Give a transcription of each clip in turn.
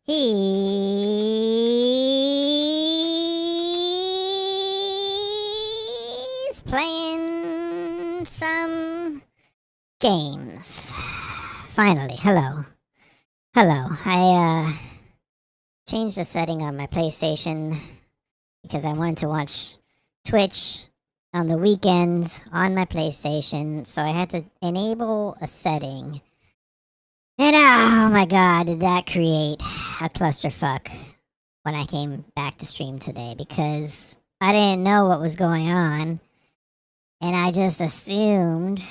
He's playing some games. Finally, hello. Hello. I changed the setting on my PlayStation because I wanted to watch Twitch on the weekends on my PlayStation, so I had to enable a setting. And oh my god, did that create a clusterfuck when I came back to stream today, because I didn't know what was going on, and I just assumed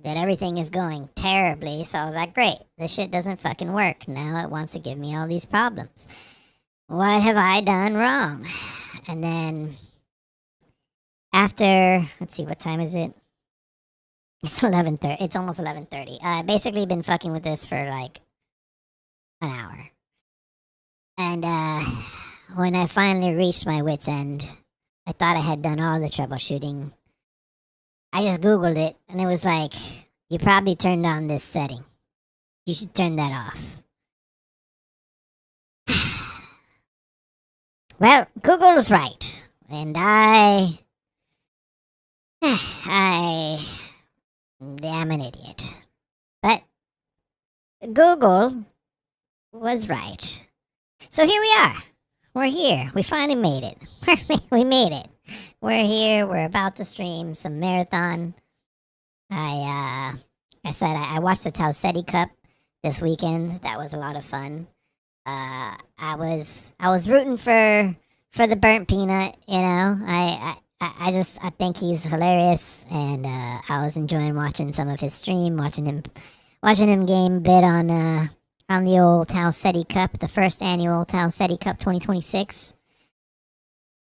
that everything is going terribly, so I was like, great, this shit doesn't fucking work. Now it wants to give me all these problems. What have I done wrong? And then after, let's see, what time is it? It's 11:30. It's almost 11:30. I basically been fucking with this for like an hour. And when I finally reached my wit's end, I thought I had done all the troubleshooting. I just Googled it, and it was like, you probably turned on this setting. You should turn that off. Well, Google's right. And I am an idiot. But Google was right. So here we are. We're here. We finally made it. We made it. We're here. We're about to stream some marathon. I watched the Tausetti Cup this weekend. That was a lot of fun. I was rooting for the burnt peanut. You know, I think he's hilarious, and I was enjoying watching some of his stream, watching him game a bit on the old Tausetti Cup, the first annual Tausetti Cup 2026.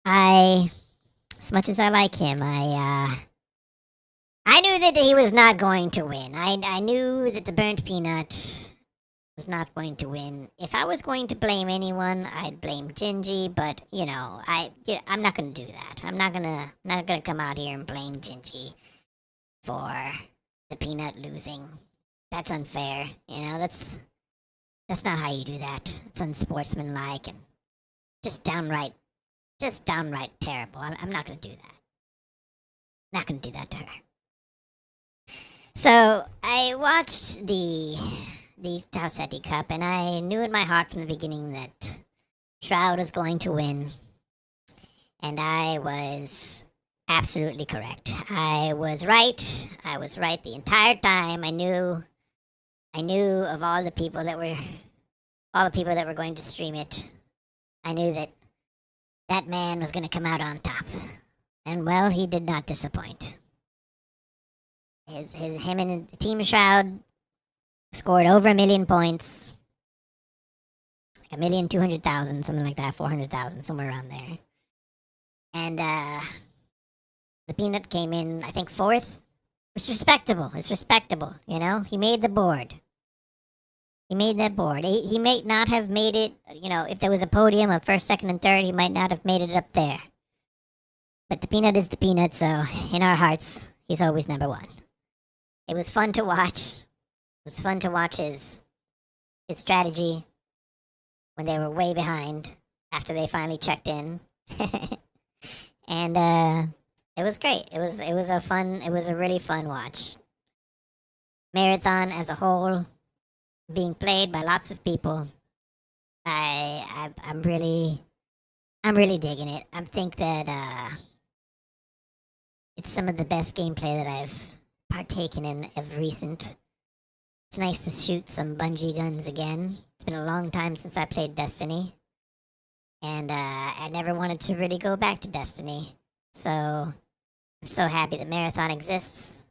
As much as I like him, I knew that he was not going to win. I knew that the burnt peanut was not going to win. If I was going to blame anyone, I'd blame Gingy, but I'm not going to do that. I'm not gonna come out here and blame Gingy for the peanut losing. That's unfair. You know, that's not how you do that. It's unsportsmanlike and just downright terrible. I'm not going to do that. Not going to do that to her. So I watched the Tausetti Cup, and I knew in my heart from the beginning that Shroud was going to win, and I was absolutely correct. I was right. I was right the entire time. I knew of all the people that were going to stream it. I knew that man was going to come out on top, and well, he did not disappoint. Him and Team Shroud scored over 1 million points, like 1,200,000, something like that, 400,000, somewhere around there. And the peanut came in, I think, fourth. It's respectable. You know. He made the board. He made that board. He might not have made it. You know, if there was a podium of first, second, and third, he might not have made it up there. But the peanut is the peanut, so in our hearts, he's always number one. It was fun to watch. It was fun to watch his strategy when they were way behind after they finally checked in. And it was great. It was a really fun watch. Marathon as a whole being played by lots of people. I'm really digging it. I think that it's some of the best gameplay that I've partaken in of recent. It's nice to shoot some bungee guns again. It's been a long time since I played Destiny, and I never wanted to really go back to Destiny. So I'm so happy that Marathon exists.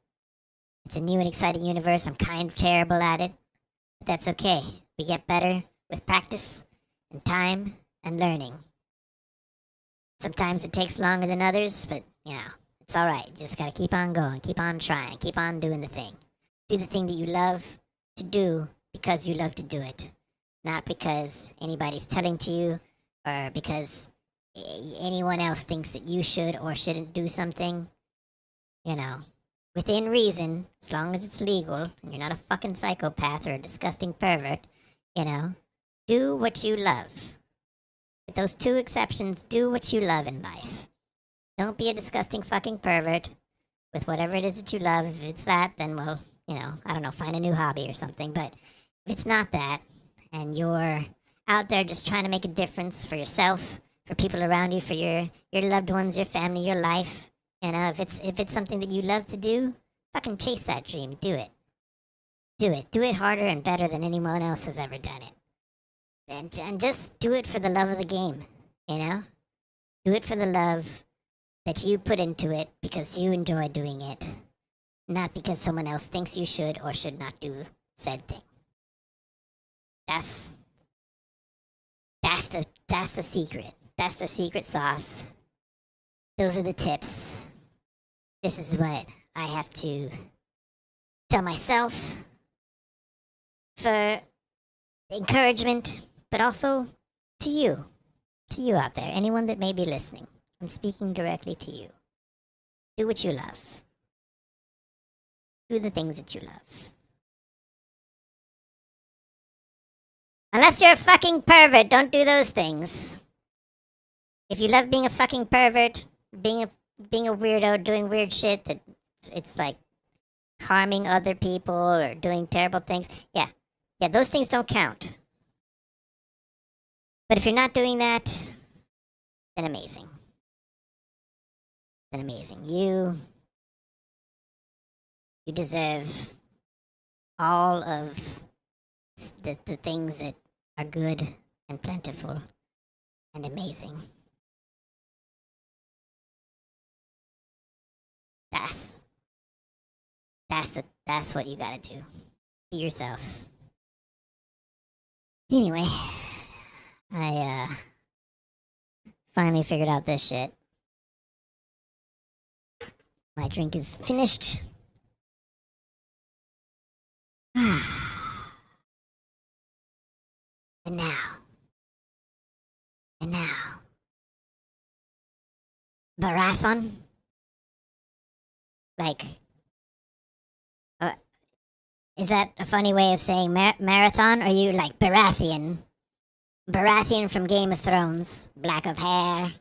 It's a new and exciting universe. I'm kind of terrible at it, but that's okay. We get better with practice and time and learning. Sometimes it takes longer than others, but you know, it's all right. You just gotta keep on going, keep on trying, keep on doing the thing. Do the thing that you love to do because you love to do it, not because anybody's telling to you or because anyone else thinks that you should or shouldn't do something. You know, within reason, as long as it's legal and you're not a fucking psychopath or a disgusting pervert, you know, Do what you love. With those two exceptions, do what you love in life. Don't be a disgusting fucking pervert with whatever it is that you love. If it's that, then, well, I don't know, find a new hobby or something. But if it's not that, and you're out there just trying to make a difference for yourself, for people around you, for your loved ones, your family, your life, if it's something that you love to do, fucking chase that dream. Do it. Do it. Do it harder and better than anyone else has ever done it. And just do it for the love of the game, Do it for the love that you put into it because you enjoy doing it, not because someone else thinks you should or should not do said thing. That's the secret. That's the secret sauce. Those are the tips. This is what I have to tell myself for encouragement, but also to you out there, anyone that may be listening. I'm speaking directly to you. Do what you love. Do the things that you love. Unless you're a fucking pervert, don't do those things. If you love being a fucking pervert, being a weirdo, doing weird shit that it's like harming other people or doing terrible things, yeah, those things don't count. But if you're not doing that, then amazing. Then amazing. You deserve all of the things that are good and plentiful and amazing. That's what you gotta do. Be yourself. Anyway, I finally figured out this shit. My drink is finished. And now, Barathon? Like, is that a funny way of saying marathon? Or are you like Baratheon? Baratheon from Game of Thrones. Black of hair.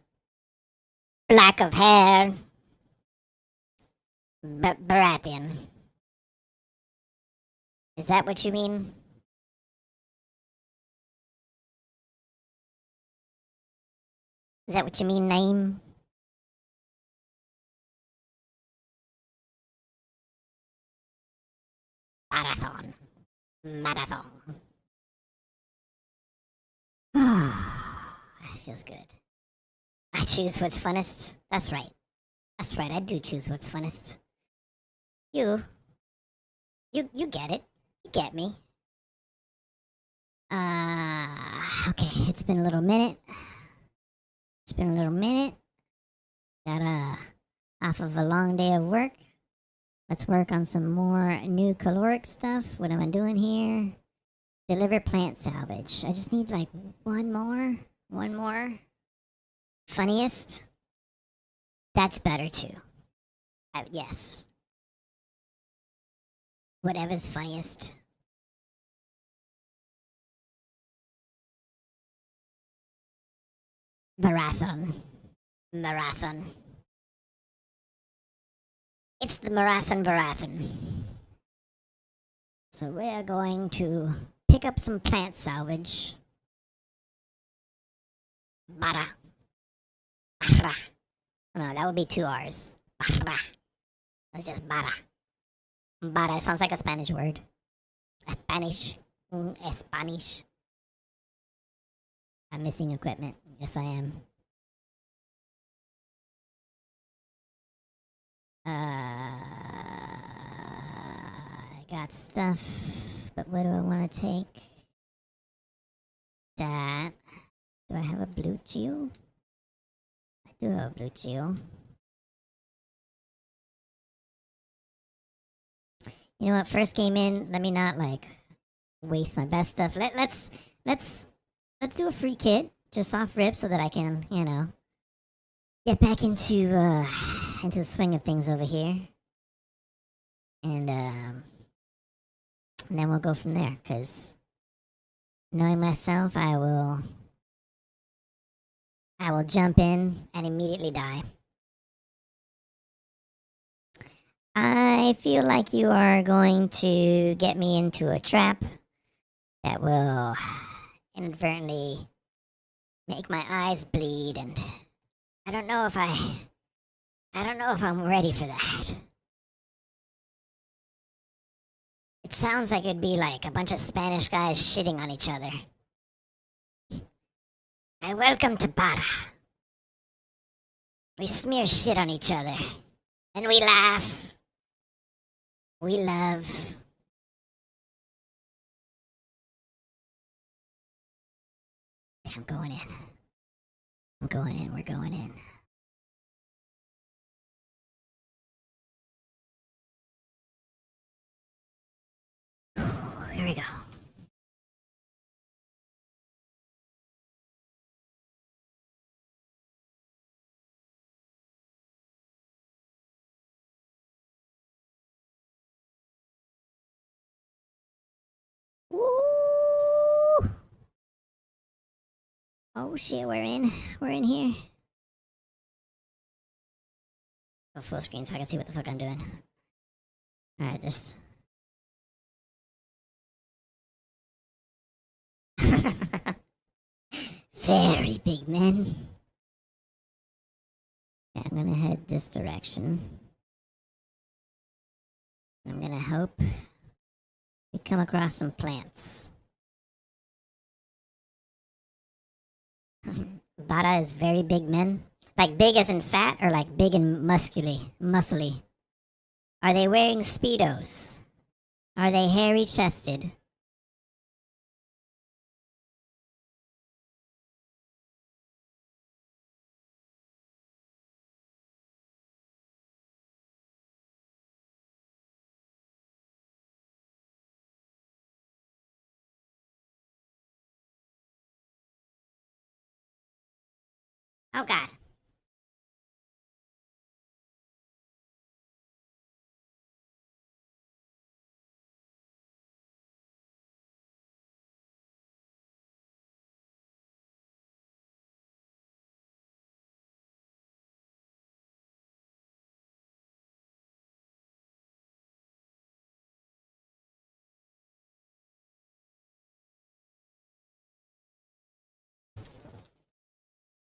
Baratheon. Is that what you mean? Is that what you mean, Naeem? Marathon. It feels good. I choose what's funnest. That's right. I do choose what's funnest. You get it. You get me. Okay, it's been a little minute. Got off of a long day of work. Let's work on some more new caloric stuff. What am I doing here? Deliver plant salvage. I just need like one more. Funniest. That's better too. Yes. Whatever's funniest. Marathon. It's the marathon. So we're going to pick up some plant salvage. Bara. No, that would be 2 R's. That's just bara. Bara sounds like a Spanish word. Spanish. I'm missing equipment. Yes, I am. I got stuff, but what do I want to take? That. Do I have a blue chew? I do have a blue chew. You know what? First came in. Let me not waste my best stuff. Let's do a free kit just off rip so that I can get back into the swing of things over here, and then we'll go from there. Cause Knowing myself, I will jump in and immediately die. I feel like you are going to get me into a trap that will inadvertently make my eyes bleed, and I don't know if I'm ready for that. It sounds like it'd be like a bunch of Spanish guys shitting on each other. I welcome to Para. We smear shit on each other. And we laugh. We love. I'm going in. I'm going in. We're going in. Here we go. Woo! Oh shit, we're in. We're in here. Go full screen so I can see what the fuck I'm doing. Alright, just. Very big men. Okay, I'm gonna head this direction. I'm gonna hope we come across some plants. Bada is very big men. Like big as in fat, or like big and muscly? Are they wearing Speedos? Are they hairy chested? Oh god.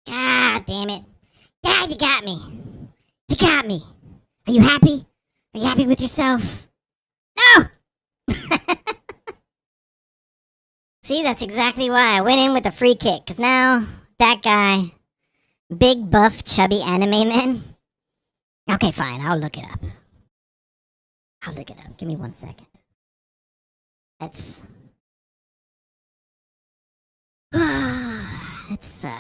God damn it. Yeah, you got me. You got me. Are you happy? Are you happy with yourself? No! See, that's exactly why I went in with a free kick, because now that guy, big, buff, chubby anime man. Okay, fine, I'll look it up. I'll look it up. Give me 1 second. Let's. Let's, let's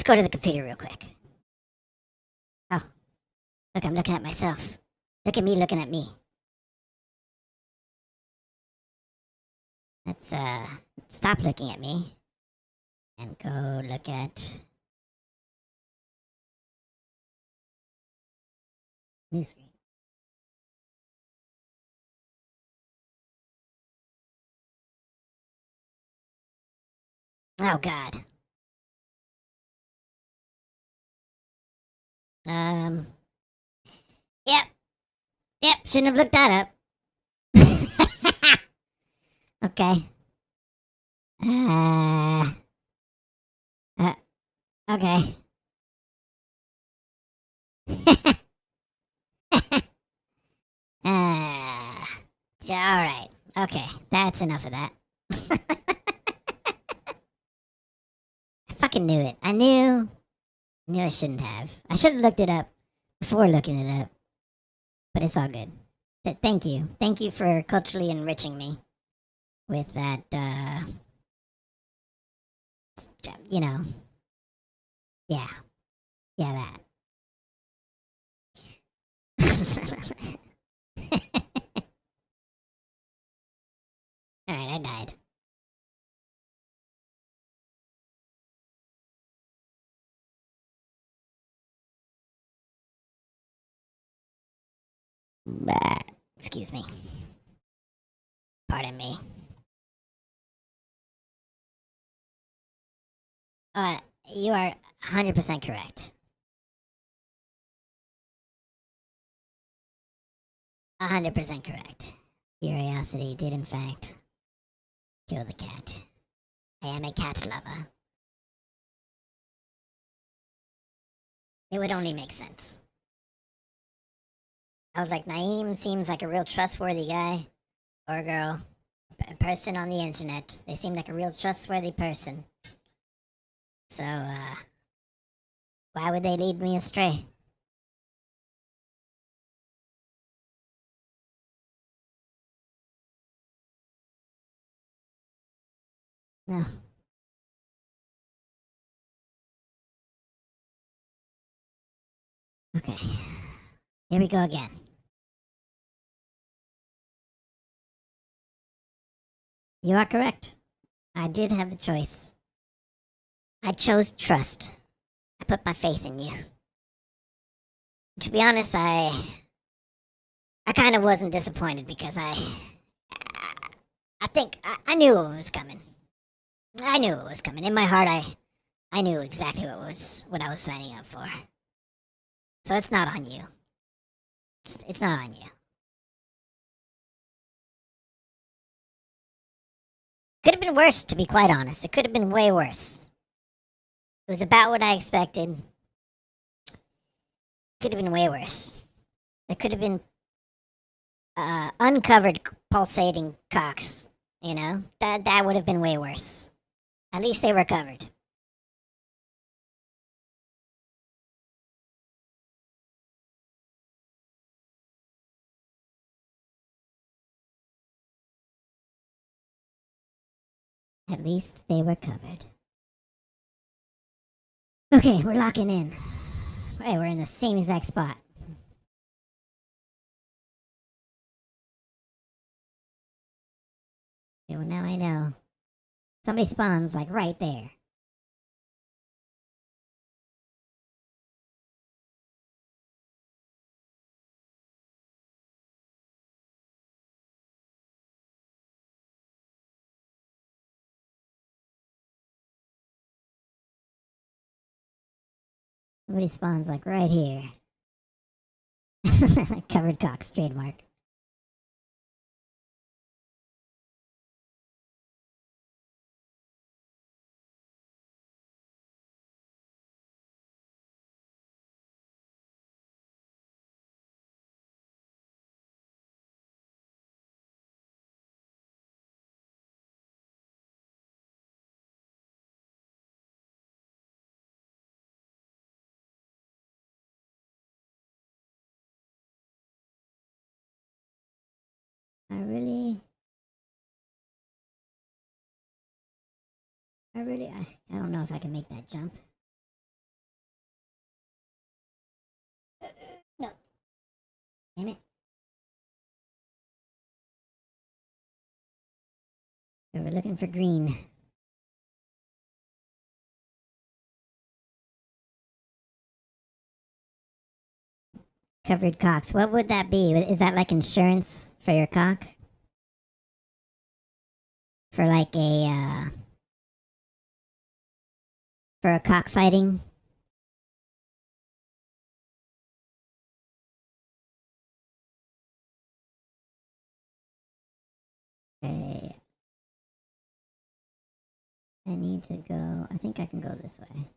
go to the computer real quick. Oh, look, I'm looking at myself. Look at me looking at me. Let's, stop looking at me and go look at newsfeed. Oh god. Yep. Yep, shouldn't have looked that up. Okay. Uh, okay. Alright. Okay, that's enough of that. I fucking knew it. I knew I shouldn't have. I should have looked it up before looking it up. But it's all good. Thank you. Thank you for culturally enriching me with that, you know. Yeah. Yeah, that. Alright, I died. Excuse me. Pardon me. You are 100% correct. 100% correct. Curiosity did, in fact, kill the cat. I am a cat lover. It would only make sense. I was like, Naeem seems like a real trustworthy guy or girl, a person on the internet. They seem like a real trustworthy person. So, why would they lead me astray? No. Okay. Here we go again. You are correct. I did have the choice. I chose trust. I put my faith in you. To be honest, I kind of wasn't disappointed because I think I knew it was coming. I knew it was coming. In my heart, I knew exactly what I was signing up for. So it's not on you. It's not on you. Could have been worse, to be quite honest. It could have been way worse. It was about what I expected. Could have been way worse. It could have been uncovered pulsating cocks. You know, that would have been way worse. At least they were covered. At least they were covered. Okay, we're locking in. Right, we're in the same exact spot. Okay, well, now I know. Somebody spawns, like, right there. Somebody spawns, like, right here. Covered cocks, trademark. I really, I don't know if I can make that jump. No. Damn it. So we're looking for green. Covered cocks. What would that be? Is that like insurance for your cock? For like for a cockfighting? Okay. I need to go. I think I can go this way.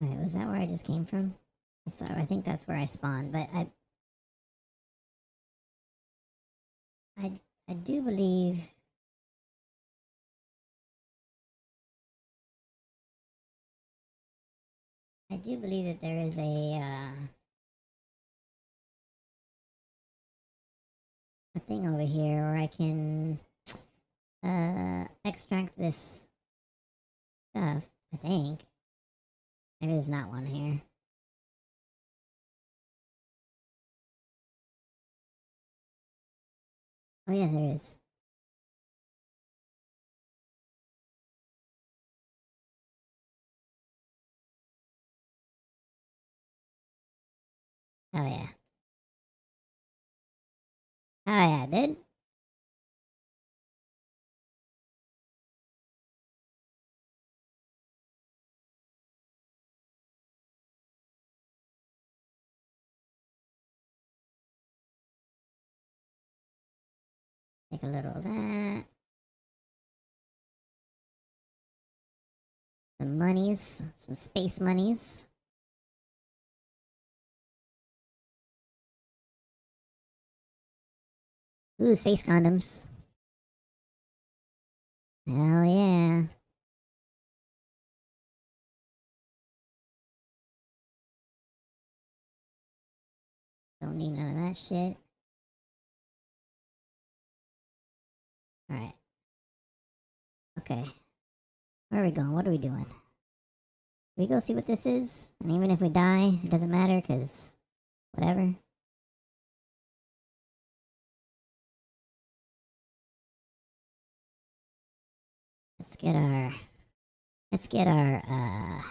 Alright, was that where I just came from? So I think that's where I spawned, but I do believe that there is a thing over here where I can extract this stuff. I think maybe there's not one here. Oh yeah, there is. Oh yeah. Oh yeah, dude. Take a little of that. Some monies. Some space monies. Ooh, space condoms. Hell yeah. Don't need none of that shit. Alright. Okay. Where are we going? What are we doing? We go see what this is? And even if we die, it doesn't matter, because whatever. Let's get our... Let's get our,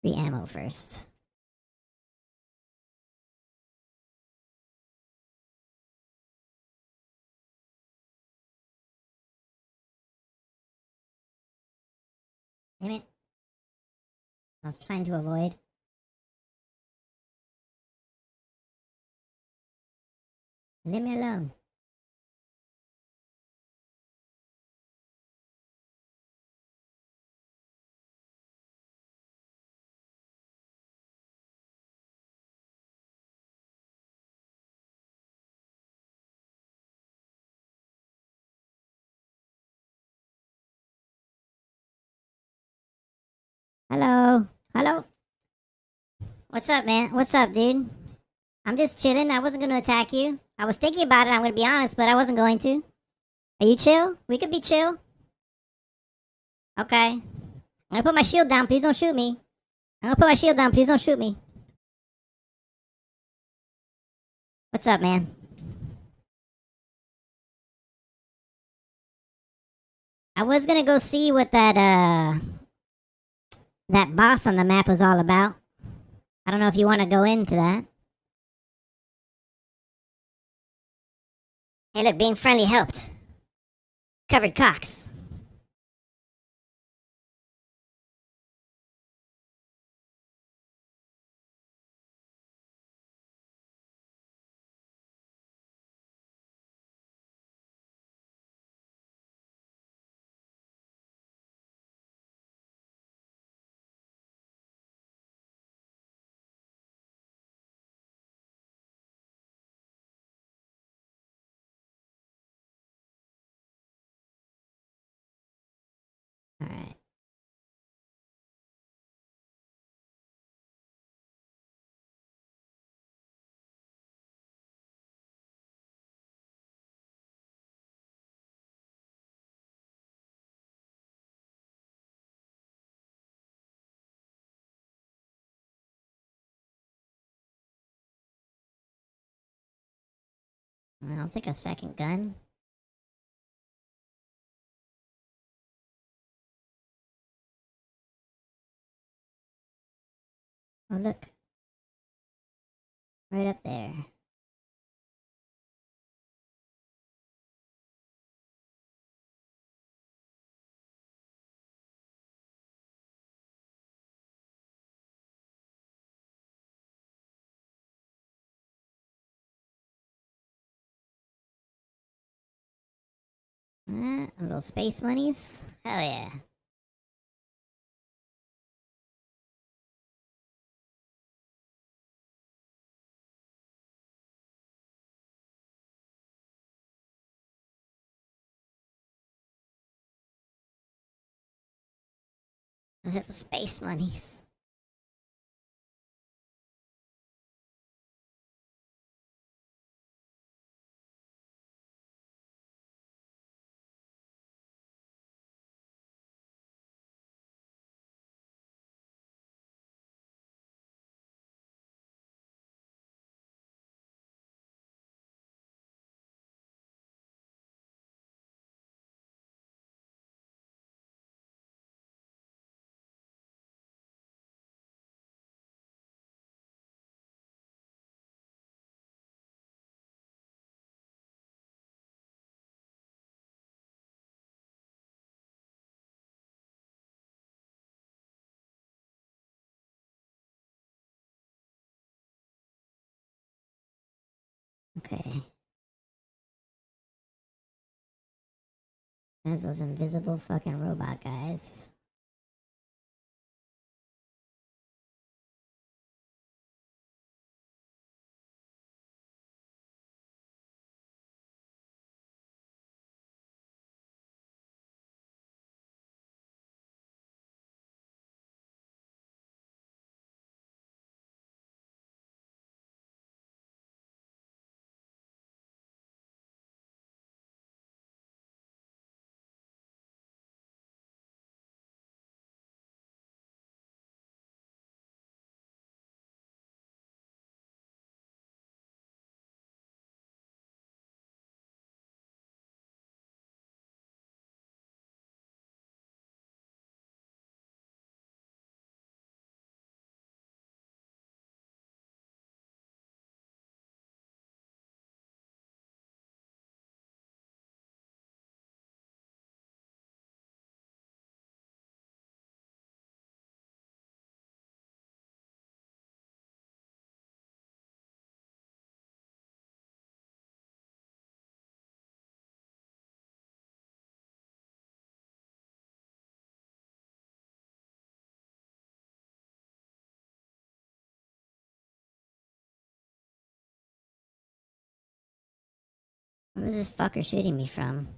free ammo first. Damn it. I was trying to avoid. Leave me alone. Hello? Hello? What's up, man? What's up, dude? I'm just chilling. I wasn't gonna attack you. I was thinking about it, I'm gonna be honest, but I wasn't going to. Are you chill? We could be chill. Okay. I'm gonna put my shield down. Please don't shoot me. I'm gonna put my shield down. Please don't shoot me. What's up, man? I was gonna go see what that boss on the map was all about. I don't know if you want to go into that. Hey, look, being friendly helped. Covered cocks. Alright. I'll take a second gun. Oh, look. Right up there. A little space monies. Hell yeah. Little space monies. Okay. There's those invisible fucking robot guys. Where was this fucker shooting me from?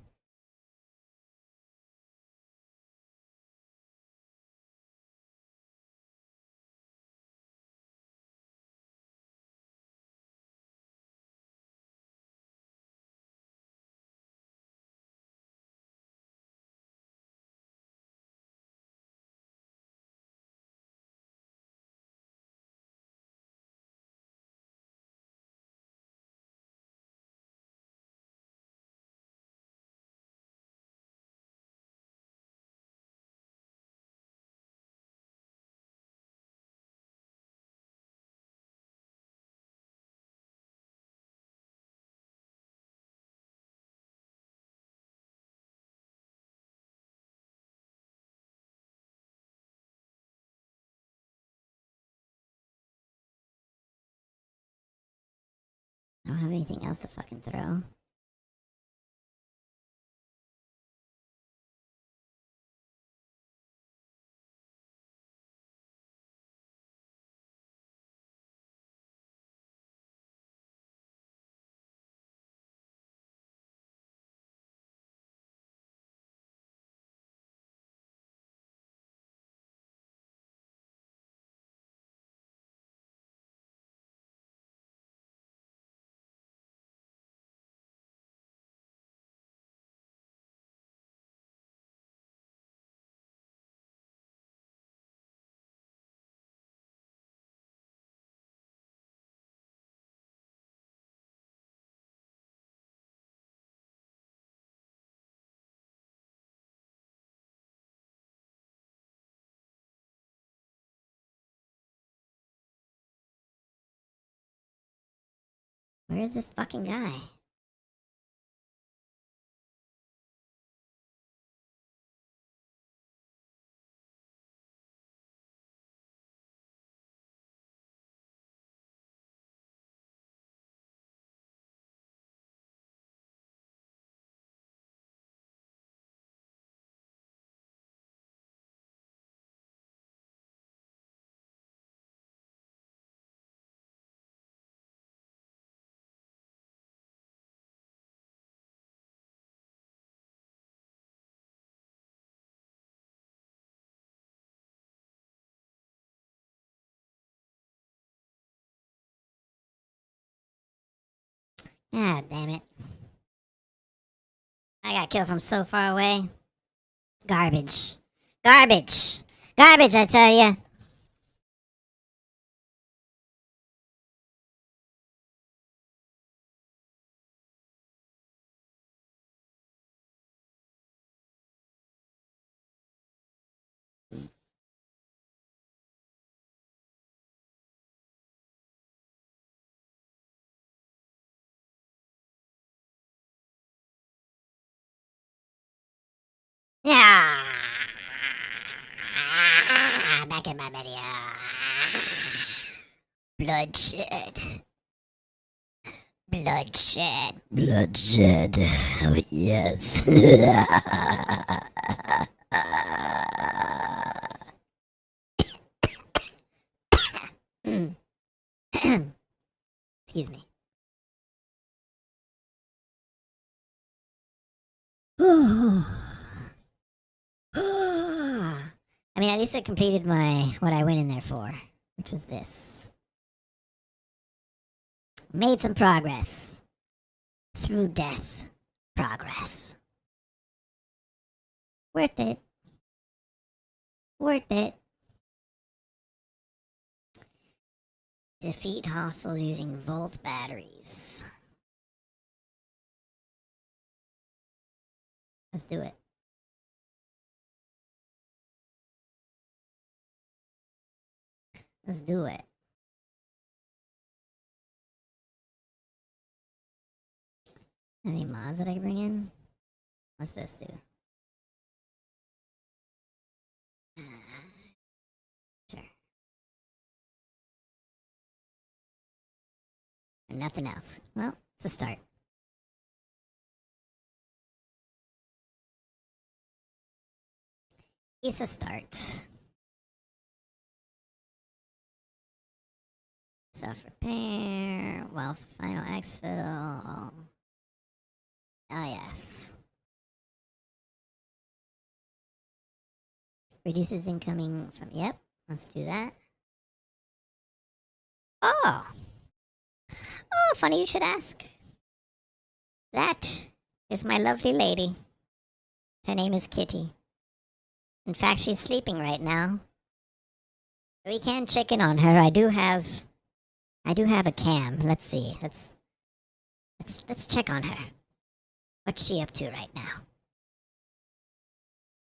I don't have anything else to fucking throw. Where is this fucking guy? Ah, damn it. I got killed from so far away. Garbage. Garbage. Garbage, I tell ya. Yeah. Back in my video. Bloodshed. Bloodshed. Bloodshed. Oh, yes. Excuse me. I mean, at least I completed what I went in there for, which was this. Made some progress. Through death. Progress. Worth it. Worth it. Defeat hostiles using volt batteries. Let's do it. Let's do it. Any mods that I can bring in? What's this do? Sure. And nothing else. Well, it's a start. It's a start. Self-repair. Well, final exfil. Oh, yes. Reduces incoming from... Yep, let's do that. Oh! Oh, funny you should ask. That is my lovely lady. Her name is Kitty. In fact, she's sleeping right now. We can check in on her. I do have a cam. Let's see. Let's check on her. What's she up to right now?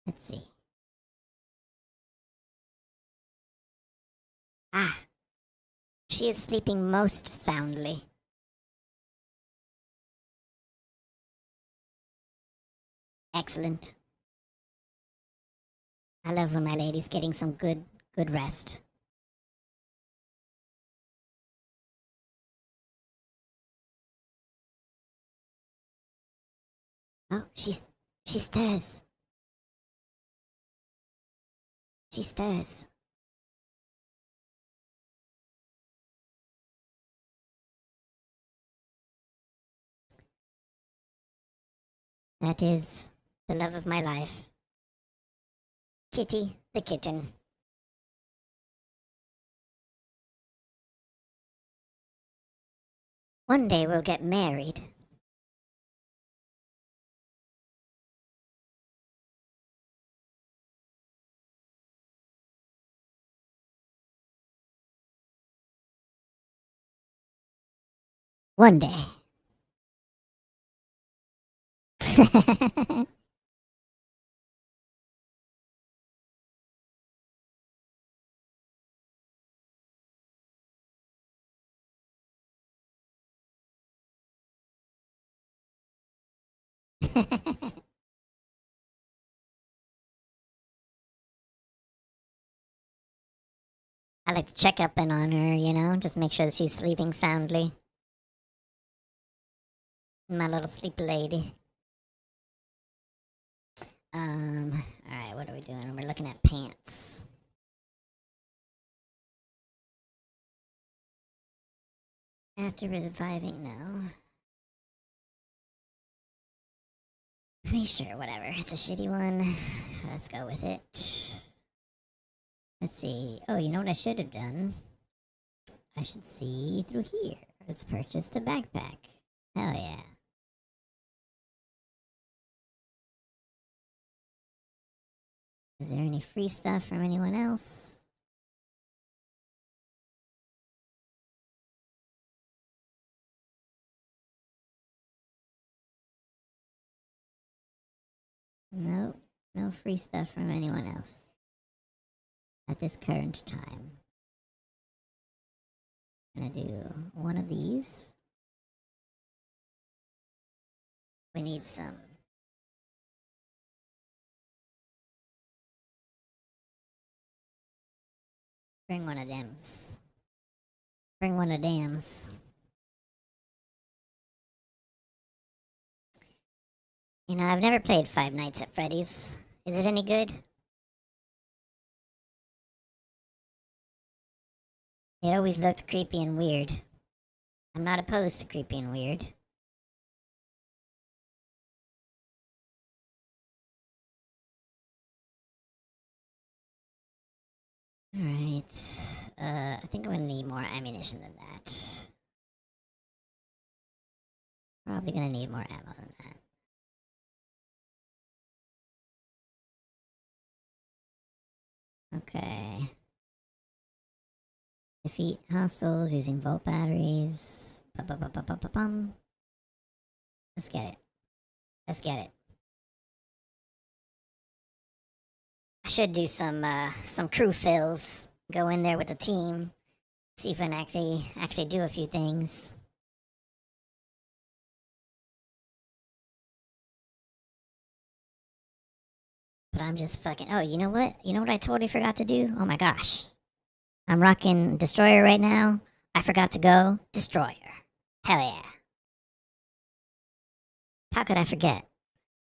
Let's see. Ah. She is sleeping most soundly. Excellent. I love when my lady's getting some good rest. Oh, she stirs. She stirs. That is the love of my life. Kitty the kitten. One day we'll get married. One day. I like to check up in on her, you know, just make sure that she's sleeping soundly. My little sleep lady. Alright, what are we doing? We're looking at pants. After reviving, no. Sure, whatever. It's a shitty one. Let's go with it. Let's see. Oh, you know what I should have done? I should see through here. Let's purchase the backpack. Hell yeah. Is there any free stuff from anyone else? Nope. No free stuff from anyone else. At this current time. I'm gonna do one of these. We need some. Bring one of them's. Bring one of them's. You know, I've never played Five Nights at Freddy's. Is it any good? It always looked creepy and weird. I'm not opposed to creepy and weird. Alright. I think I'm gonna need more ammunition than that. Probably gonna need more ammo than that. Okay. Defeat hostiles using volt batteries. Bum. Let's get it. Let's get it. I should do some crew fills. Go in there with the team. See if I can actually do a few things. But I'm just fucking. Oh, you know what? You know what I totally forgot to do? Oh my gosh. I'm rocking Destroyer right now. I forgot to go Destroyer. Hell yeah. How could I forget?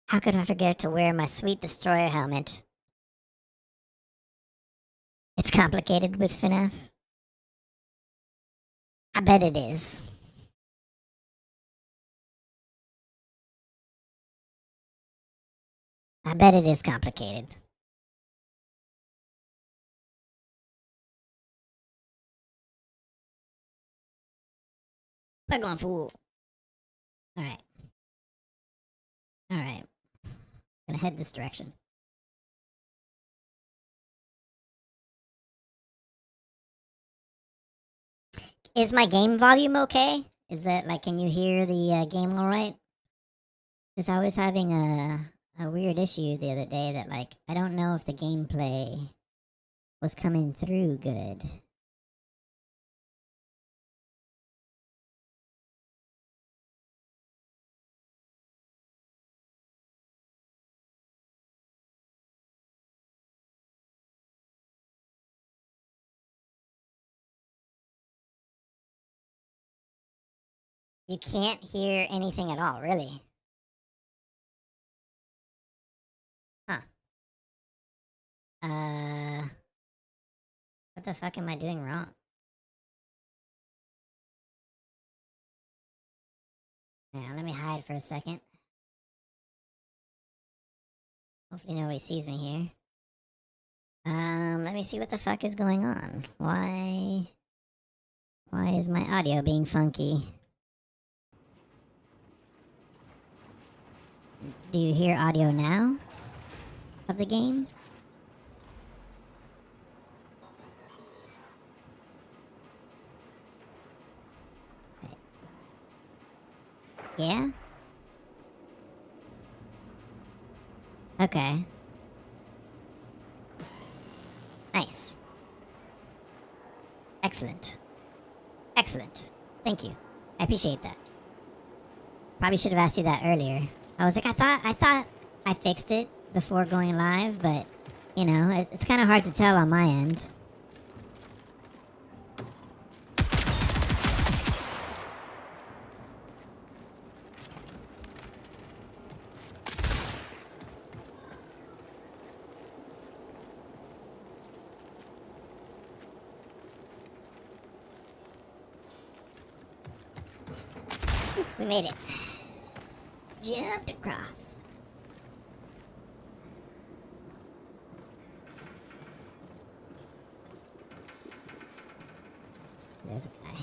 How could I forget to wear my sweet Destroyer helmet? It's complicated with FNAF. I bet it is. I bet it is complicated. We're going fool. Alright. Alright. Gonna head this direction. Is my game volume okay? Is that like, can you hear the game alright? Because I was having a weird issue the other day that, like, I don't know if the gameplay was coming through good. You can't hear anything at all, really. Huh. What the fuck am I doing wrong? Yeah, let me hide for a second. Hopefully nobody sees me here. Let me see what the fuck is going on. Why is my audio being funky? Do you hear audio now? Of the game? Yeah? Okay. Nice. Excellent. Excellent. Thank you. I appreciate that. Probably should have asked you that earlier. I was like, I thought I fixed it before going live, but you know, it's kind of hard to tell on my end. We made it. Jumped across. There's a guy.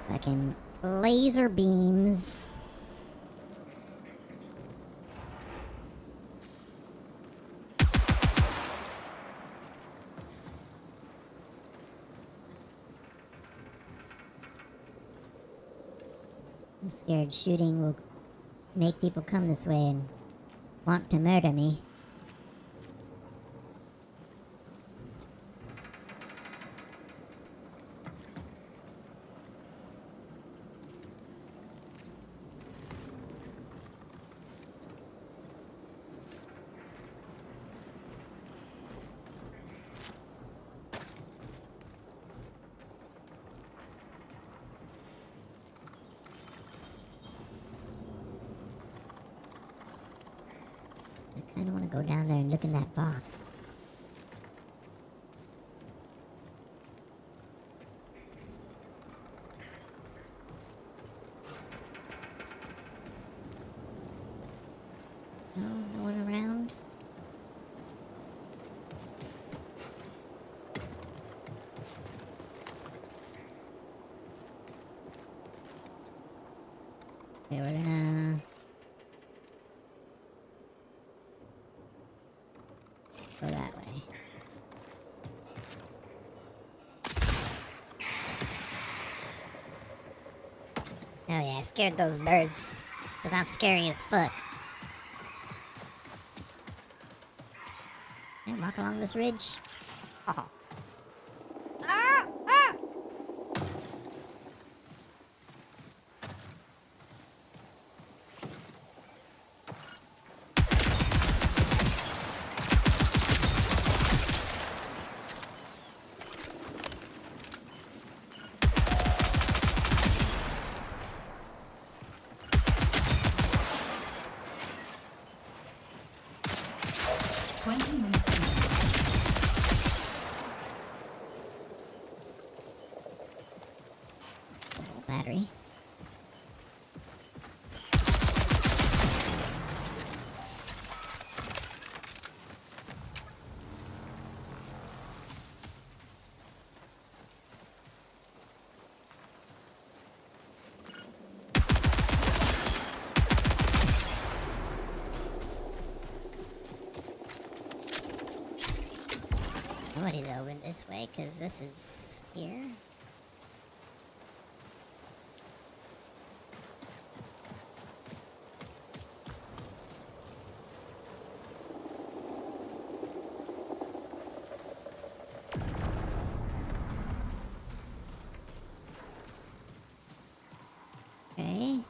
Fucking laser beams. I'm scared shooting will make people come this way and want to murder me. I don't want to go down there and look in that box. No, no one around? Okay, we're gonna go that way. Oh yeah, I scared those birds. Cause I'm scary as fuck. Can I walk along this ridge? Oh. Ah! Ah! Battery. I need to open this way, cause this is here. Okay.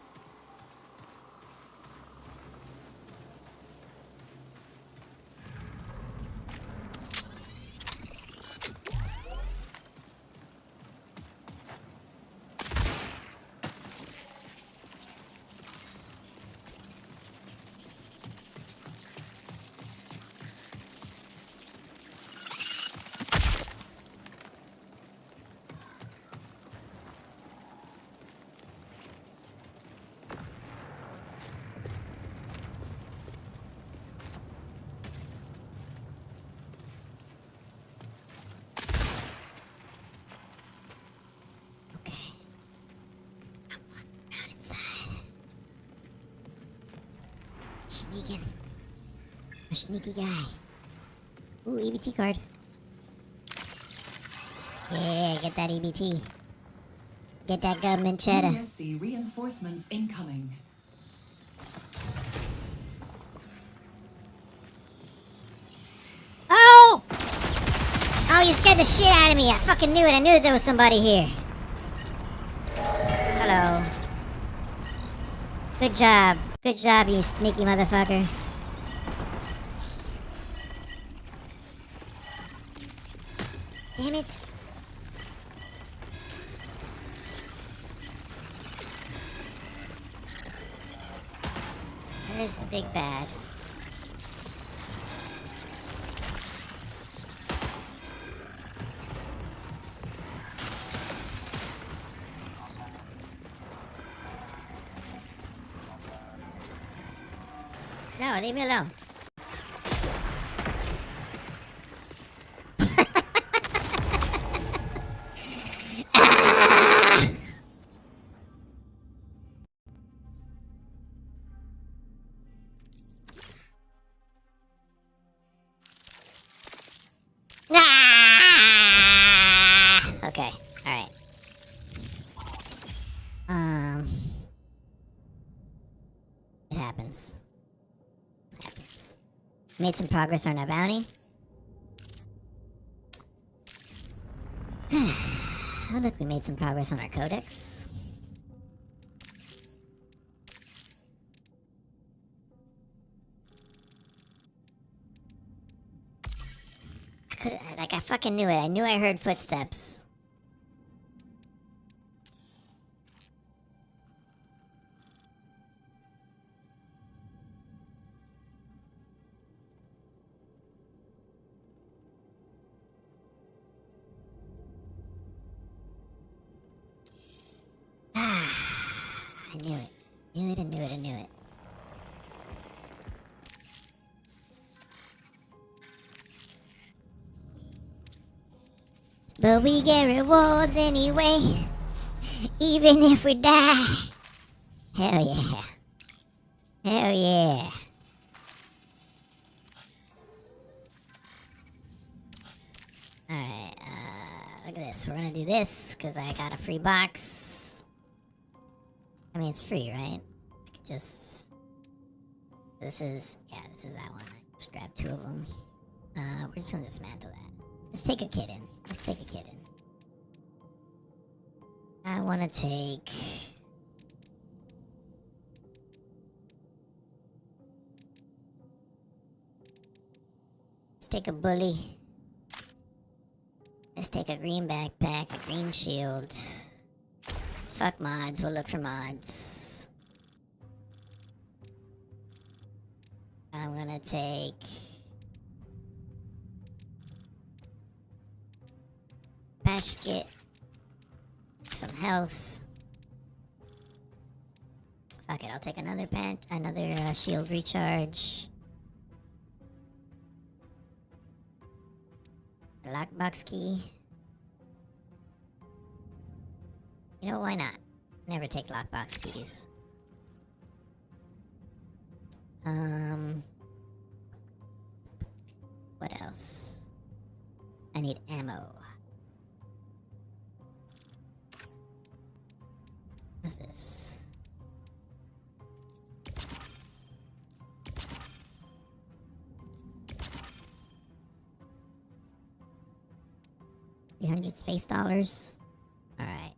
Sneaking. A sneaky guy. Ooh, EBT card. Yeah, get that EBT. Get that government cheddar. USC reinforcements incoming. Oh! Oh, you scared the shit out of me. I fucking knew it. I knew that there was somebody here. Hello. Good job. Good job, you sneaky motherfucker. Damn it. Where's the big bad? No, leave me alone. Okay, alright. It happens. It happens. Made some progress on our bounty. Oh look, we made some progress on our codex. I fucking knew it. I knew I heard footsteps. knew it. Knew it, I knew it, I knew it. But we get rewards anyway, even if we die. Hell yeah. Hell yeah. Alright, look at this. We're gonna do this, because I got a free box. I mean, it's free, right? I could just... This is that one. Let's grab 2 of them. We're just gonna dismantle that. Let's take a kid in. Let's take a kid in. I wanna take... Let's take a bully. Let's take a green backpack, a green shield. Fuck mods, we'll look for mods. I'm gonna take... Patch kit. Some health. Fuck it, I'll take another shield recharge. A lockbox key. You know, why not? Never take lockbox keys. What else? I need ammo. What's this? $300 $. Alright.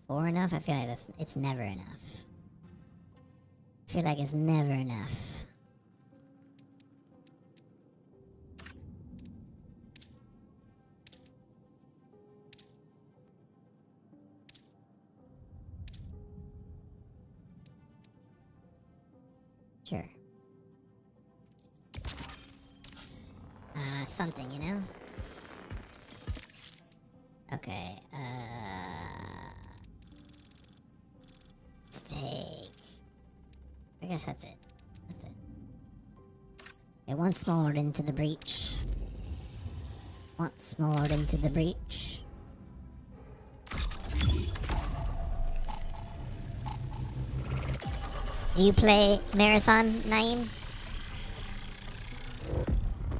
Four enough? I feel like it's never enough. I feel like it's never enough. Sure. Something, you know? Okay, let's take... I guess that's it. That's it. Okay, once more into the breach. Once more into the breach. Do you play Marathon, Naeem?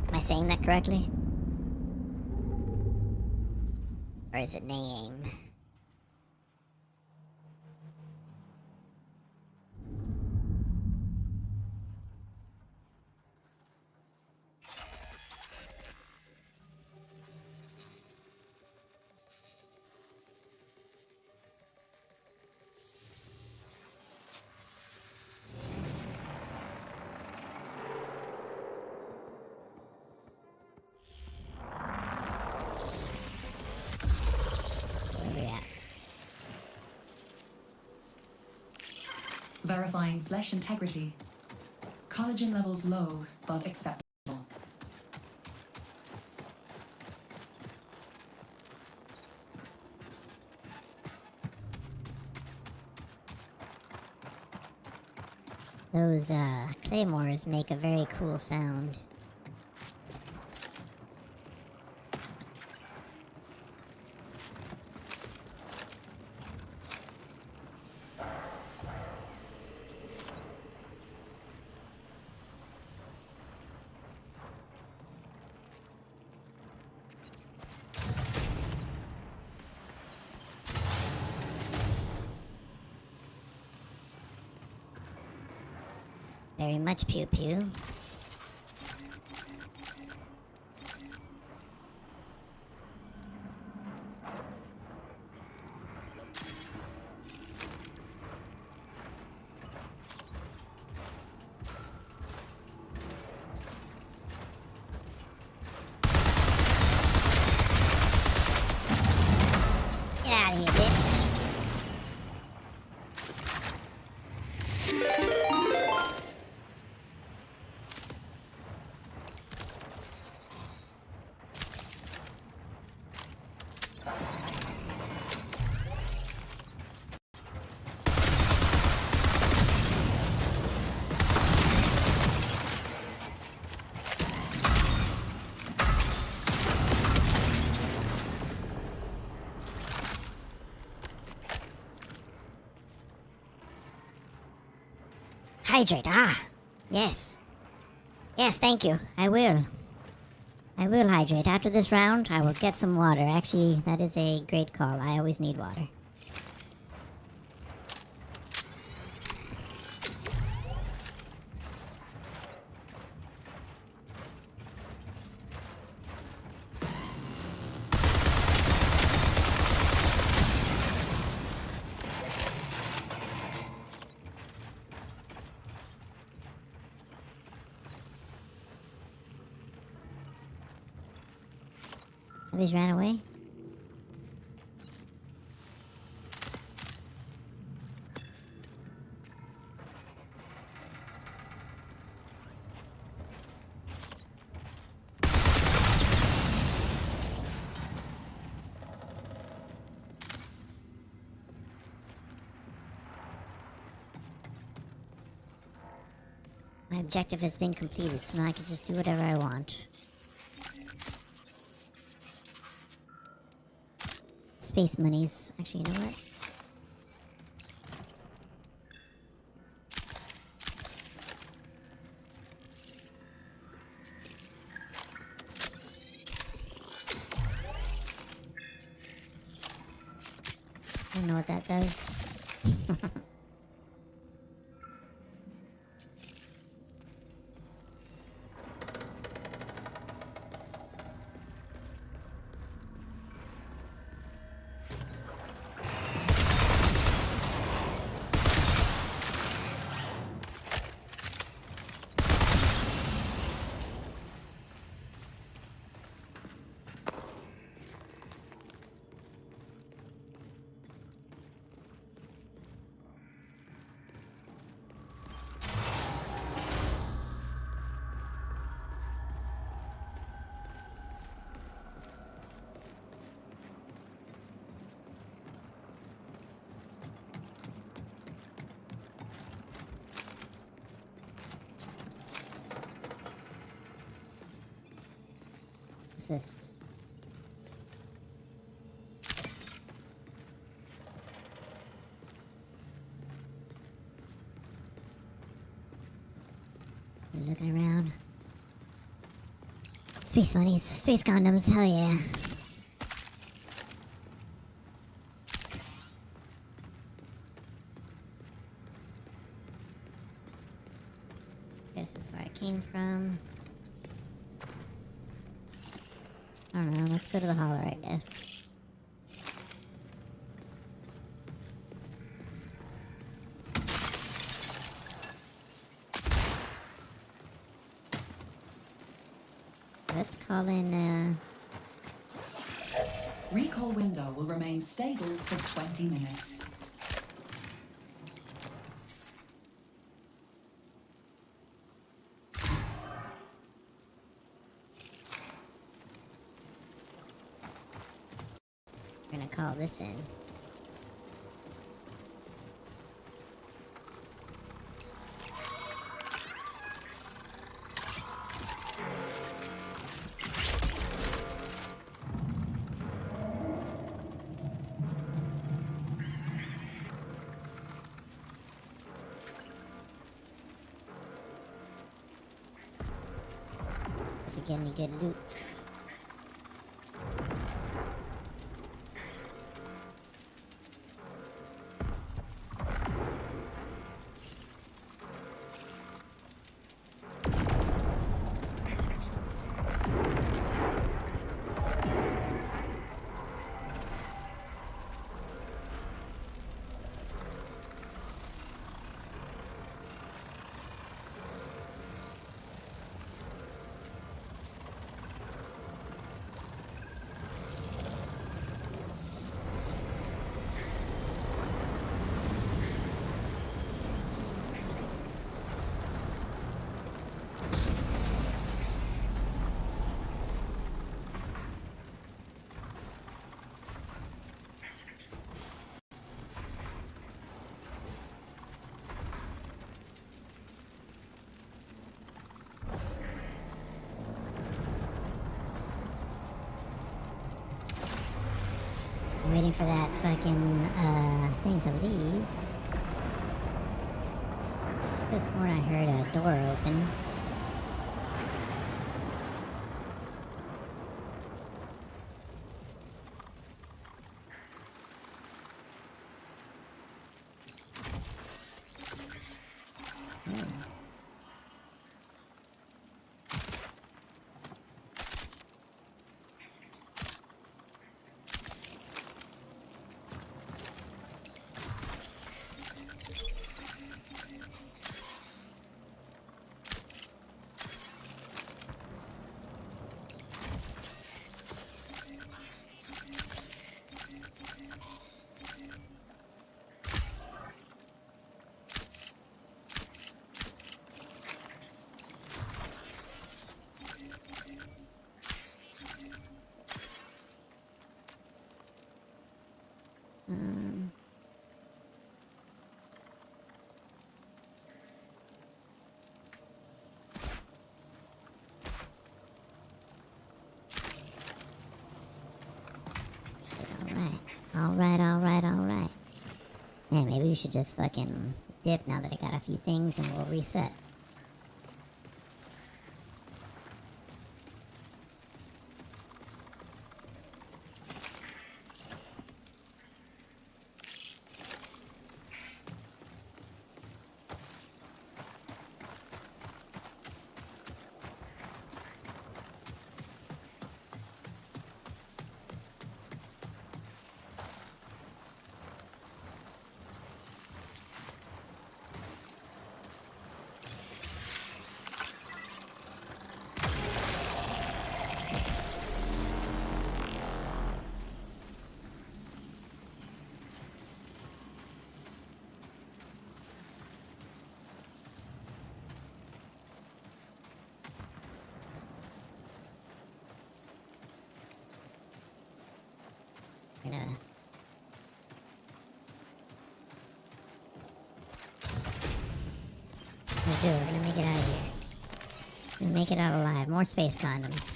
Am I saying that correctly? Or is it Naeem? Verifying flesh integrity. Collagen levels low, but acceptable. Those, claymores make a very cool sound. Very much pew pew. Get out of here, bitch. Hydrate. Ah, yes. Yes, thank you. I will. I will hydrate. After this round, I will get some water. Actually, that is a great call. I always need water. Somebody's ran away? My objective has been completed, so now I can just do whatever I want. Space monies. Actually, you know what? I don't know what that does. What's this? Looking around. Space monies, space condoms, hell yeah. This is where I came from. I don't know, let's go to the holler, I guess. Let's call in, Recall window will remain stable for 20 minutes. we're gonna call this in. If we get any good loots. I'm waiting for that fucking, thing to leave. Just when I heard a door open. Alright. Yeah, maybe we should just fucking dip now that I got a few things and we'll reset. We're gonna make it out of here. We're gonna make it out alive. More space condoms.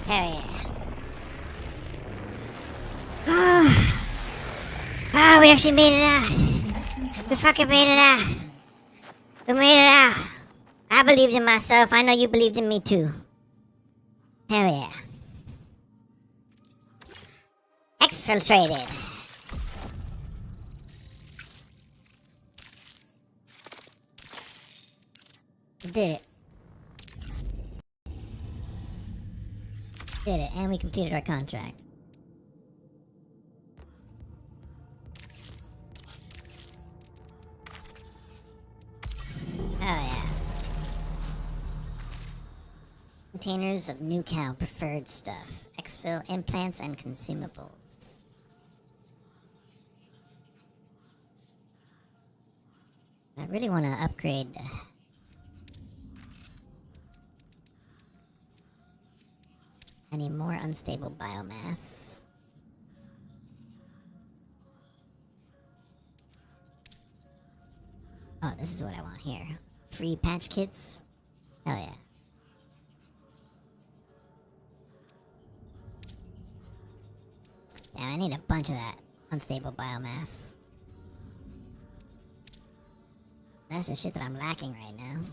Hell yeah. Ah, we actually made it out. We fucking made it out. We made it out. I believed in myself. I know you believed in me too. Hell yeah. Exfiltrated. We did it. Did it, and we completed our contract. Oh yeah. Containers of new cow preferred stuff. Exfil implants and consumables. I really want to upgrade. I need more unstable biomass. Oh, this is what I want here. Free patch kits? Hell yeah. Damn, I need a bunch of that unstable biomass. That's the shit that I'm lacking right now.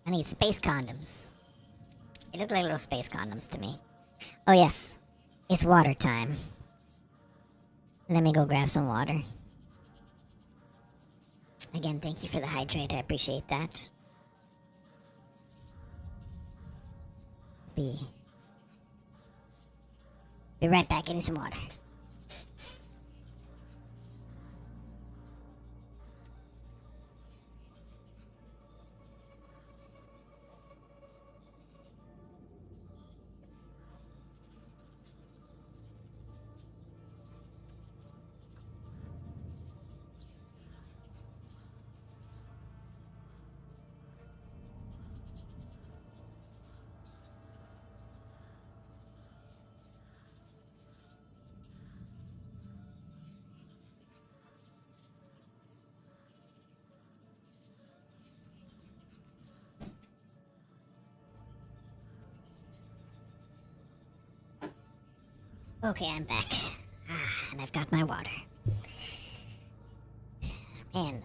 I need space condoms. They look like little space condoms to me. Oh yes, it's water time. Let me go grab some water. Again, thank you for the hydrate. I appreciate that. Be right back getting some water. Okay, I'm back. And I've got my water. Man,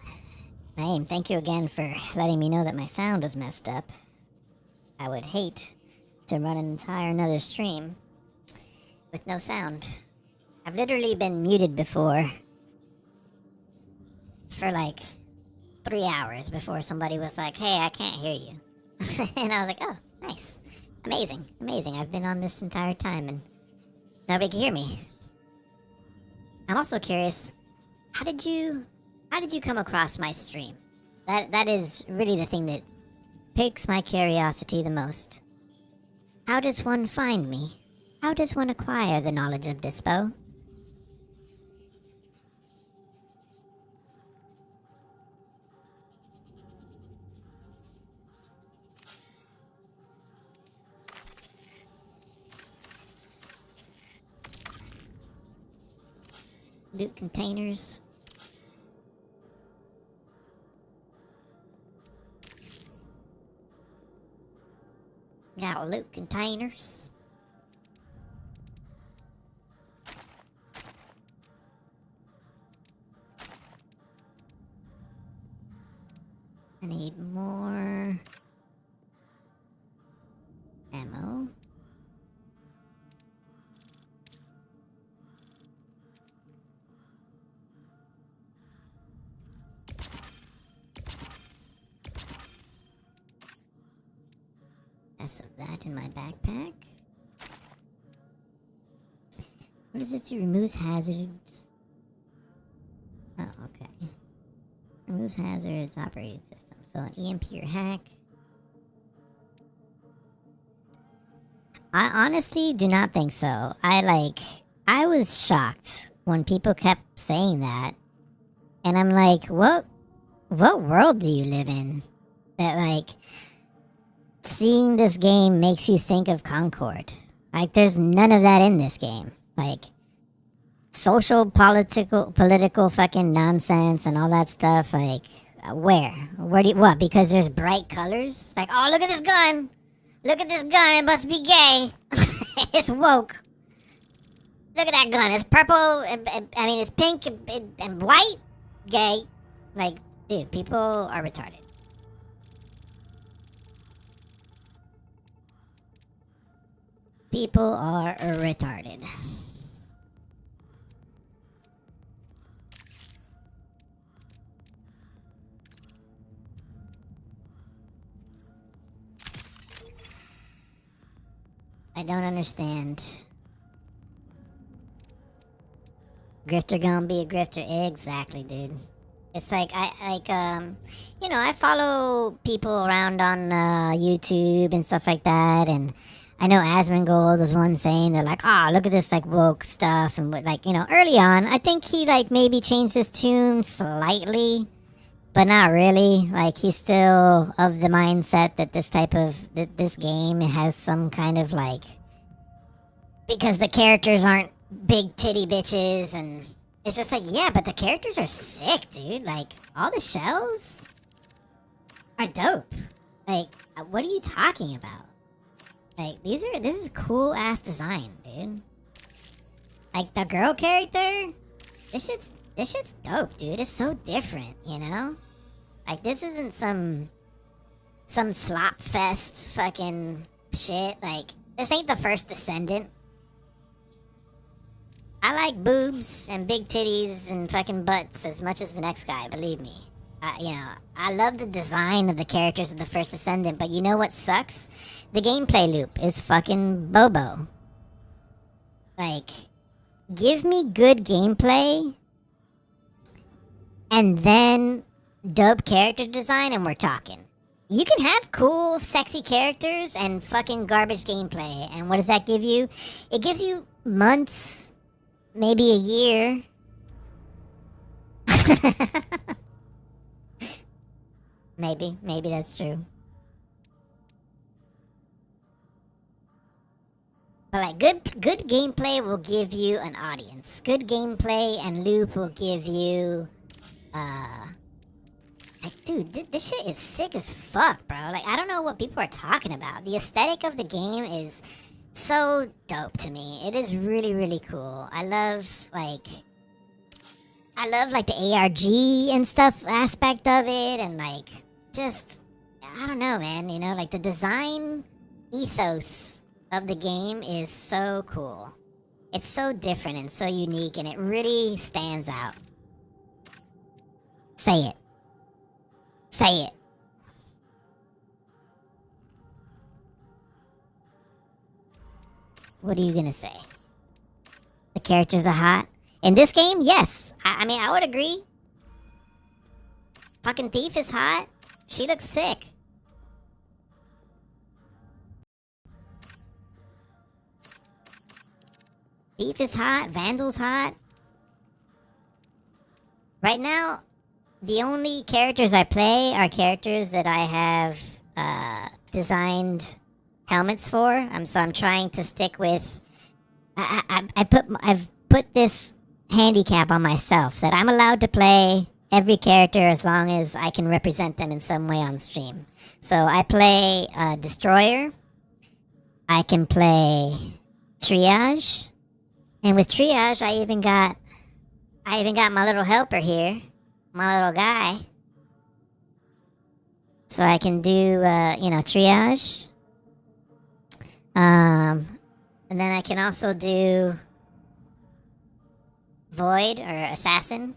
Naeem, thank you again for letting me know that my sound was messed up. I would hate to run an entire another stream with no sound. I've literally been muted before for like 3 hours before somebody was like, hey, I can't hear you. And I was like, oh, nice. Amazing, amazing. I've been on this entire time and nobody can hear me. I'm also curious, how did you come across my stream? That is really the thing that piques my curiosity the most. How does one find me? How does one acquire the knowledge of Dispo? Loot containers. Got loot containers. I need more ammo. Less of that in my backpack. What does it do? Removes hazards. Oh, okay. Removes hazards, operating system. So an EMP or hack. I honestly do not think so. I was shocked when people kept saying that. And I'm like, what world do you live in? That like seeing this game makes you think of Concord. Like there's none of that in this game. Like social political fucking nonsense and all that stuff, like where do you, what, because there's bright colors? Like, oh, look at this gun, it must be gay. It's woke. Look at that gun, it's purple I mean it's pink and white. Gay. Like, dude, people are retarded. People are retarded. I don't understand. Grifter gonna be a grifter. Exactly, dude. It's like, I follow people around on YouTube and stuff like that, and I know Asmongold was one saying they're like, oh, look at this like woke stuff, and like, early on, I think he like maybe changed his tune slightly, but not really. Like he's still of the mindset that this game has some kind of like, because the characters aren't big titty bitches, and it's just like, yeah, but the characters are sick, dude. Like all the shells are dope. Like, what are you talking about? Like, this is cool ass design, dude. Like the girl character, this shit's dope, dude. It's so different, Like this isn't some slop fest fucking shit. Like this ain't the first Descendant. I like boobs and big titties and fucking butts as much as the next guy, believe me. I love the design of the characters of the first Descendant, but you know what sucks? The gameplay loop is fucking bobo. Like, give me good gameplay and then dope character design and we're talking. You can have cool, sexy characters and fucking garbage gameplay, and what does that give you? It gives you months, maybe a year. Maybe that's true. But like good gameplay will give you an audience. Good gameplay and loop will give you like, dude, this shit is sick as fuck, bro. Like, I don't know what people are talking about. The aesthetic of the game is so dope to me. It is really, really cool. I love like the ARG and stuff aspect of it, and like just I don't know, man. You know, like the design ethos of the game is so cool. It's so different and so unique, and it really stands out. Say it. Say it. What are you gonna say? The characters are hot? In this game, yes. I mean, I would agree. Fucking Thief is hot. She looks sick. Thief is hot. Vandal's hot. Right now, the only characters I play are characters that I have designed helmets for. So I'm trying to stick with. I've put this handicap on myself that I'm allowed to play every character as long as I can represent them in some way on stream. So I play Destroyer. I can play Triage, and with Triage, I even got my little helper here, my little guy. So I can do Triage. And then I can also do Void or Assassin.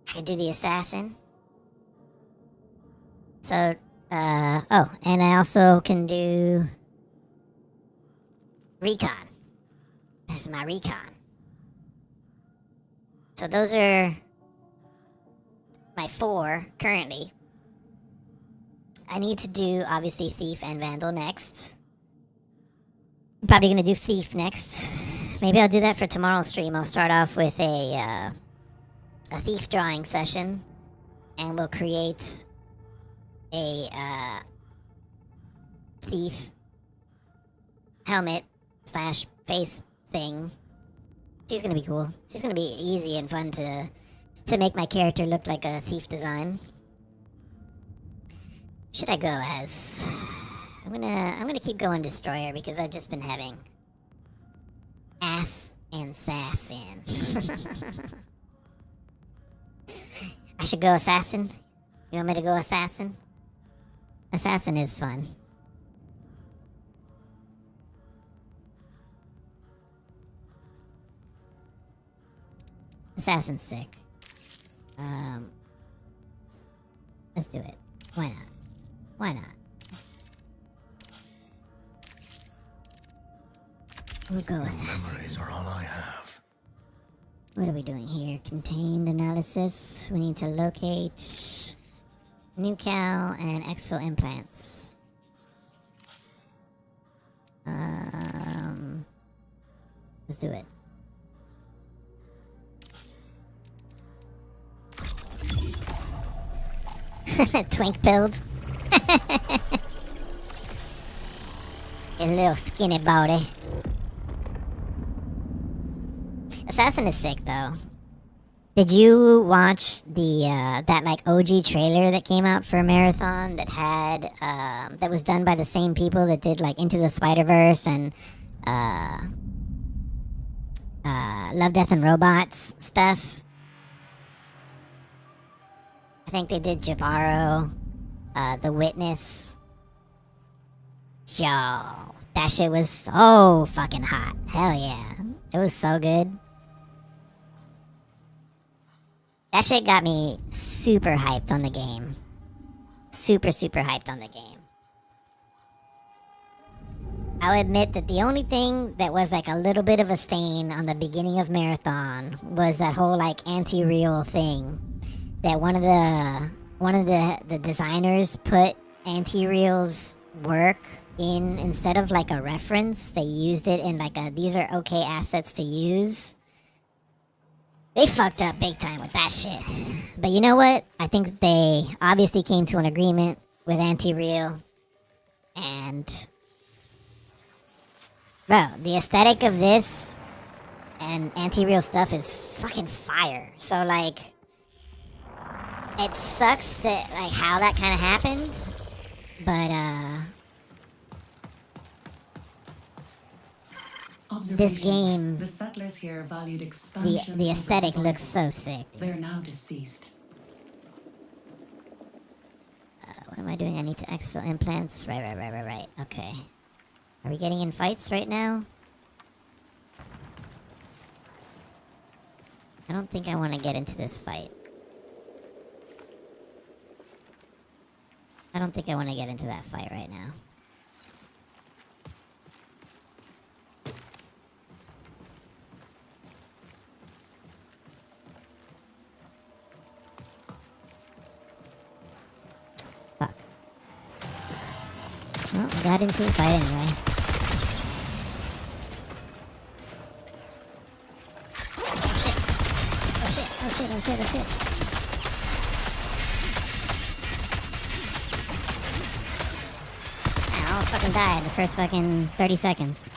I can do the Assassin. So, and I also can do Recon. This is my Recon. So those are my 4 currently. I need to do, obviously, Thief and Vandal next. I'm probably going to do Thief next. Maybe I'll do that for tomorrow's stream. I'll start off with a Thief drawing session. And we'll create a Thief helmet / face thing. She's going to be cool. She's going to be easy and fun to make my character look like a Thief design. Should I go as? I'm gonna keep going Destroyer because I've just been having ass and sass in. I should go Assassin? You want me to go Assassin? Assassin is fun. Assassin's sick. Let's do it. Why not? Why not? We'll go Assassin. Memories are all I have. What are we doing here? Contained analysis. We need to locate new cow and exfil implants. Let's do it. Twink build. A little skinny body. Assassin is sick though. Did you watch the that like OG trailer that came out for Marathon that had that was done by the same people that did like Into the Spider-Verse and Love, Death and Robots stuff? I think they did Javaro, The Witness. Yo, that shit was so fucking hot. Hell yeah. It was so good. That shit got me super hyped on the game. Super, super hyped on the game. I'll admit that the only thing that was like a little bit of a stain on the beginning of Marathon was that whole like anti-real thing. That one of the designers put anti-real's work in instead of like a reference. They used it in like a these are okay assets to use. They fucked up big time with that shit. But you know what? I think they obviously came to an agreement with anti-real. And bro, the aesthetic of this and anti-real stuff is fucking fire. So like it sucks that like how that kind of happened, but this game, The settlers here valued expansion. the over aesthetic looks survival. so sick. They are now deceased. What am I doing? I need to exfil implants. Right. Okay. Are we getting in fights right now? I don't think I want to get into this fight. I don't think I want to get into that fight right now. Fuck. Well, we got into a fight anyway. Oh shit. I almost fucking died the first fucking 30 seconds.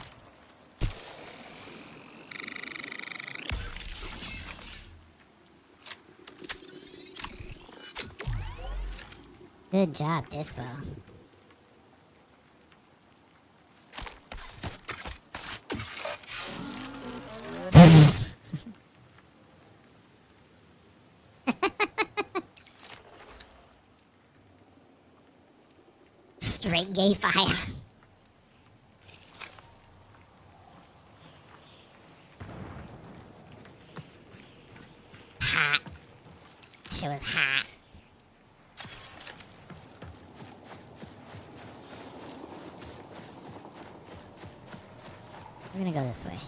Good job, Dispo. Straight gay fire. Hot. She was hot. We're gonna go this way.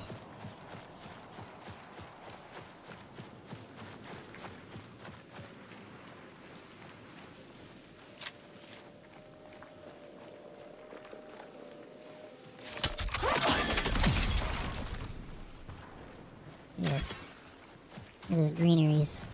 Yes. Look at those greeneries.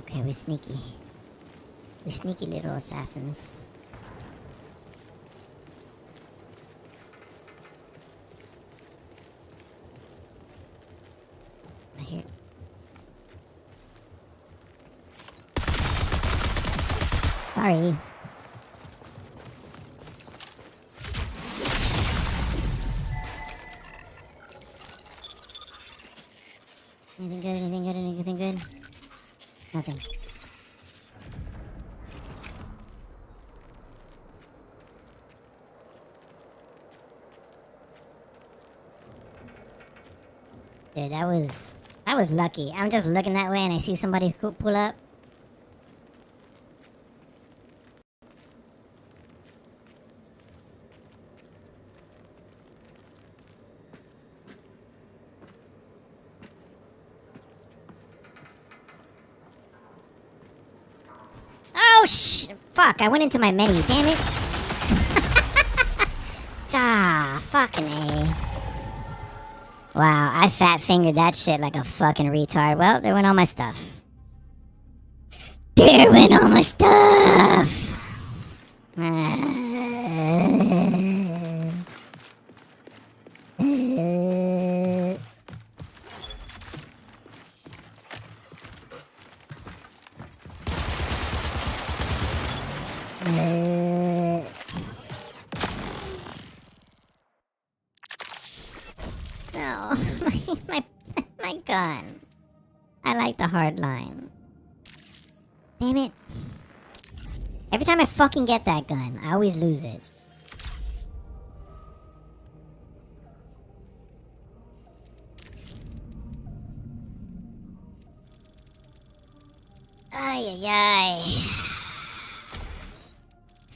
Okay, we're sneaky. We're sneaky little assassins. I hear. Sorry. Anything good? Nothing. Dude, that was lucky. I'm just looking that way and I see somebody pull up. Oh, fuck, I went into my menu, damn it. Fucking A. Wow, I fat fingered that shit like a fucking retard. Well, there went all my stuff. There went all my stuff. No, my gun. I like the hard line. Damn it. Every time I fucking get that gun, I always lose it. Ay, ay, ay.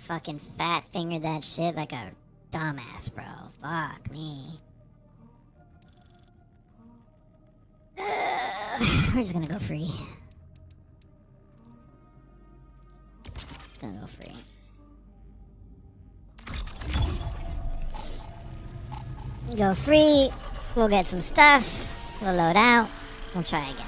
Fucking fat fingered that shit like a dumbass, bro. Fuck me. We're just gonna go free. Gonna go free. Go free. We'll get some stuff. We'll load out. We'll try again.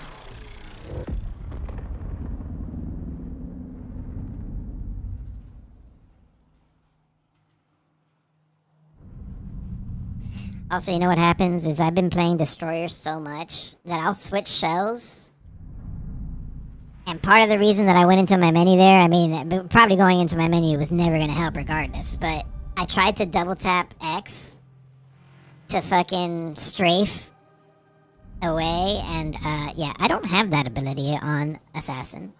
Also, you know what happens is I've been playing Destroyer so much that I'll switch shells. And part of the reason that I went into my menu there, I mean, probably going into my menu was never going to help regardless. But I tried to double tap X to fucking strafe away. And yeah, I don't have that ability on Assassin.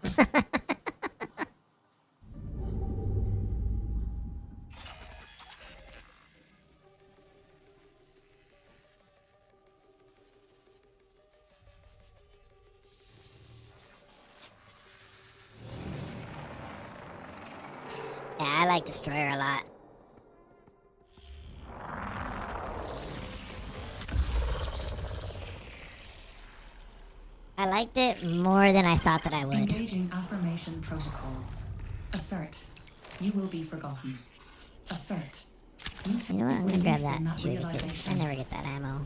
Yeah, I like Destroyer a lot. I liked it more than I thought that I would. Engaging affirmation protocol. Assert. You will be forgotten. Assert. You know what? I'm gonna grab that Not too because I realization. never get that ammo.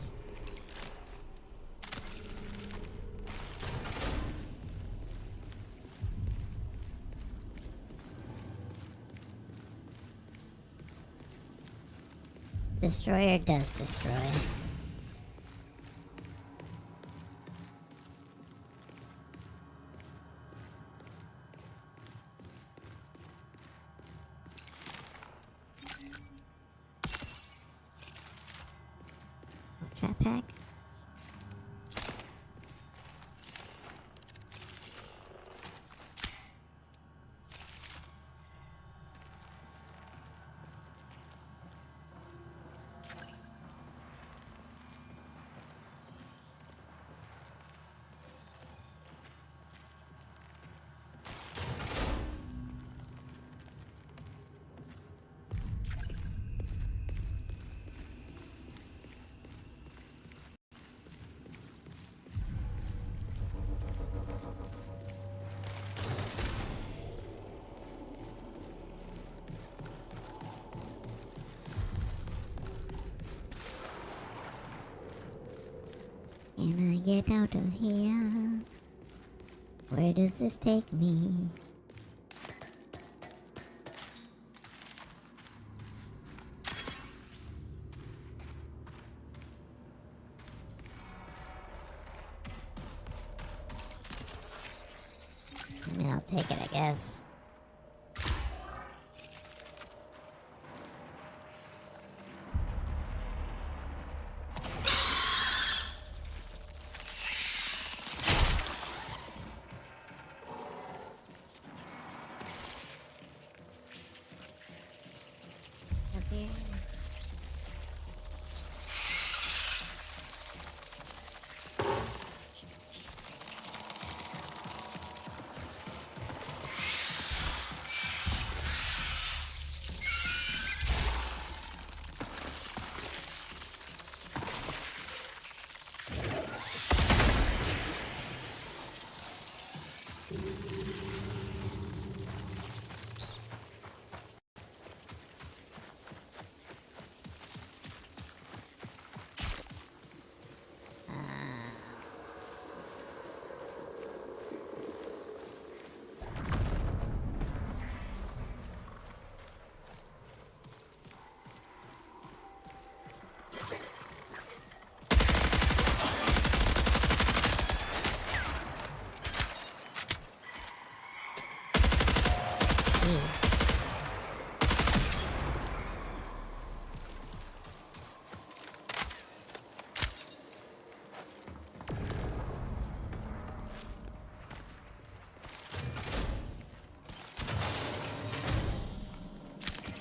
Destroyer does destroy. Trap pack. Can I get out of here? Where does this take me? I mean, I'll take it, I guess. Up here.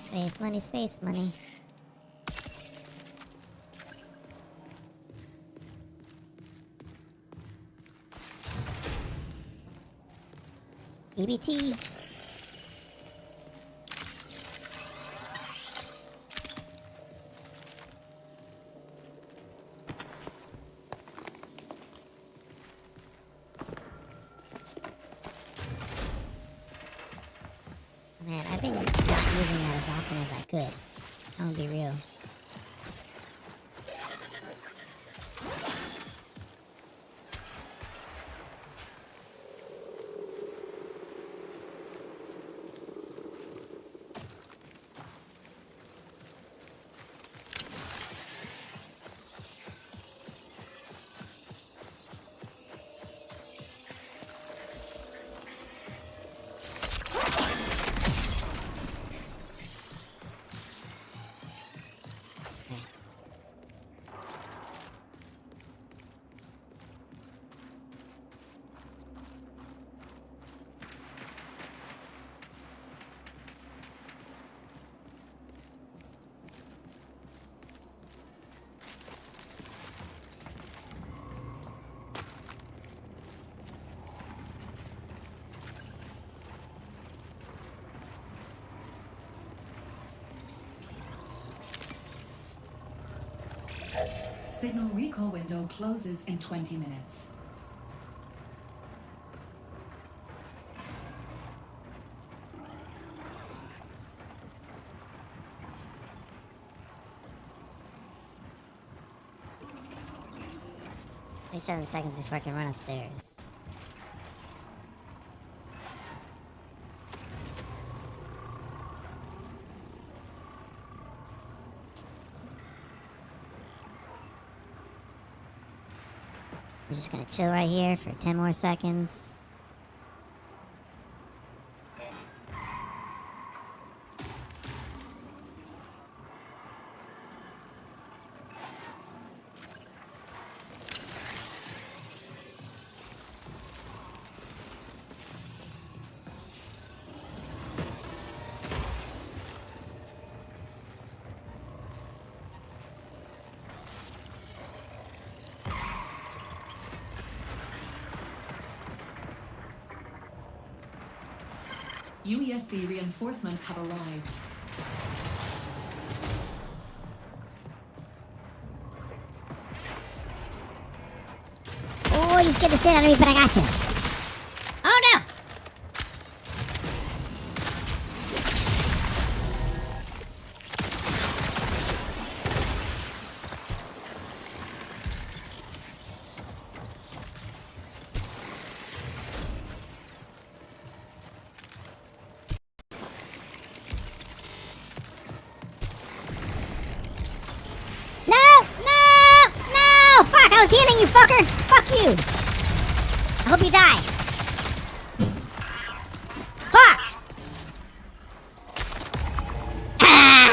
Space money, space money. EBT. Man, I've been not using that as often as I could. I'm gonna be real. Signal recall window closes in 20 minutes. Only 7 seconds before I can run upstairs. We're just gonna chill right here for 10 more seconds. UESC reinforcements have arrived. Oh, you scared the shit out of me, but I got you. Oh no! No! No! No! Fuck! I was healing you, fucker! Fuck you! I hope you die. Fuck! Ah!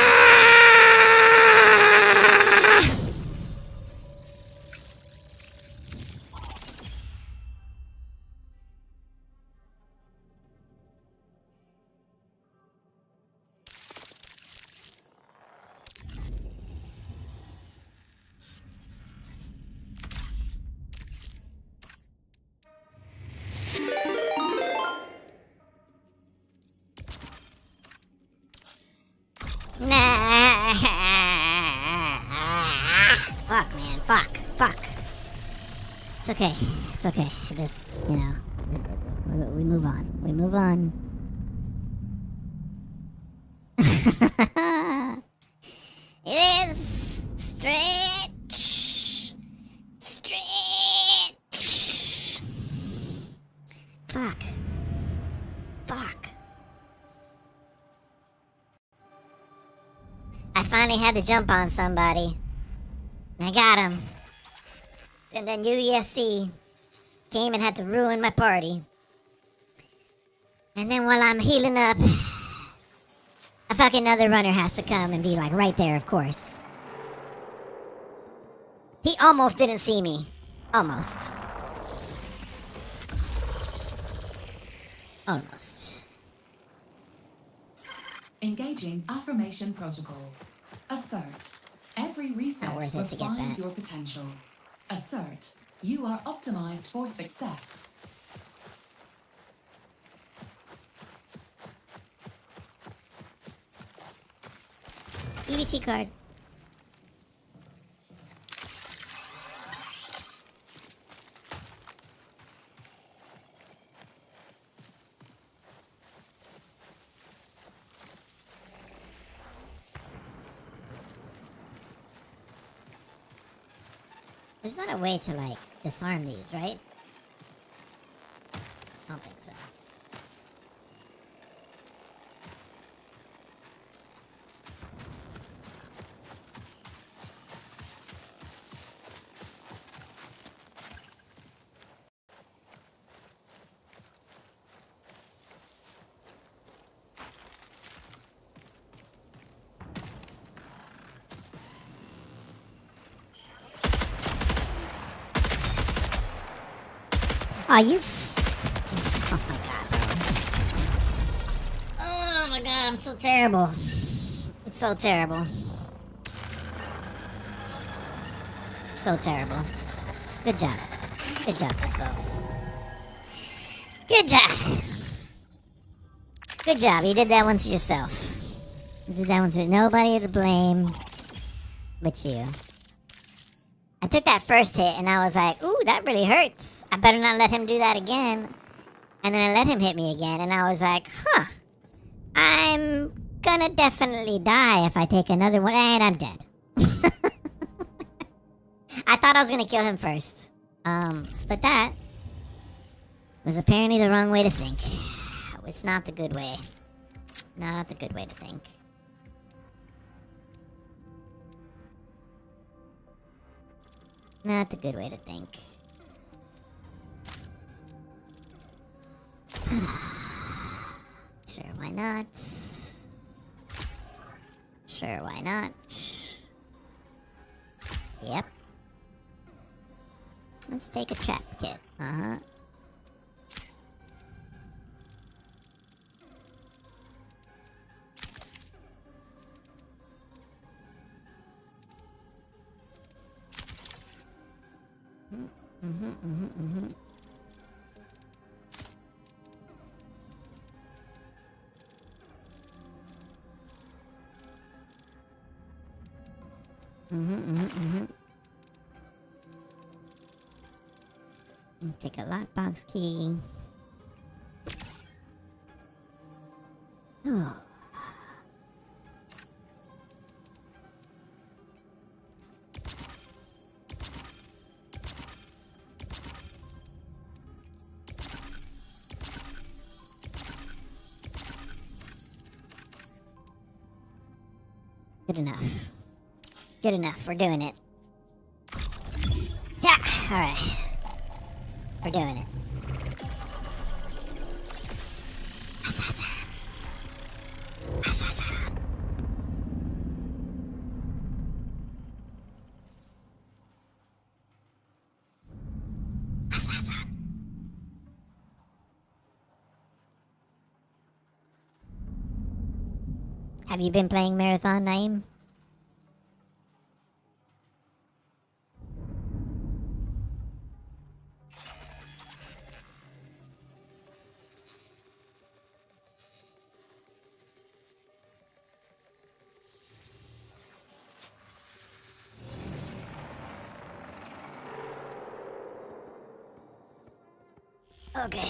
Nah. Fuck, man. Fuck. Fuck. It's okay. It's okay. Just, you know, we move on. We move on. It is stretch. Stretch. Fuck. Fuck. I finally had to jump on somebody. I got him. And then UESC came and had to ruin my party. And then while I'm healing up, a fucking other runner has to come and be like right there, of course. He almost didn't see me. Almost. Almost. Engaging affirmation protocol. Assert. Every reset Not worth it to get refines that. your potential. Assert. You are optimized for success. EBT card. There's not a way to, like, disarm these, right? I don't think so. Oh, you. Oh my god, bro. Oh my god, I'm so terrible. It's so terrible. So terrible. Good job. Good job, Dispo. Good job. Good job. You did that one to yourself. You did that one to nobody to blame but you. I took that first hit and I was like, ooh, that really hurts. I better not let him do that again. And then I let him hit me again and I was like, huh. I'm gonna definitely die if I take another one. And I'm dead. I thought I was gonna kill him first. But that was apparently the wrong way to think. It's not the good way. Not the good way to think. Not the good way to think. Sure, why not? Sure, why not? Yep. Let's take a trap kit. Uh-huh. Mm-hmm. Take a lockbox key. Oh. Good enough. Good enough. We're doing it. Yeah. All right. We're doing it. Assassin. Assassin. Assassin. Have you been playing Marathon, Naeem? Okay.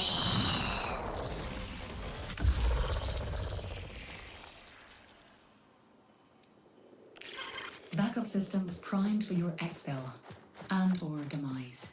Backup systems primed for your exfil and or demise.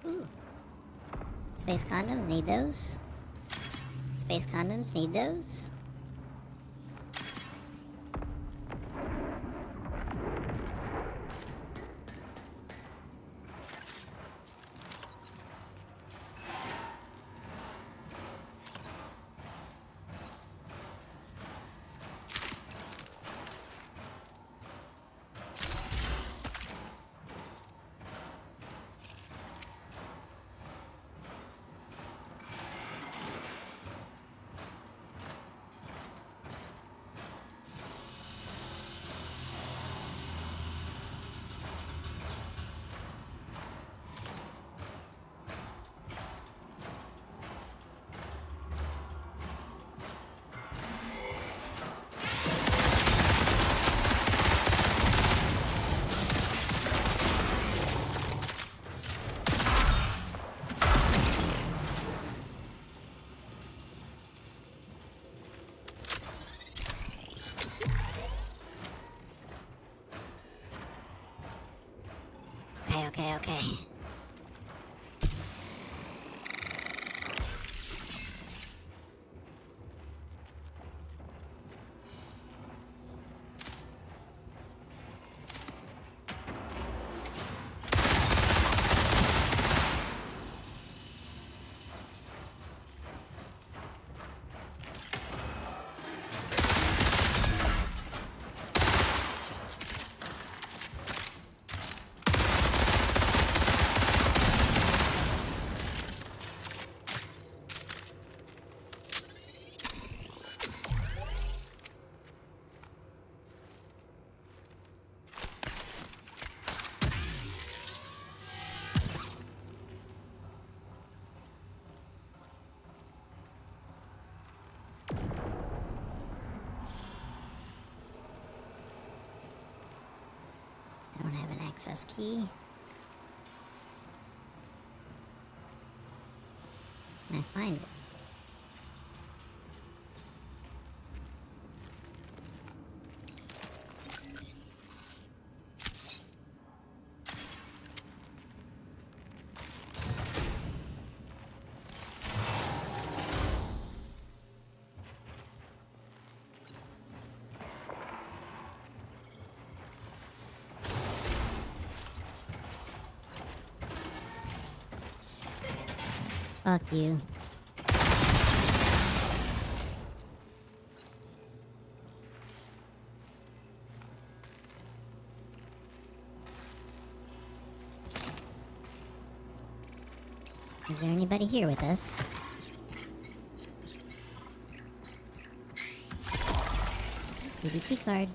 Ooh. Space condoms, need those. Space condoms, need those. Okay. have an access key. Can I find one? Fuck you. Is there anybody here with us? EBT card.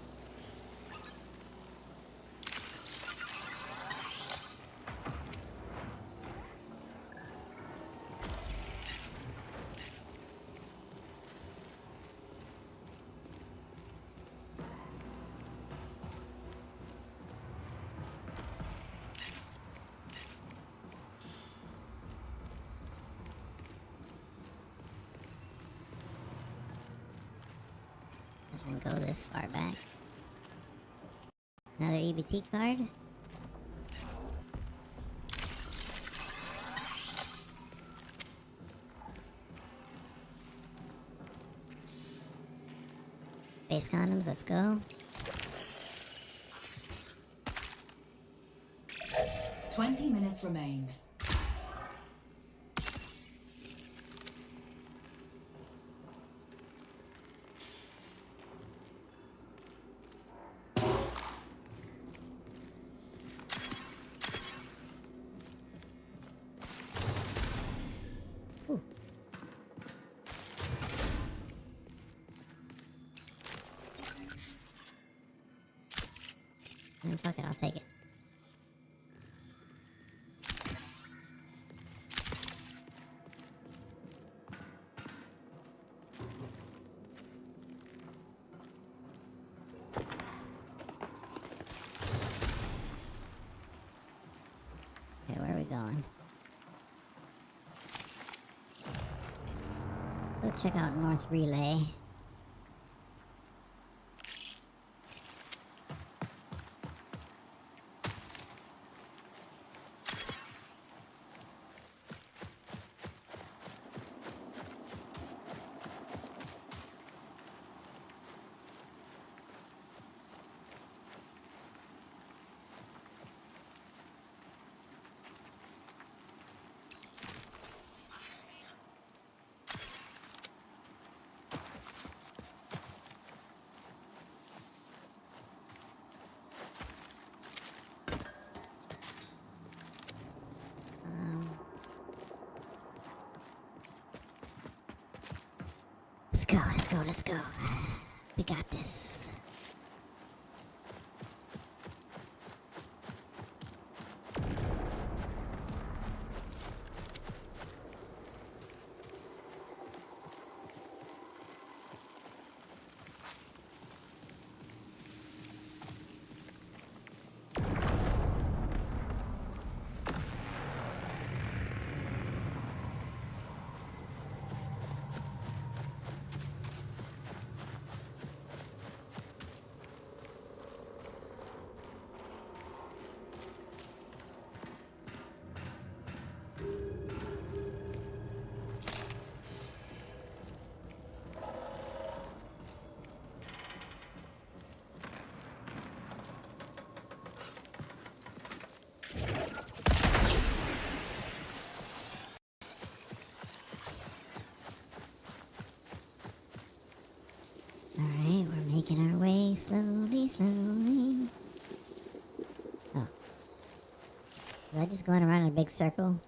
Doesn't go this far back. Another EBT card. Face condoms, let's go. 20 minutes remain. Fuck it, I'll take it. Okay, where are we going? Go check out North Relay. Let's go, let's go, let's go. We got this. Alright, we're making our way slowly, slowly. Oh. Was I just going around in a big circle?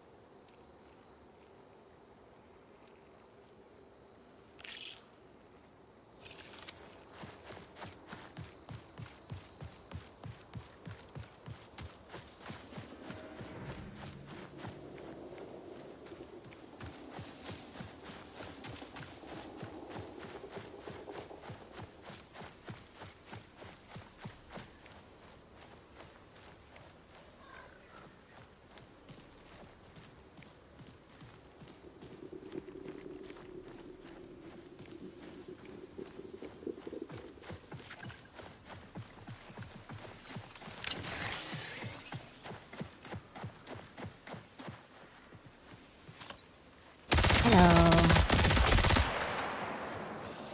Hello.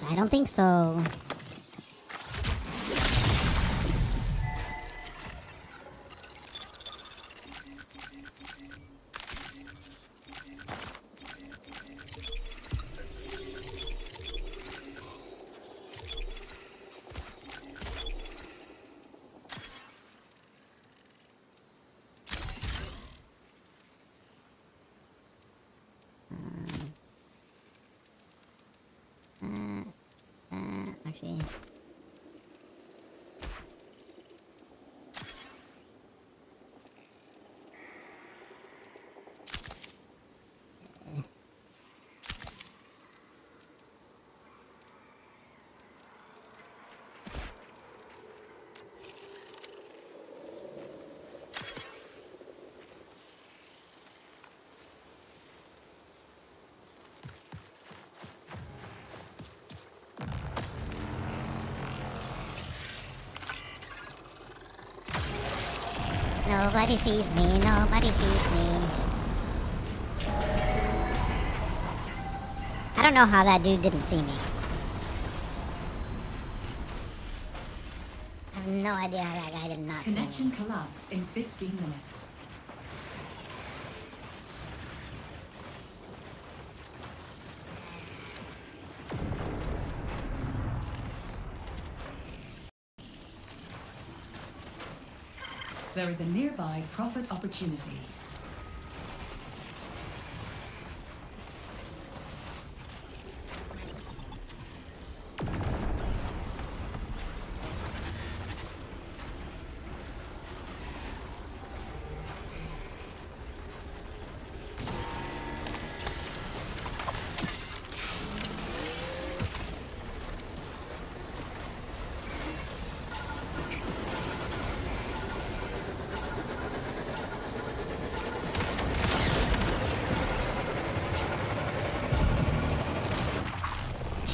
I don't think so. Actually. Nobody sees me, nobody sees me. I don't know how that dude didn't see me. I have no idea how that guy did not see me. Connection collapse in 15 minutes. There is a nearby profit opportunity.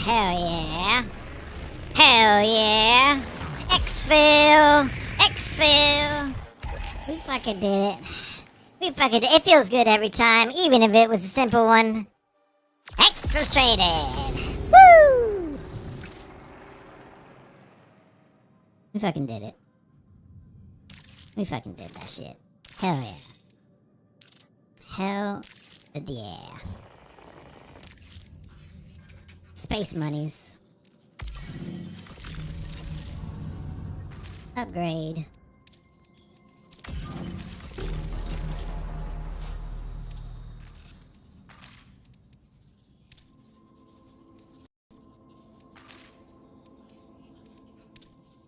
Hell yeah. Hell yeah. Exfil. Exfil. We fucking did it. We fucking did it. It feels good every time, even if it was a simple one. Exfiltrated. Woo! We fucking did it. We fucking did that shit. Hell yeah. Hell yeah. Space monies. Upgrade.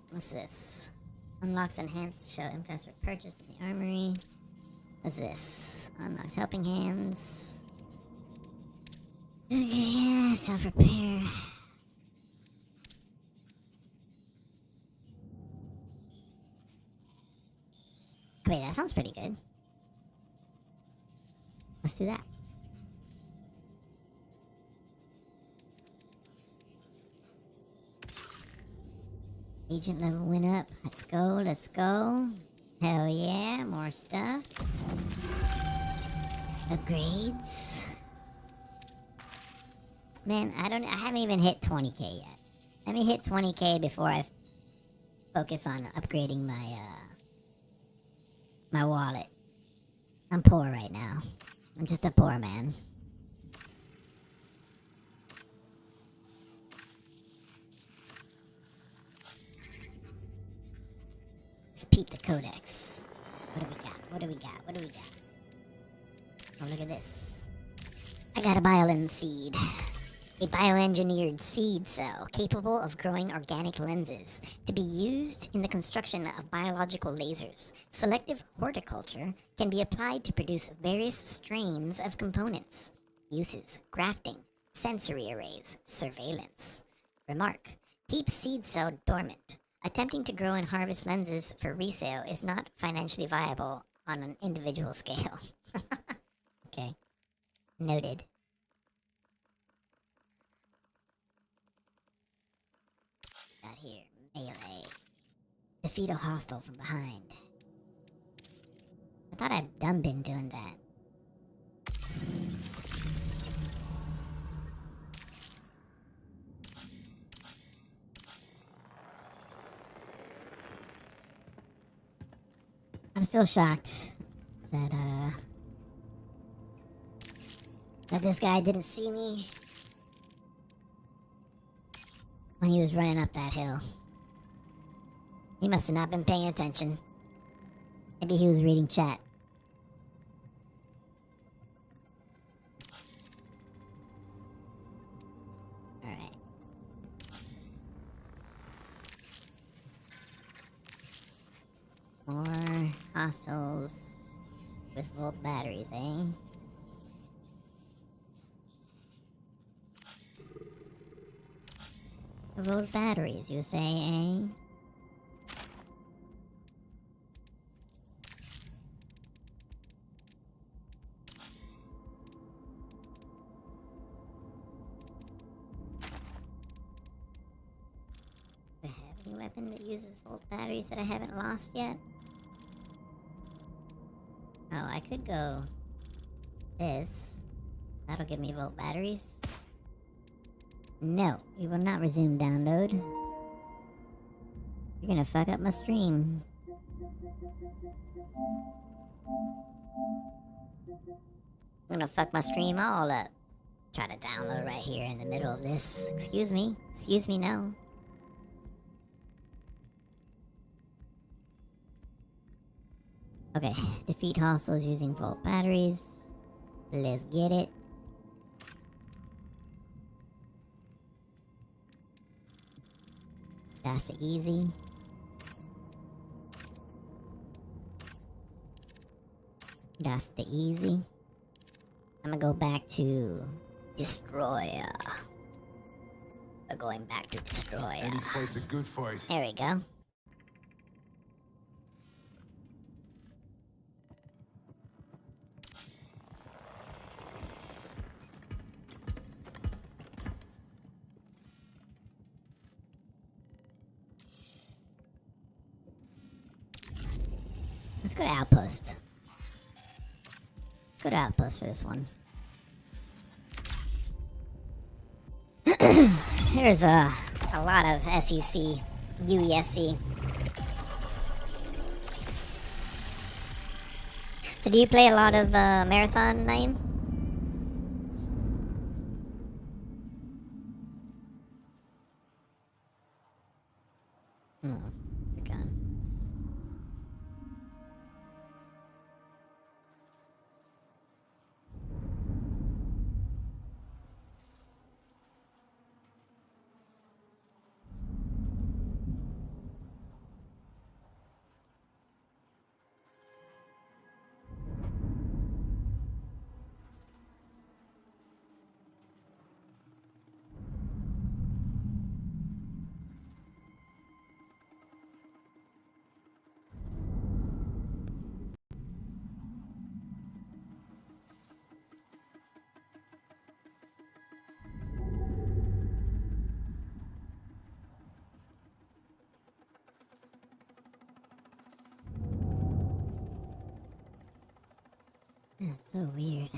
What's this? Unlocks enhanced show influence for purchase in the armory. What's this? Unlocks helping hands. Okay, yeah, self-repair. Wait, that sounds pretty good. Let's do that. Agent level went up. Let's go, let's go. Hell yeah, more stuff. Upgrades. Man, I haven't even hit 20k yet. Let me hit 20k before I focus on upgrading my, my wallet. I'm poor right now. I'm just a poor man. Let's peep the codex. What do we got? What do we got? What do we got? Oh, look at this. I got a biolin seed. A bioengineered seed cell capable of growing organic lenses to be used in the construction of biological lasers. Selective horticulture can be applied to produce various strains of components. Uses: grafting, sensory arrays, surveillance. Remark: keep seed cell dormant. Attempting to grow and harvest lenses for resale is not financially viable on an individual scale. Okay. Noted. Got here, melee. Defeat a hostile from behind. I thought I'd done been doing that. I'm still shocked that that this guy didn't see me when he was running up that hill. He must have not been paying attention. Maybe he was reading chat. Alright. More hostiles with volt batteries, eh? Volt batteries, you say, eh? Do I have any weapon that uses volt batteries that I haven't lost yet? Oh, I could go this. That'll give me volt batteries. No, we will not resume download. You're gonna fuck up my stream. I'm gonna fuck my stream all up. Try to download right here in the middle of this. Excuse me. Excuse me, no. Okay, defeat hostiles using volt batteries. Let's get it. That's easy. That's the easy. I'm gonna go back to Destroyer. We're going back to Destroyer. Any fight's a good fight. There we go. Let's go to Outpost. Let's go to Outpost for this one. There's a lot of SEC, UESC. So do you play a lot of Marathon, Naeem? No, you're gone. That's so weird.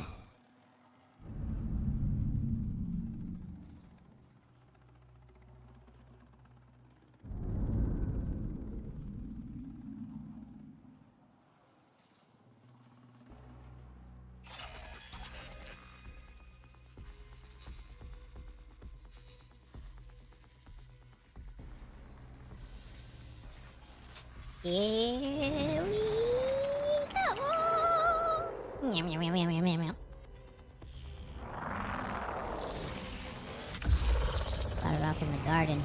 Here we go. Meow, meow, meow, meow, meow, meow, meow. Started off in the garden.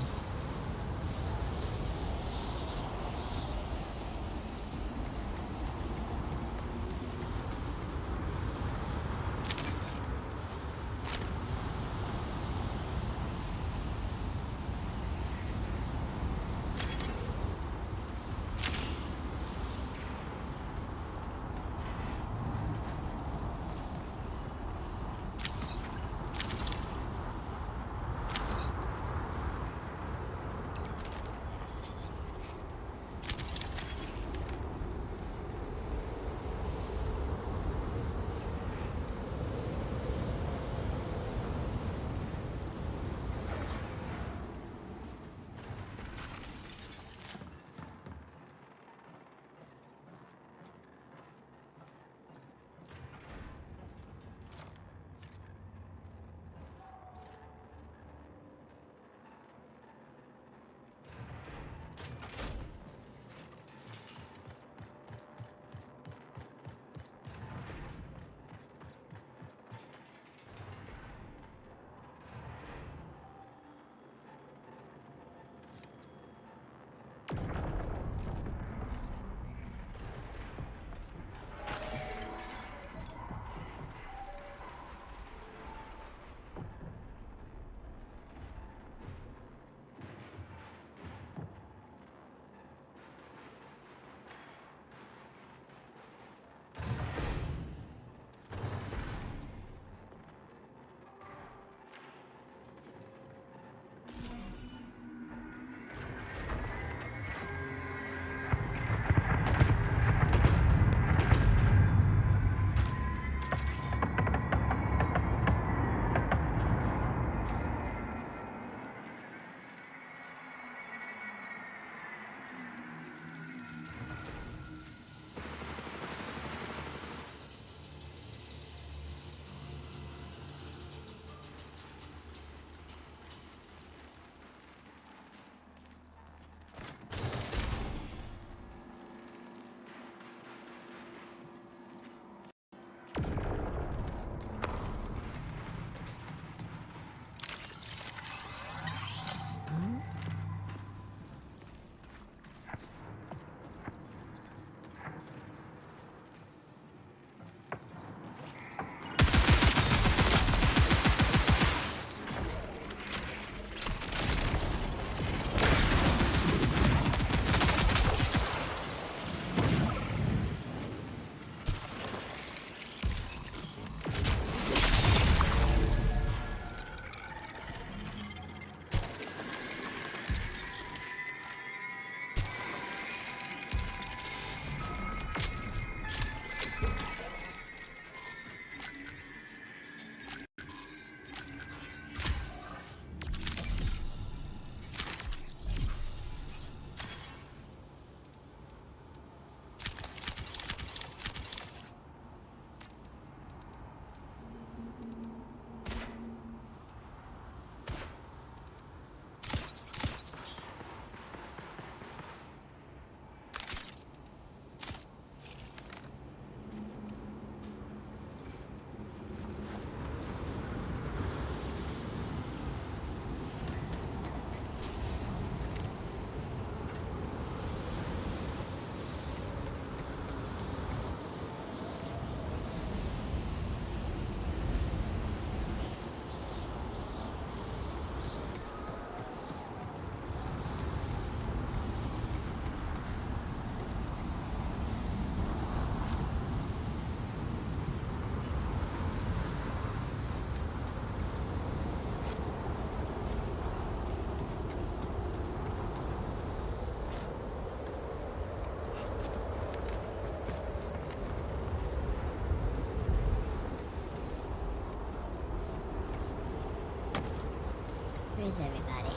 Where is everybody?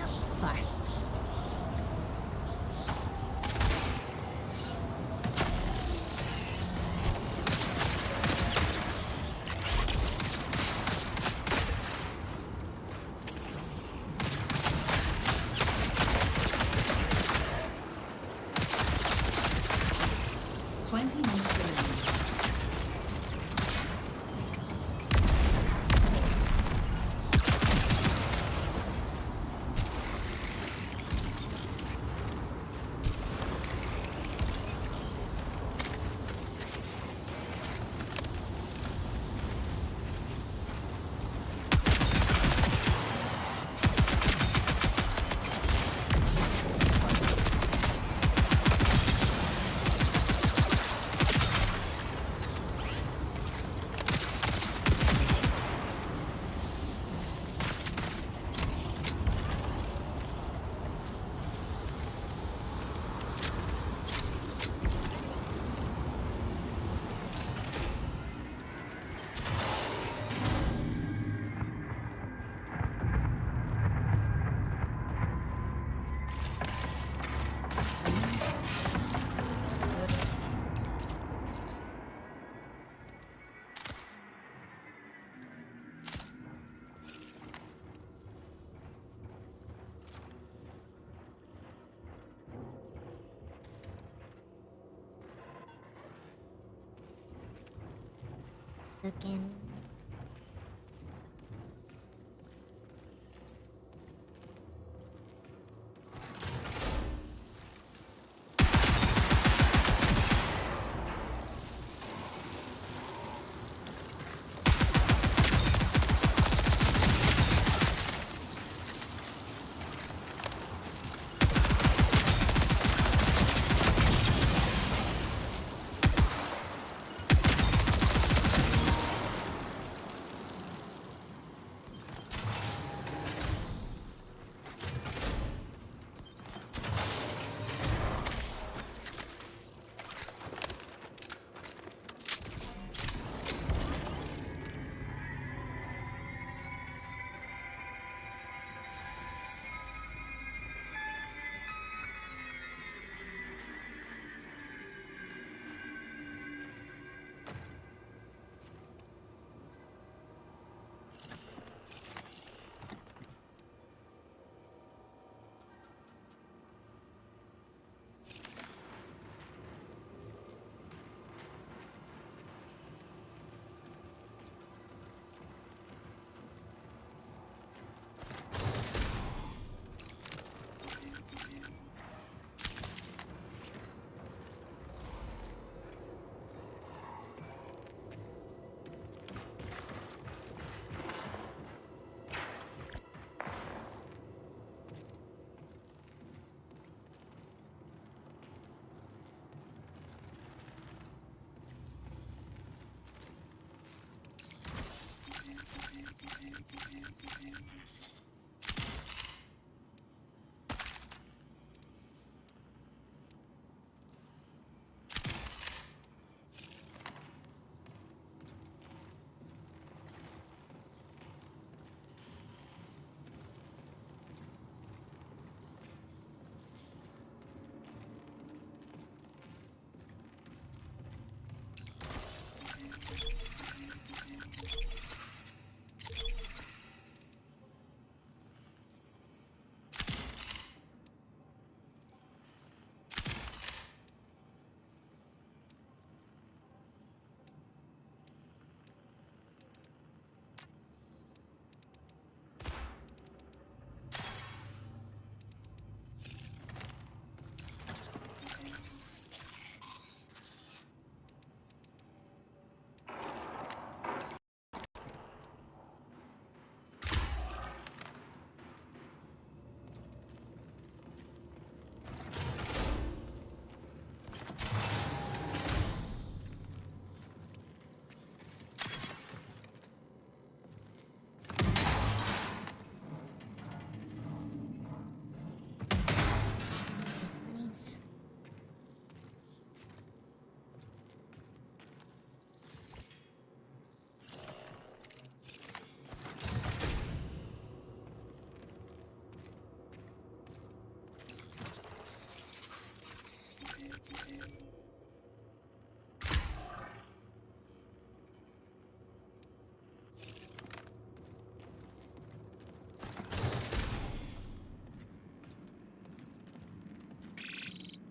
Oh, far. Looking.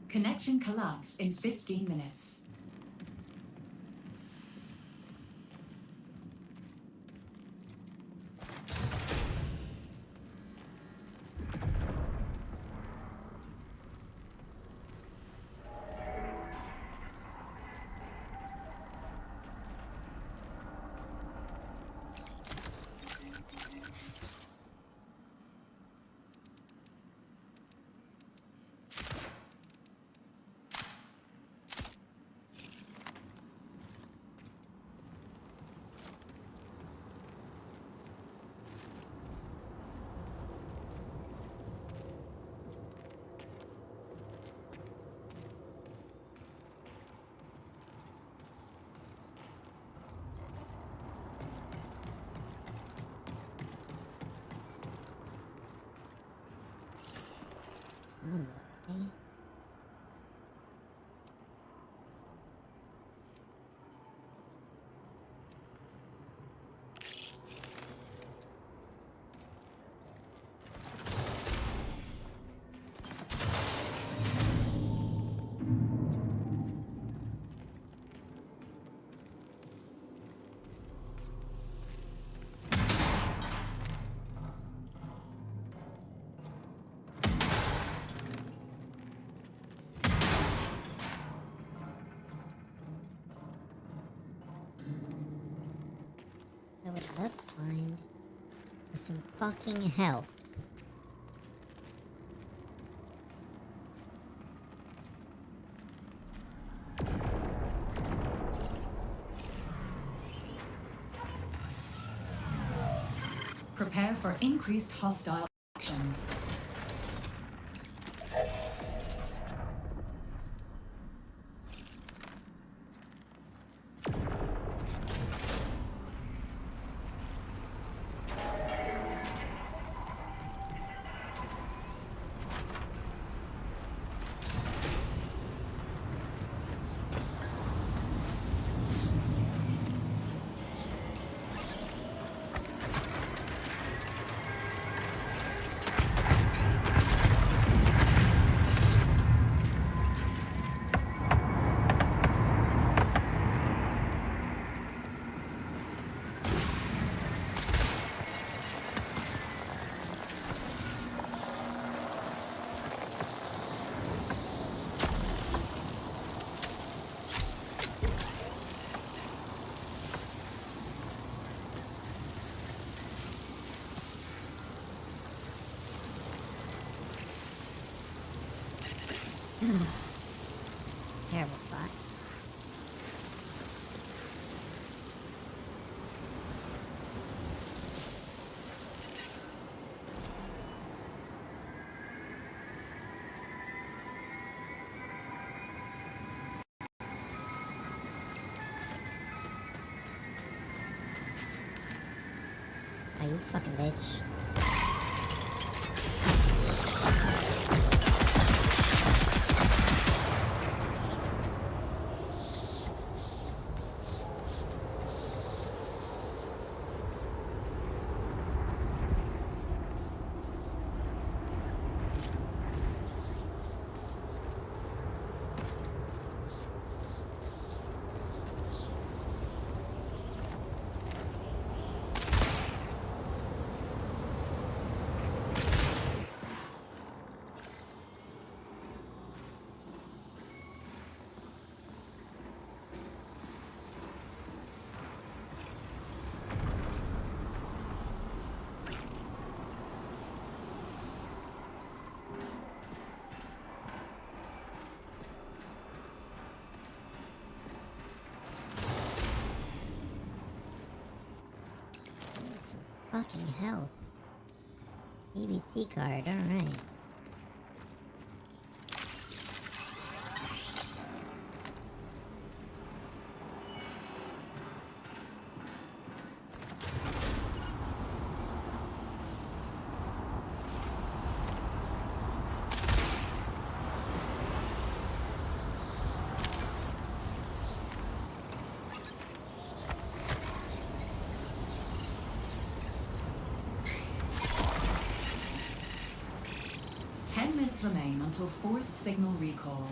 Connection collapse in 15 minutes. Okay. I was left behind with some fucking health. Prepare for increased hostile action. Terrible spot. Are you fucking bitch? Some fucking health. EBT card, alright. remain until forced signal recall.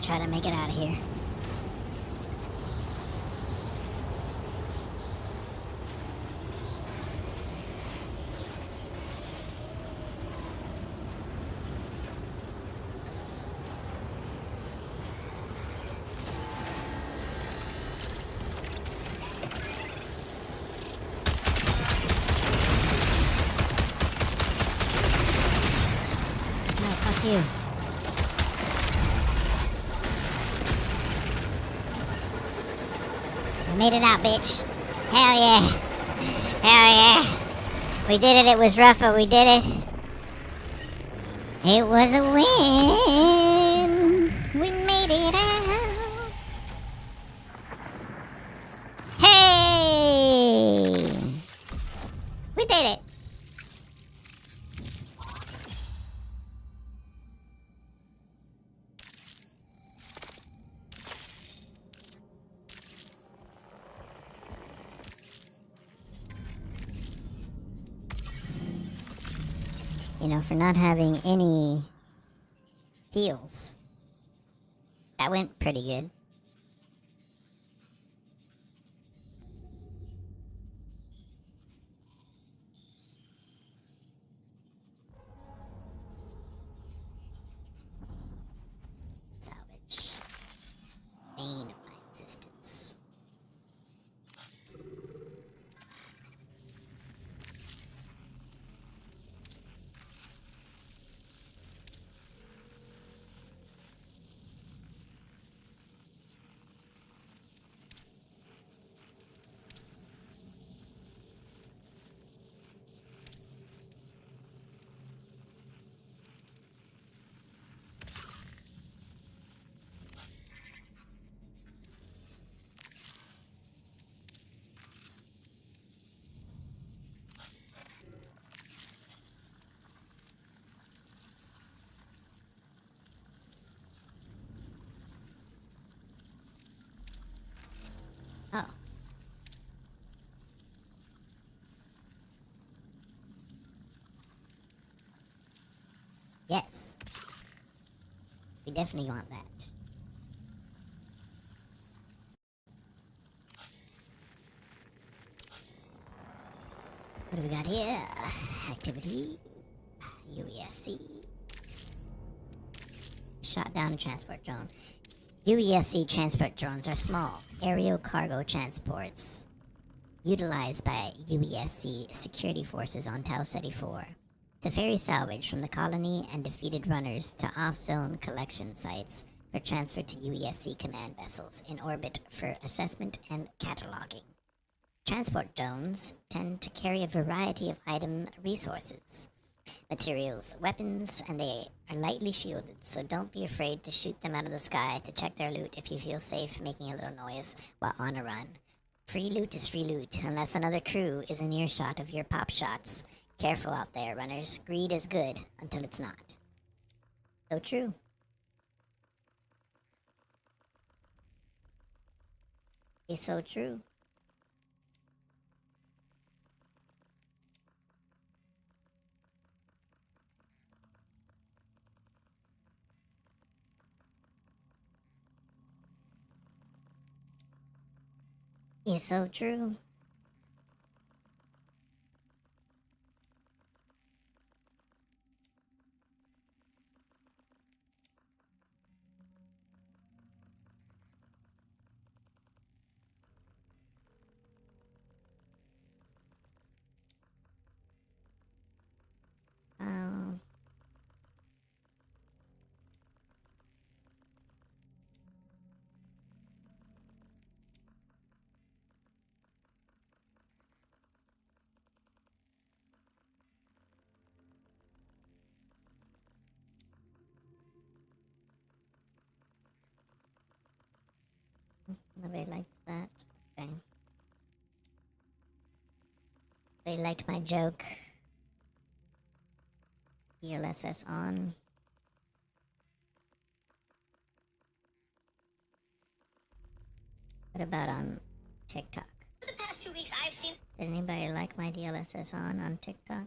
Try to make it out of here. No, fuck you. We made it out, bitch. Hell yeah. Hell yeah. We did it. It was rough, but we did it. It was a win. We made it out. did it! You know, for not having any heals. That went pretty good. Salvage. Bane of my existence. Oh. Yes. We definitely want that. What do we got here? Activity. UESC. Shot down a transport drone. UESC transport drones are small, aerial cargo transports utilized by UESC security forces on Tau Ceti 4 to ferry salvage from the colony and defeated runners to off-zone collection sites for transfer to UESC command vessels in orbit for assessment and cataloging. Transport drones tend to carry a variety of item resources, materials, weapons, and they are lightly shielded, so don't be afraid to shoot them out of the sky to check their loot if you feel safe making a little noise while on a run. Free loot is free loot, unless another crew is in earshot of your pop shots. Careful out there, runners. Greed is good until it's not. So true. It's so true. It's so true. Um, Nobody liked that. Okay. They liked my joke. DLSS on. What about on TikTok? For the past 2 weeks, I've seen. Did anybody like my DLSS on TikTok?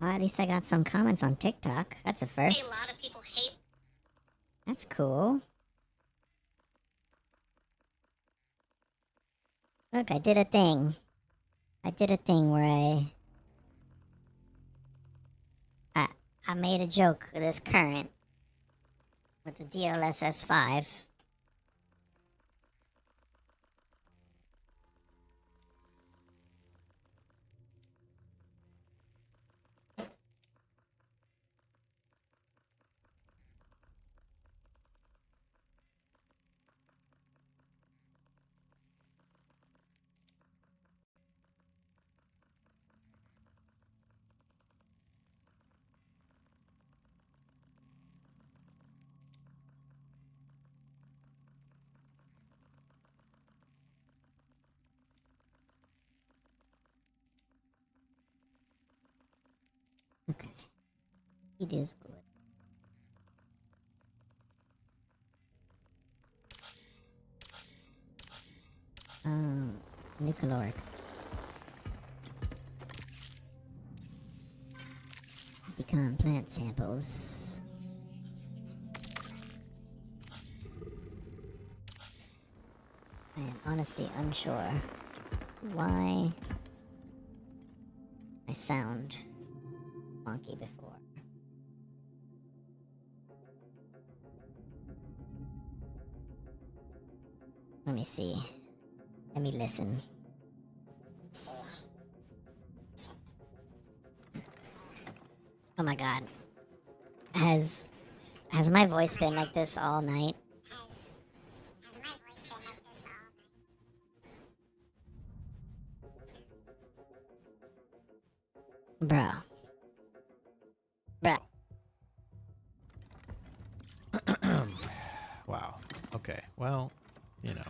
Well, at least I got some comments on TikTok. That's a A first. lot of people hate. That's cool. Look, I did a thing. I did a thing where I made a joke with this current with the DLSS 5. Okay. It is good. New caloric. Pecan plant samples. I am honestly unsure why I sound wonky before. Let me see. Let me listen. Oh my god. Has my voice been like this all night? Bro. Bruh. Wow. Okay. Well, you know.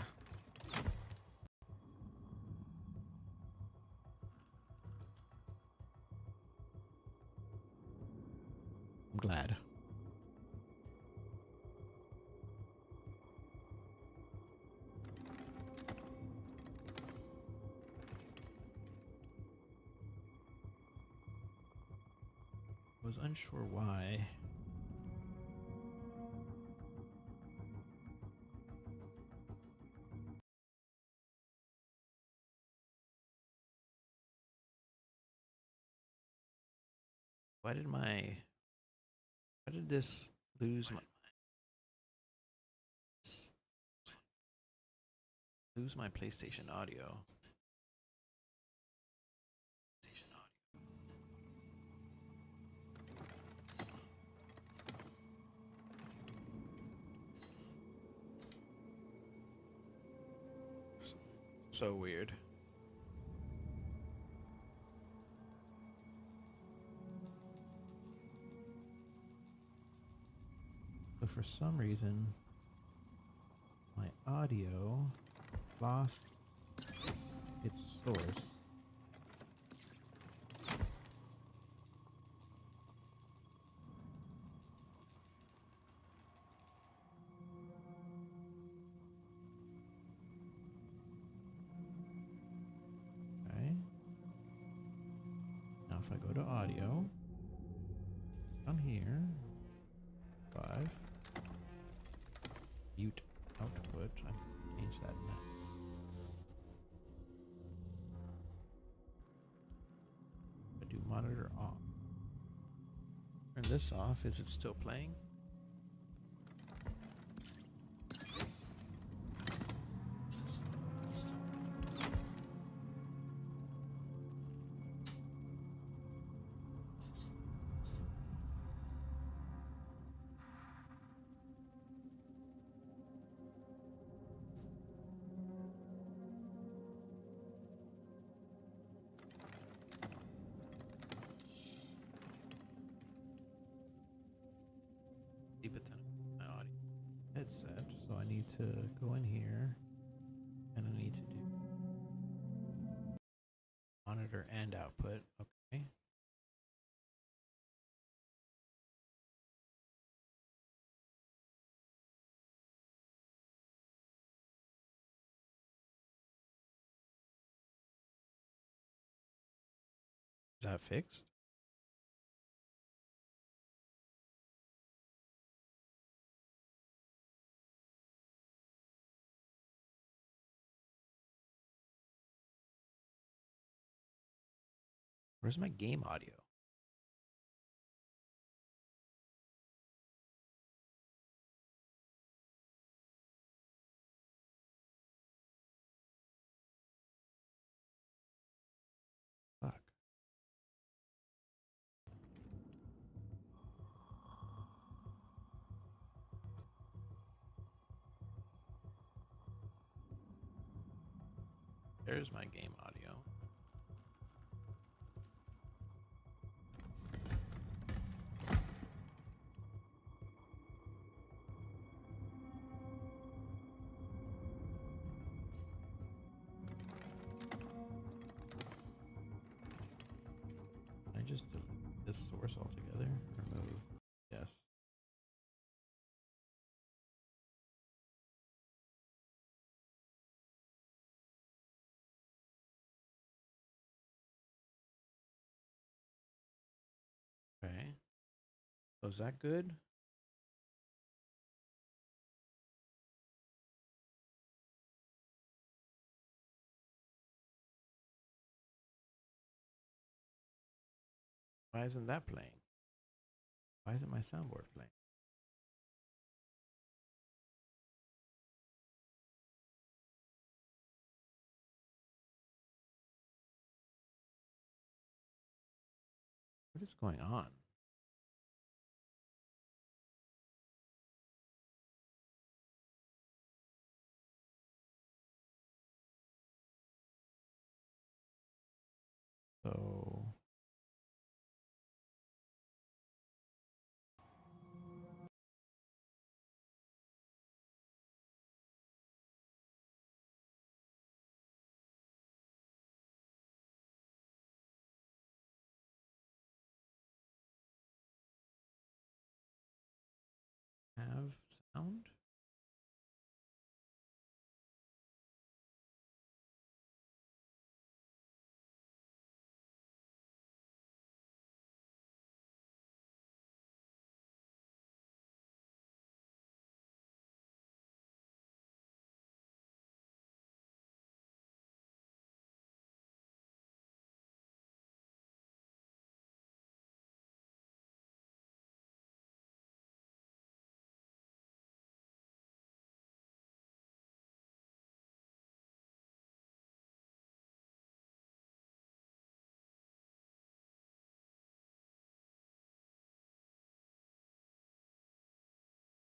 I'm glad. Was unsure why. Why did this lose my PlayStation audio? So weird. But for some reason, my audio lost its source. Okay. Now if I go to audio, down here, 5, mute output, I change that now. I do monitor off. Turn this off. Is it still playing? Keep it my audio headset, so I need to go in here and I need to do monitor and output. Okay. Is that fixed? Where's my game audio? Fuck. There's my game audio. Can I just delete this source altogether? Remove. Yes. Okay. So is that good? Why isn't that playing? Why isn't my soundboard playing? What is going on? So have sound?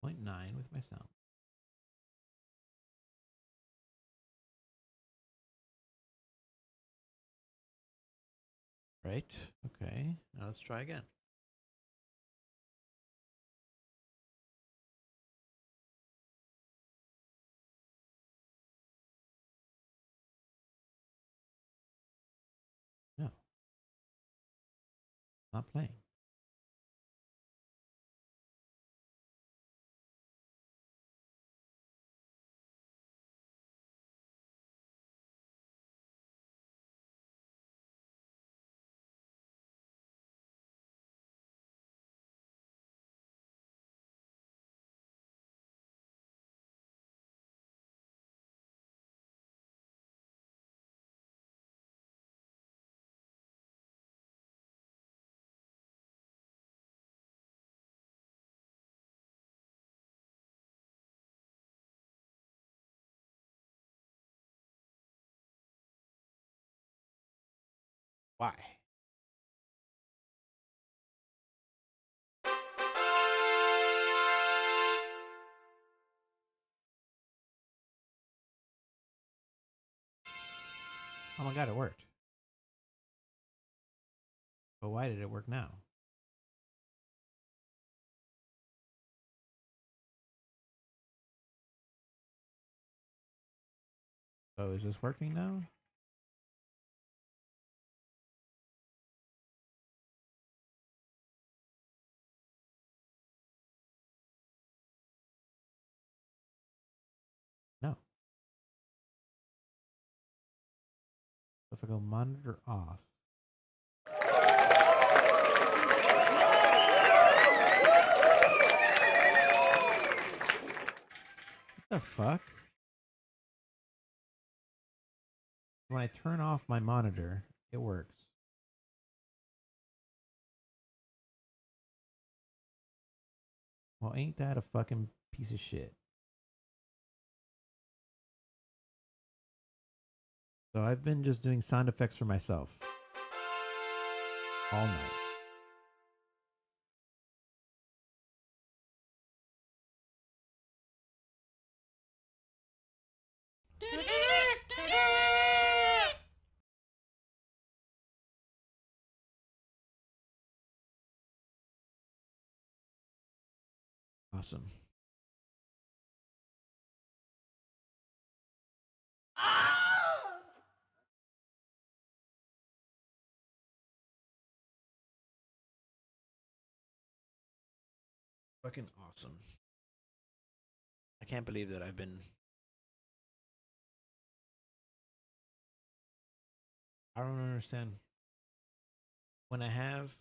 Point 0.9 with my sound. Right. Okay. Now let's try again. No. Not playing. Why? Oh my god, it worked. But why did it work now? So is this working now? No. So if I go monitor off. What the fuck? When I turn off my monitor, it works. Well, ain't that a fucking piece of shit? So I've been just doing sound effects for myself all night. Awesome. Fucking awesome. I can't believe that I've been. I don't understand. When I have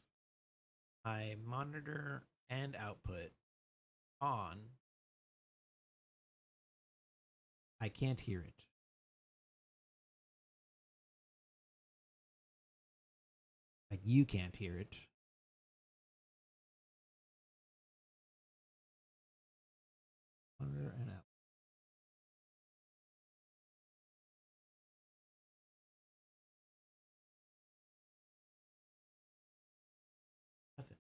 my monitor and output on, I can't hear it. Like you can't hear it. Monitor and out. Nothing.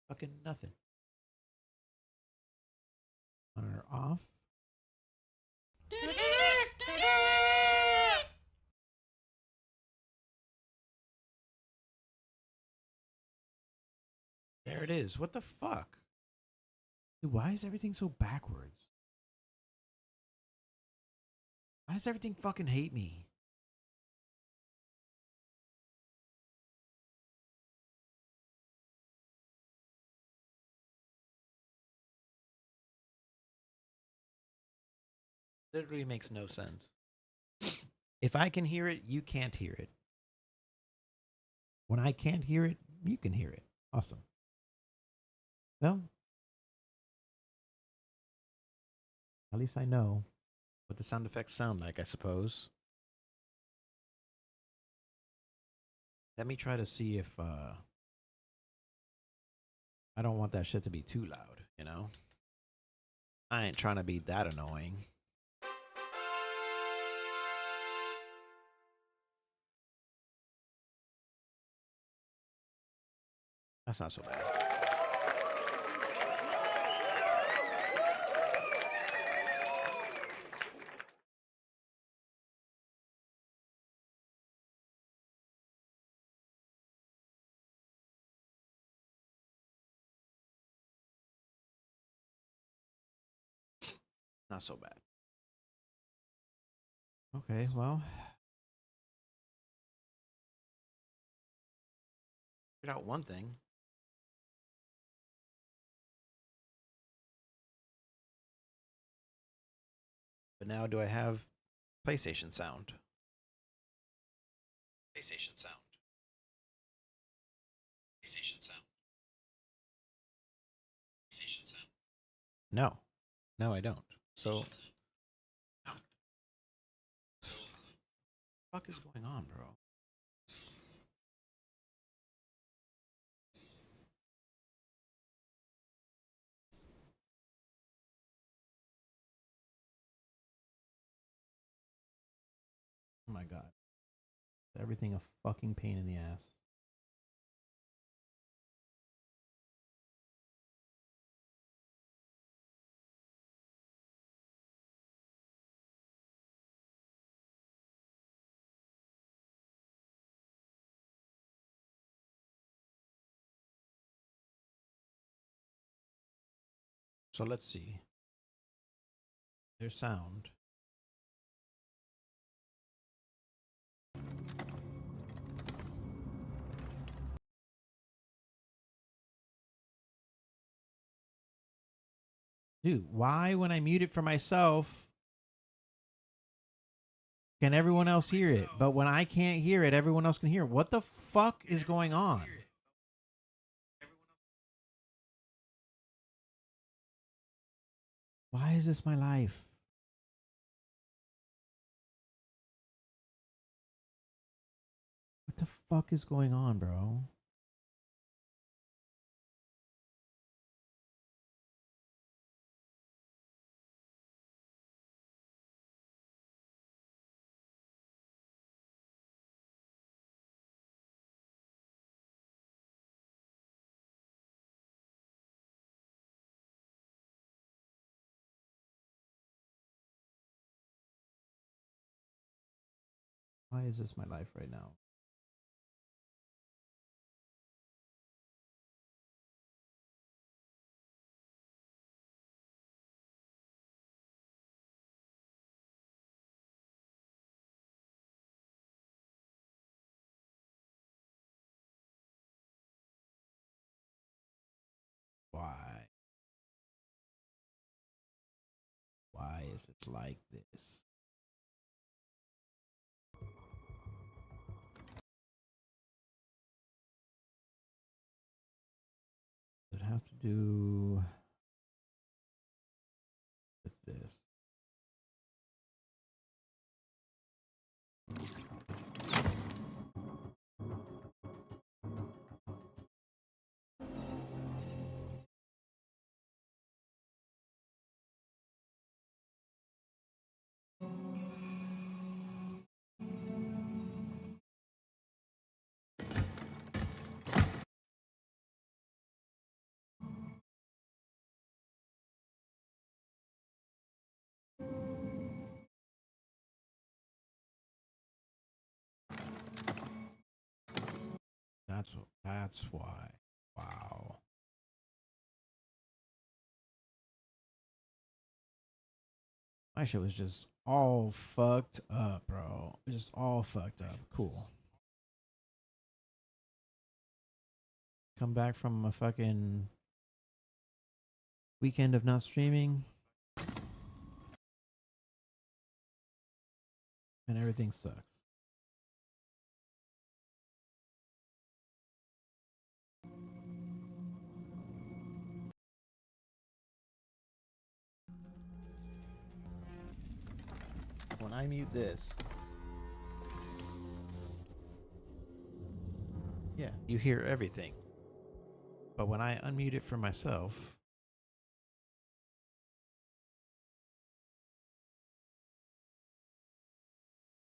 Fucking nothing. Monitor off. There it is. What the fuck? Dude, why is everything so backwards? Why does everything fucking hate me? Literally makes no sense. If I can hear it, you can't hear it. When I can't hear it, you can hear it. Awesome. Well, at least I know what the sound effects sound like, I suppose. Let me try to see if I don't want that shit to be too loud, you know? I ain't trying to be that annoying. That's not so bad. Not so bad. Okay, well. Figured out one thing. But now do I have PlayStation sound? PlayStation sound. PlayStation sound. PlayStation sound. No. No, I don't. So no. What the fuck is going on, bro? Oh my god. Everything a fucking pain in the ass. So let's see. Their sound. Dude, why when I mute it for myself can everyone else hear it? But when I can't hear it, everyone else can hear it. What the fuck is going on? Why is this my life? What the fuck is going on, bro? Why is this my life right now? Why? Why is it like this? Does it have to do with this? That's why. Wow. My shit was just all fucked up, bro. Just all fucked up. Cool. Come back from a fucking weekend of not streaming, and everything sucks. When I mute this, yeah, you hear everything. But when I unmute it for myself,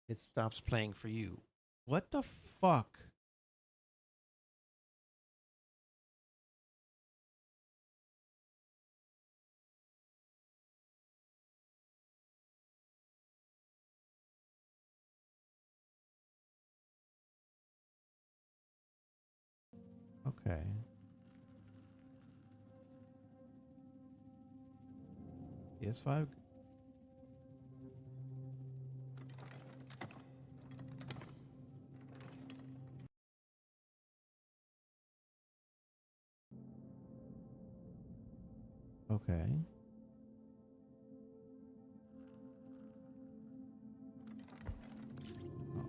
it stops playing for you. What the fuck? Okay. PS5. Okay.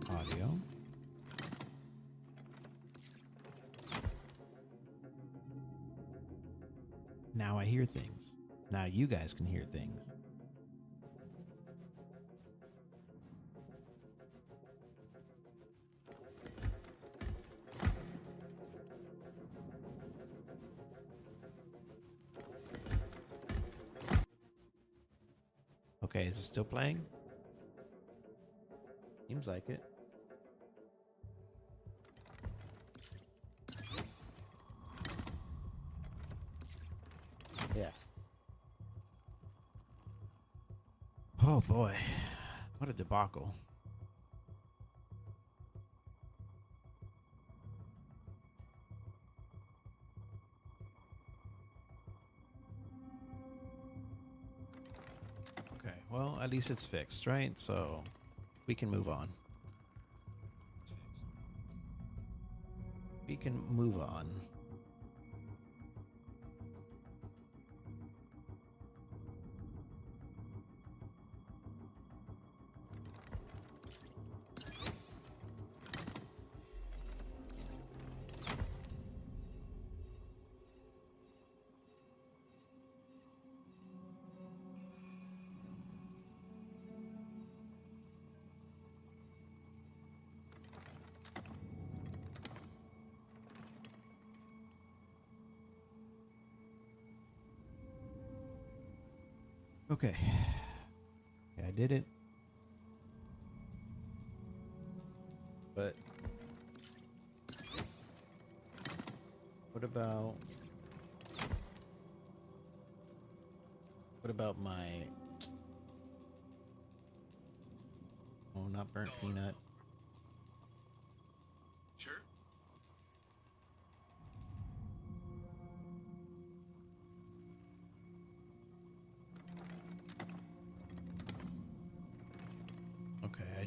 Audio. Now I hear things. Now you guys can hear things. Okay, is it still playing? Seems like it. Yeah. Oh boy. What a debacle. Okay, well, at least it's fixed, right? So we can move on. We can move on. Okay. Okay, I did it. But what about my, oh, not burnt peanut.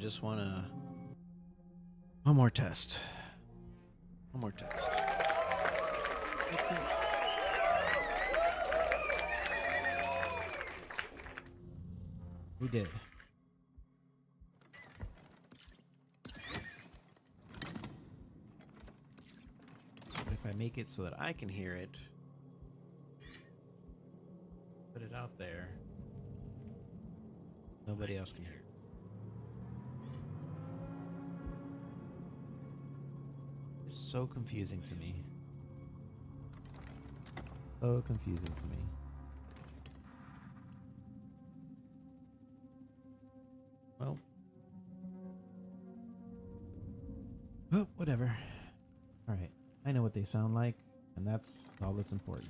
just want to... One more test. One more test. That's it. We did. But if I make it so that I can hear it, put it out there, nobody else can hear it. It's so confusing to me. So confusing to me. Well, whatever. All right, I know what they sound like, and that's all that's important.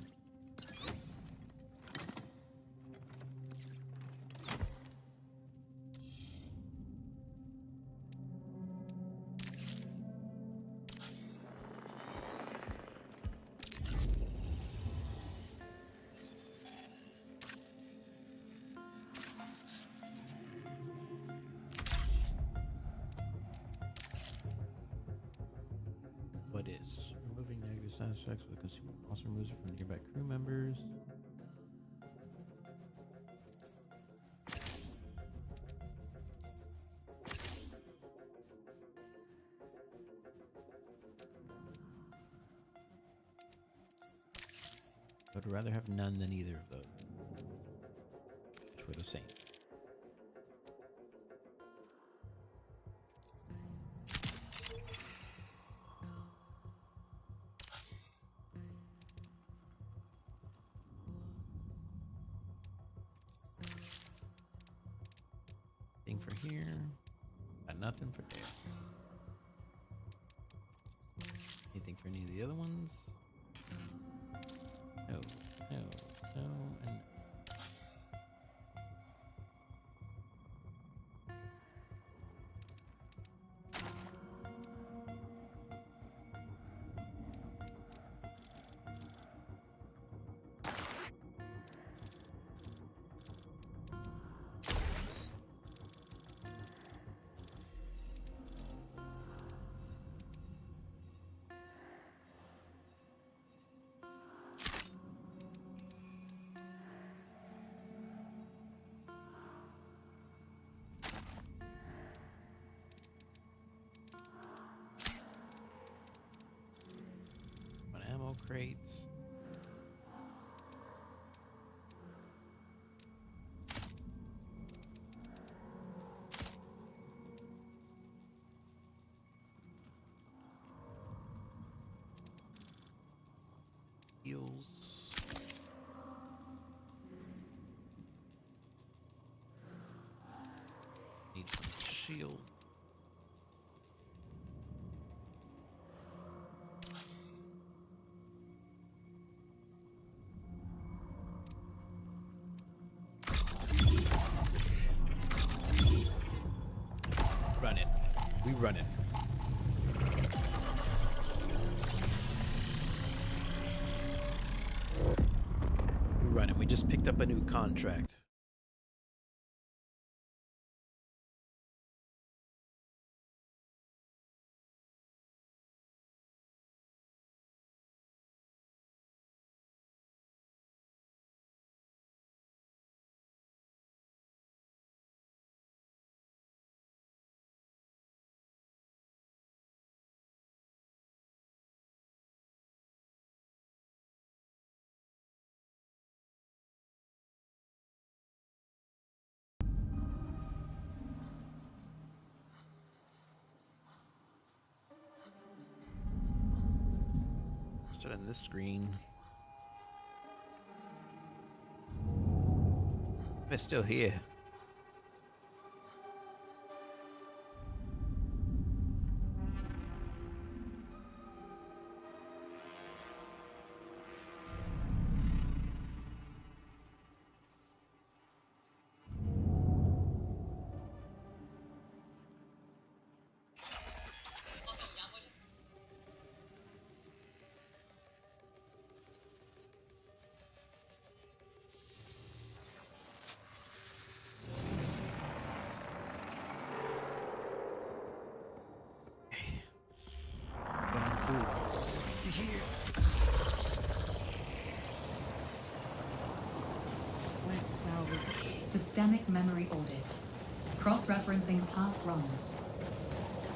What is removing negative sound effects with the consumer also removes it from nearby crew members. I'd rather have none than either of those, which were the same. Thing for here, got nothing for there. Anything for any of the other ones? No, no, no, and no. Ammo crates. Heals. Need some shield. Running. We running. We running. We just picked up a new contract. On this screen. It's still here. Systemic memory audit. Cross-referencing past runs.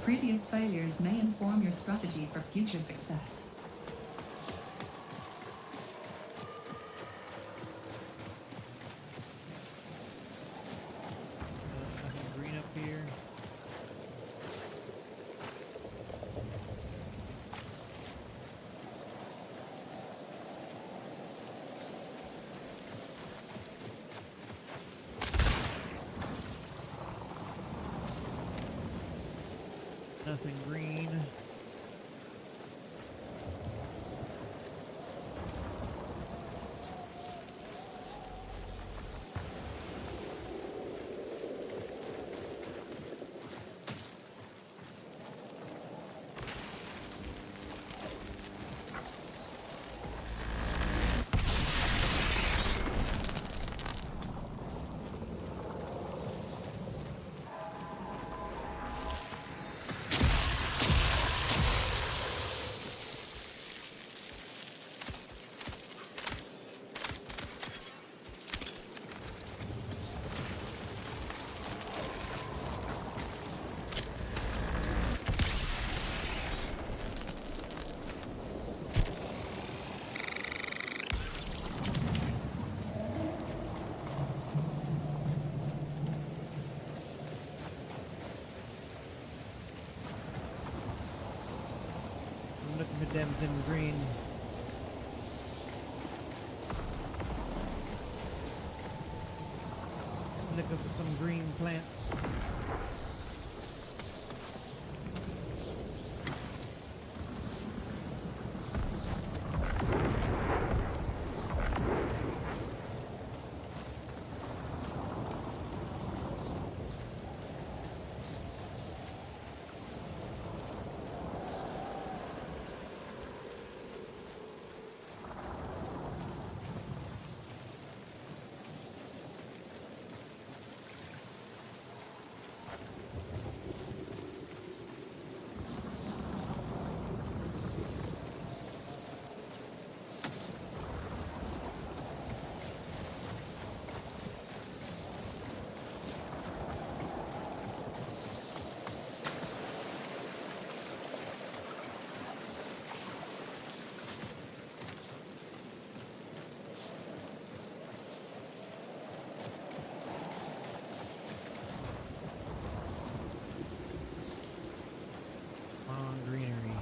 Previous failures may inform your strategy for future success. Nothing green up here. Nothing green. I'm looking for Dems in green. Looking for some green plants. Greenery.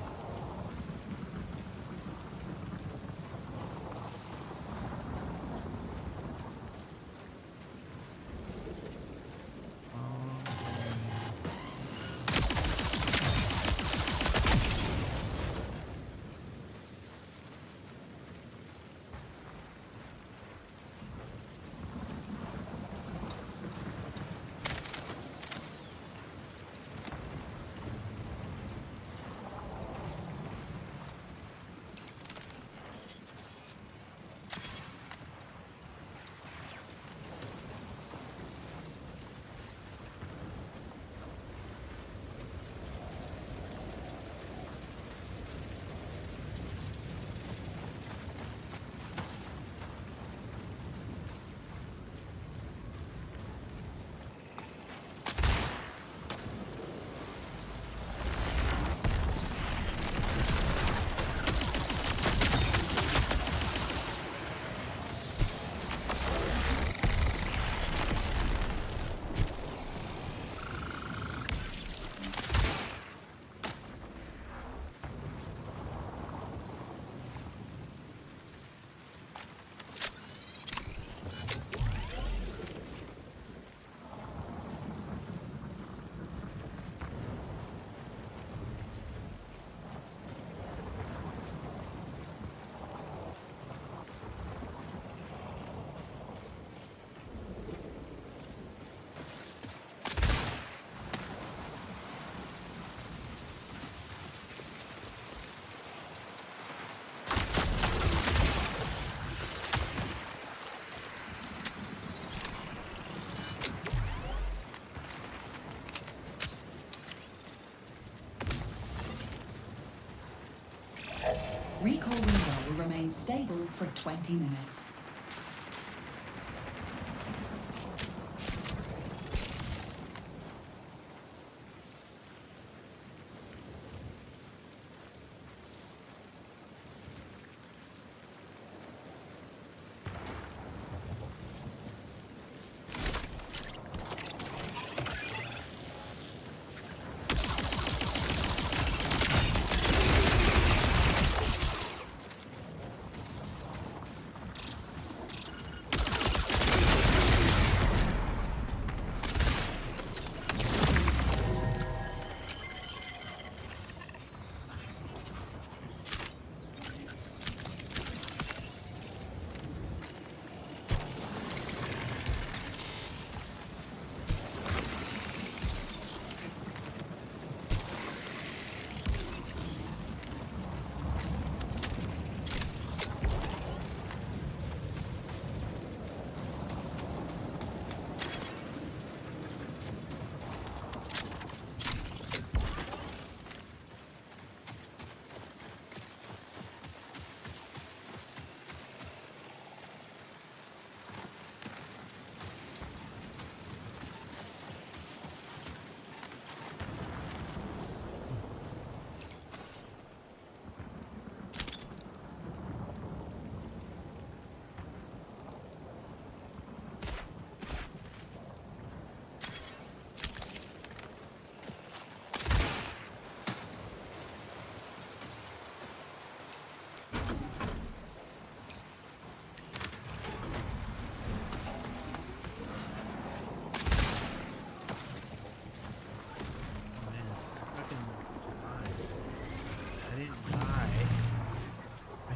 Recall window will remain stable for 20 minutes.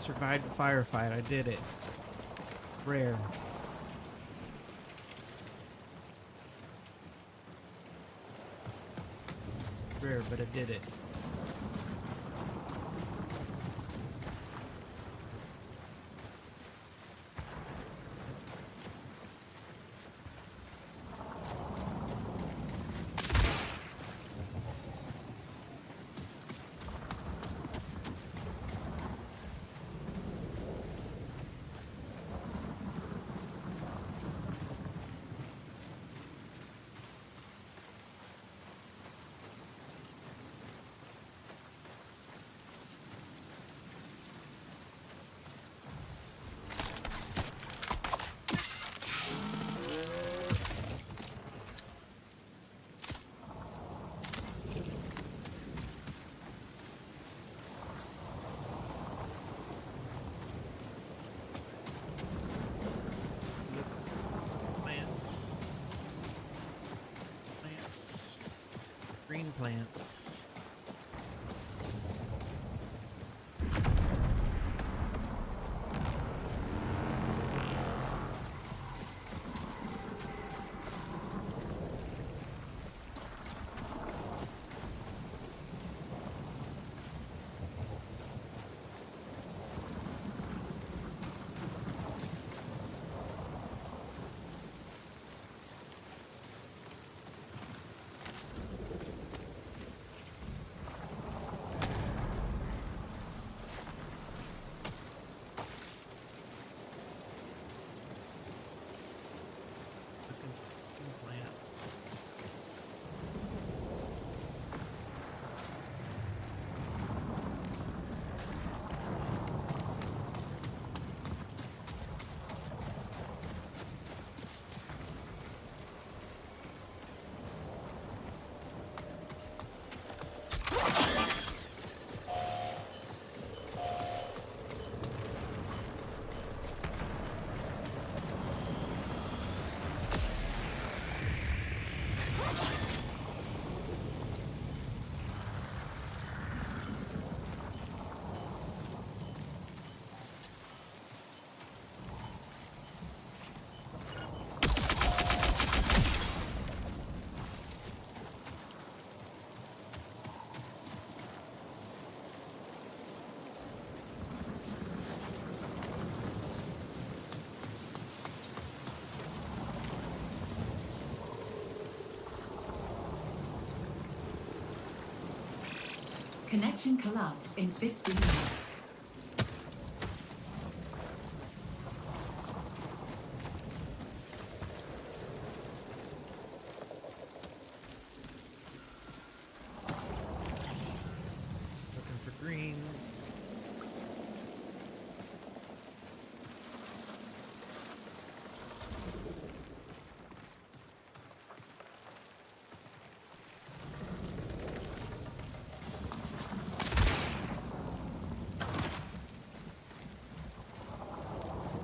survived a firefight. I did it. Rare. Rare, but I did it. Plants. Plants. Green plants. Looking for green plants. Connection collapse in 50 minutes. Looking for greens.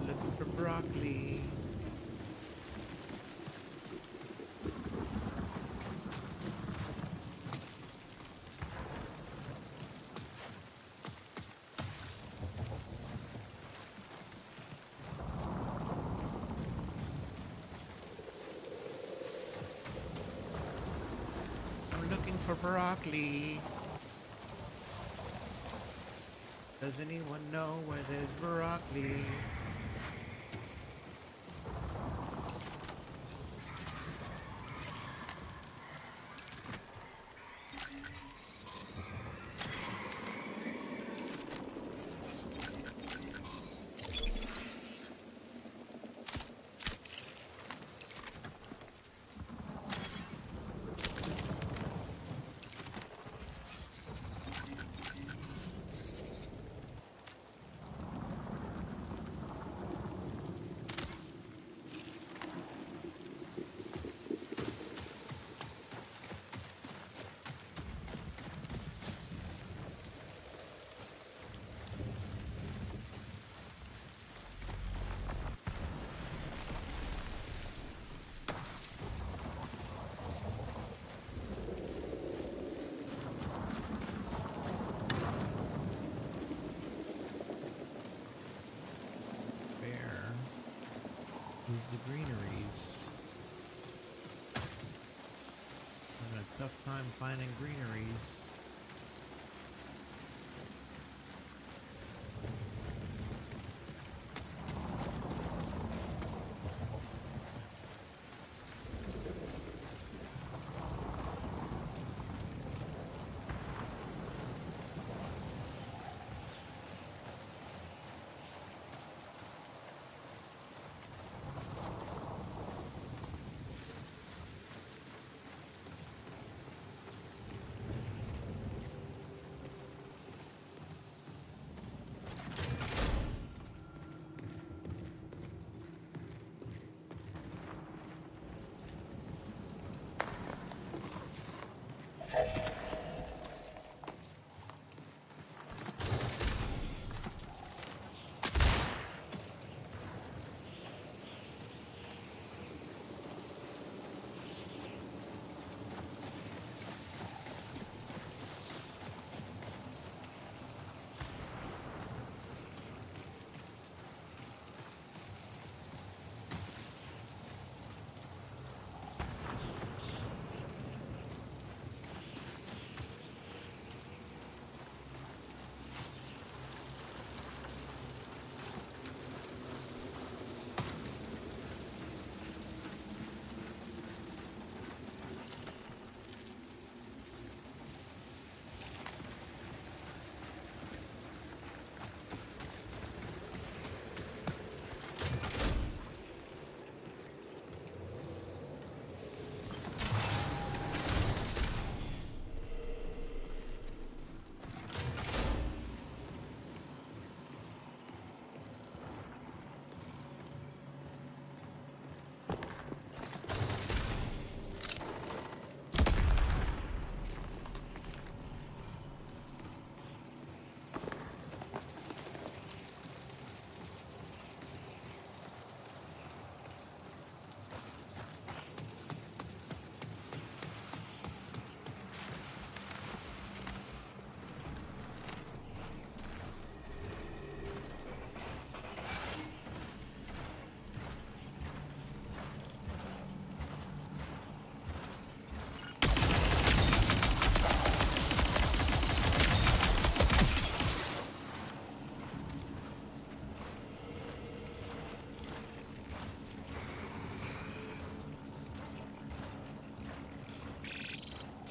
Looking for broccoli. I'm looking for broccoli. Does anyone know where there's broccoli? is the greeneries. Having a tough time finding greeneries.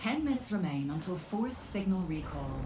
Ten minutes remain until forced signal recall.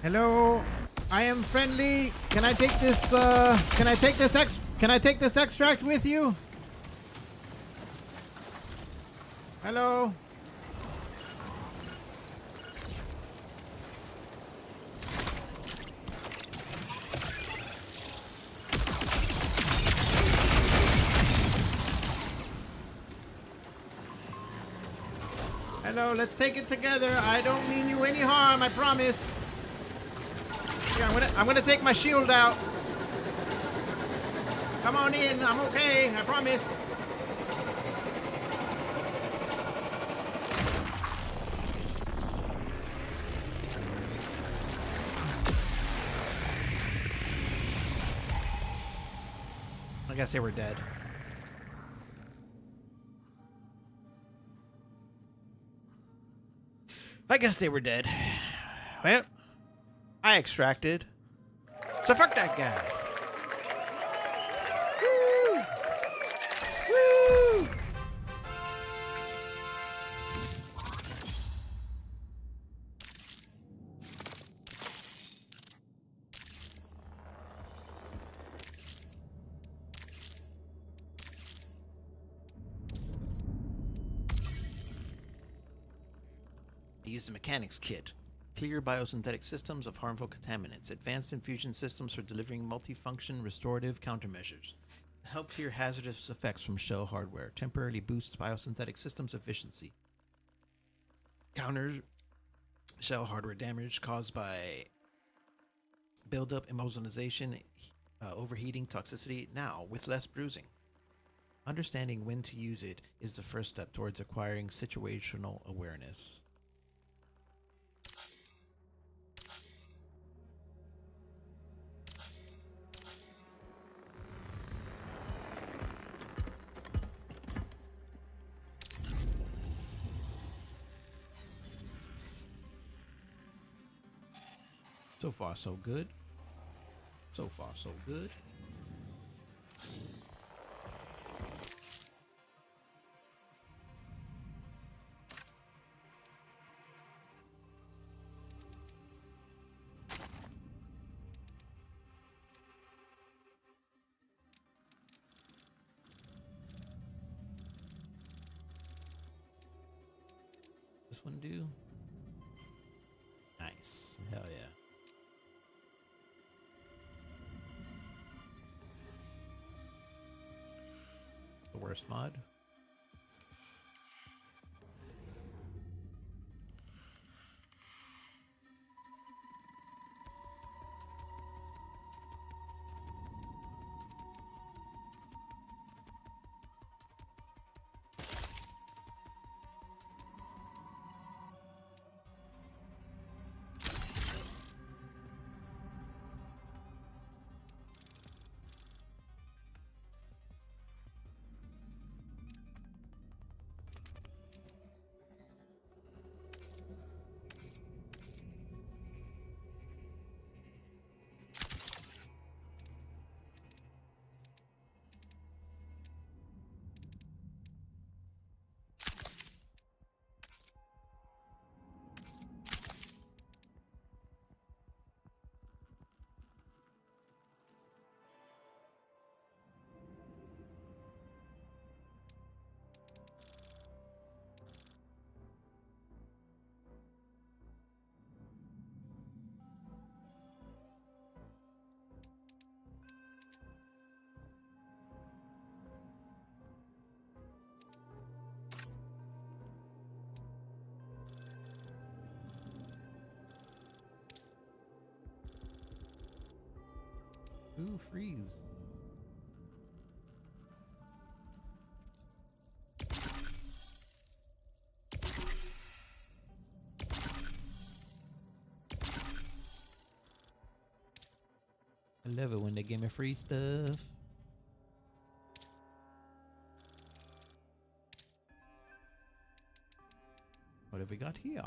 Hello, I am friendly. Can I take this? Can I take this Can I take this extract with you? Hello. Hello, let's take it together. I don't mean you any harm, I promise. Here, I'm gonna take my shield out. Come on in, I'm okay, I promise. I guess they were dead. I guess they were dead. Well, I extracted. So fuck that guy. Woo! Woo! Use the mechanics kit. Clear biosynthetic systems of harmful contaminants. Advanced infusion systems for delivering multifunction restorative countermeasures. Help clear hazardous effects from shell hardware. Temporarily boosts biosynthetic systems efficiency. Counter shell hardware damage caused by buildup, immobilization, overheating, toxicity. Now, with less bruising. Understanding when to use it is the first step towards acquiring situational awareness. So far, so good. So far, so good. This one do? Nice. Hell yeah. The worst mod. Ooh, freeze. I love it when they give me free stuff. What have we got here?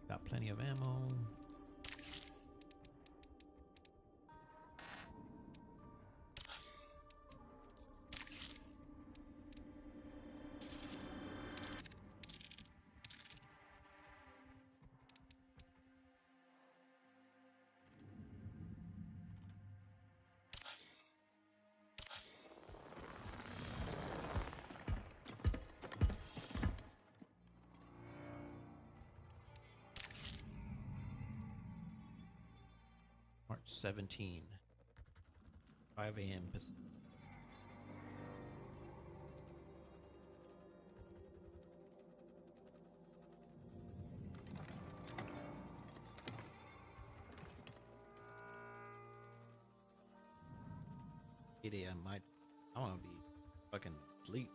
Got plenty of ammo. 17, 5 a.m. Pacific. I want to be fucking asleep.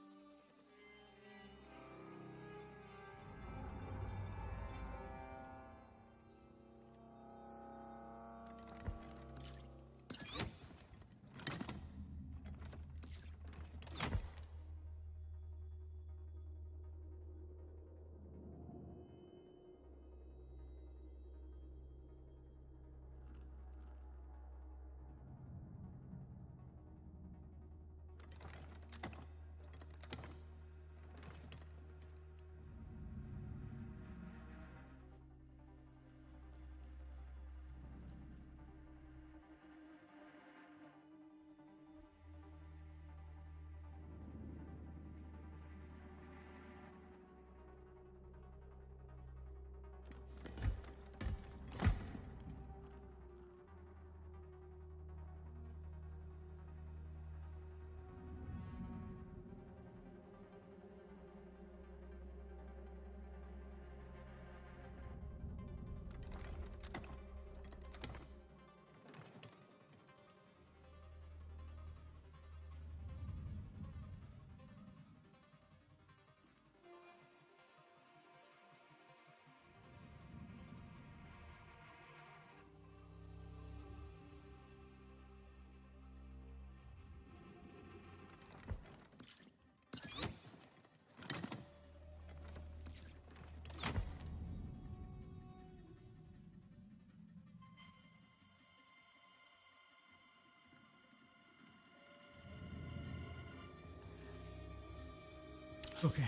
Okay.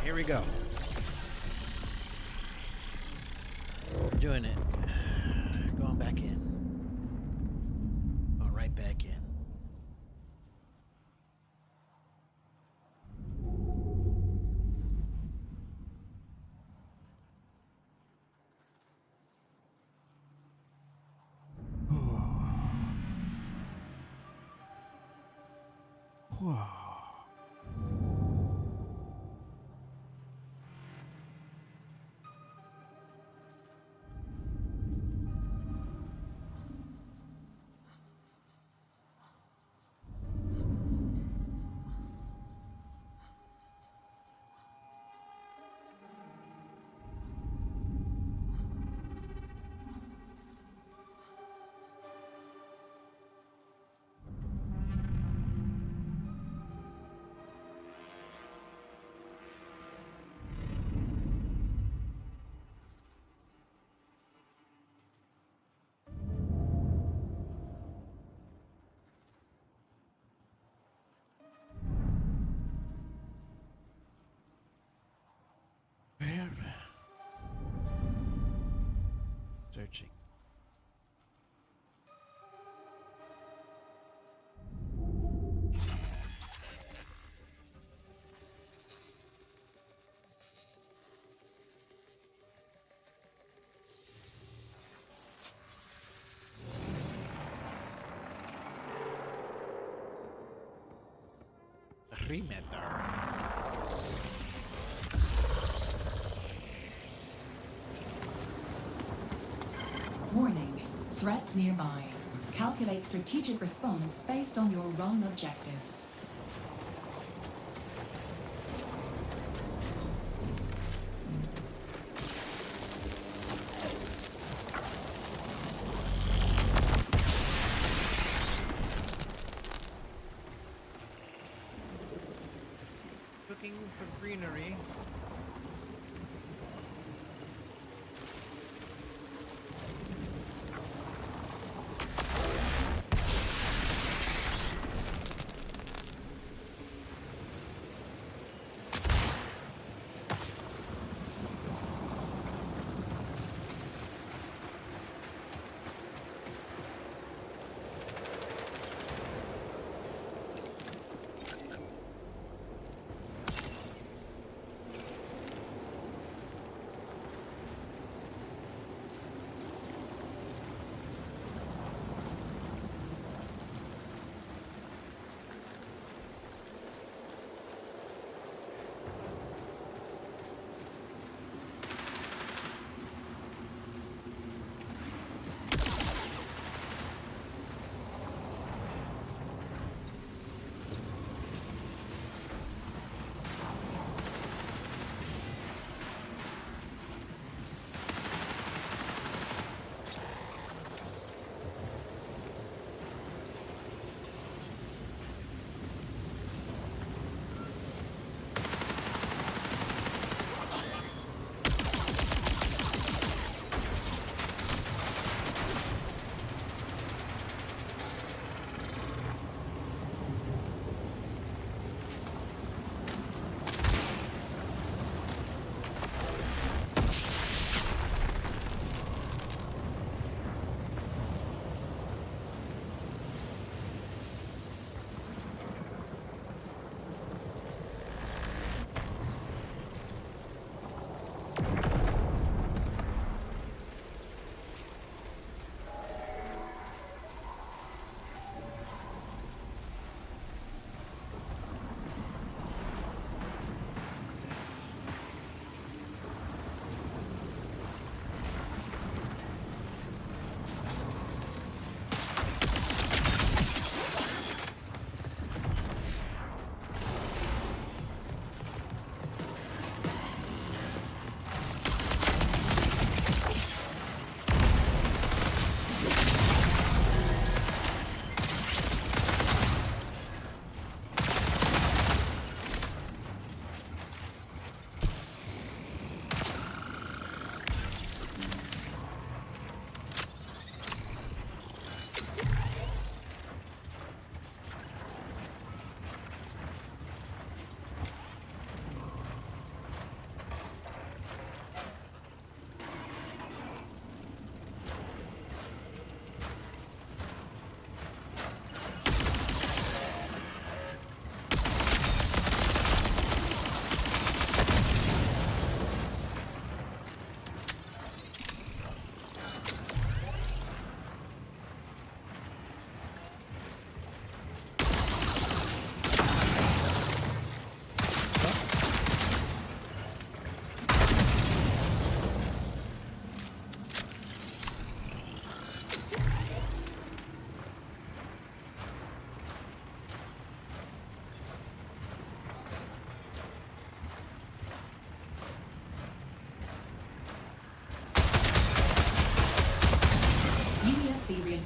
here we go. We're doing it. Going back in. Going right back in. Whoa. Where? Searching. Rimeter. Warning. Threats nearby. Calculate strategic response based on your run objectives. Looking for greenery.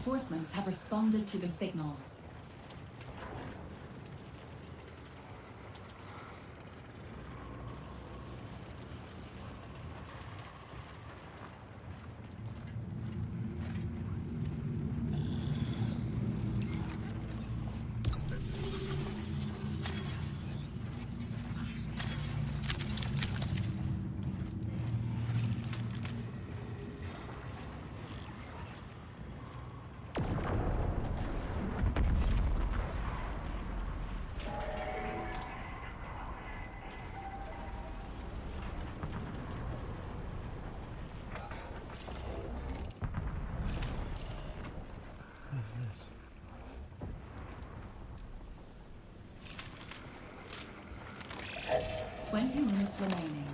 Reinforcements have responded to the signal. What is this? 20 minutes remaining.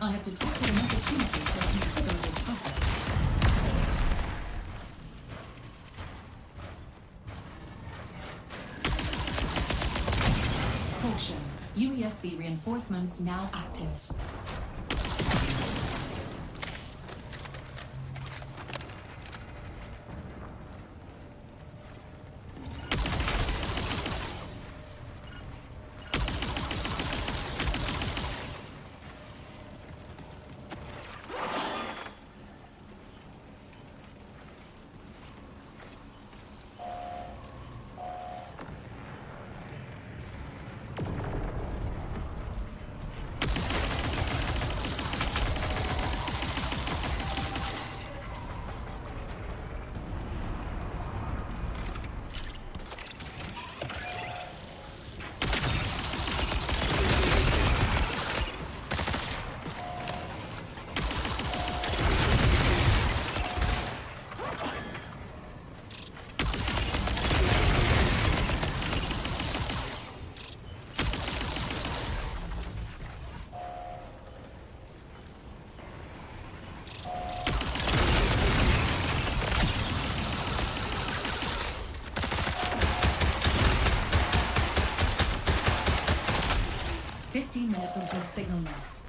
I have detected an opportunity for considerable profit. Caution. UESC reinforcements now active. 15 minutes until signal loss.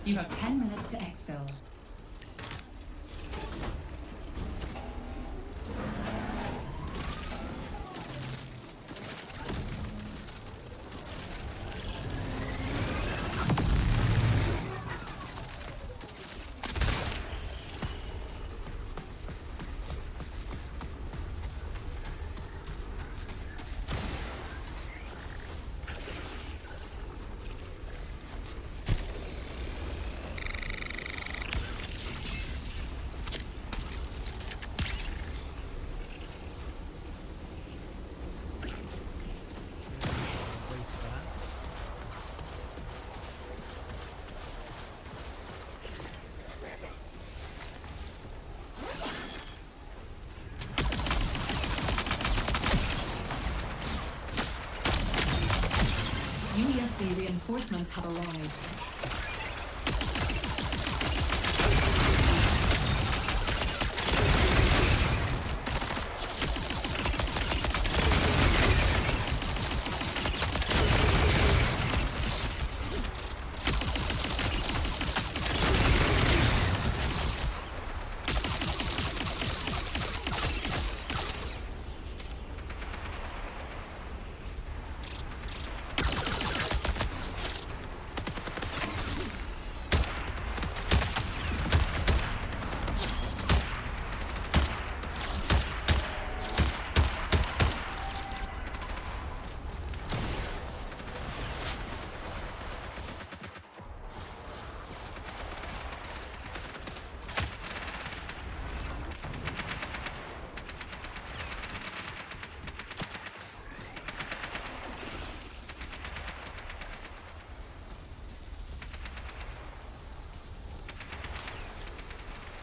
You have 10 minutes to exfil. UESC reinforcements have arrived.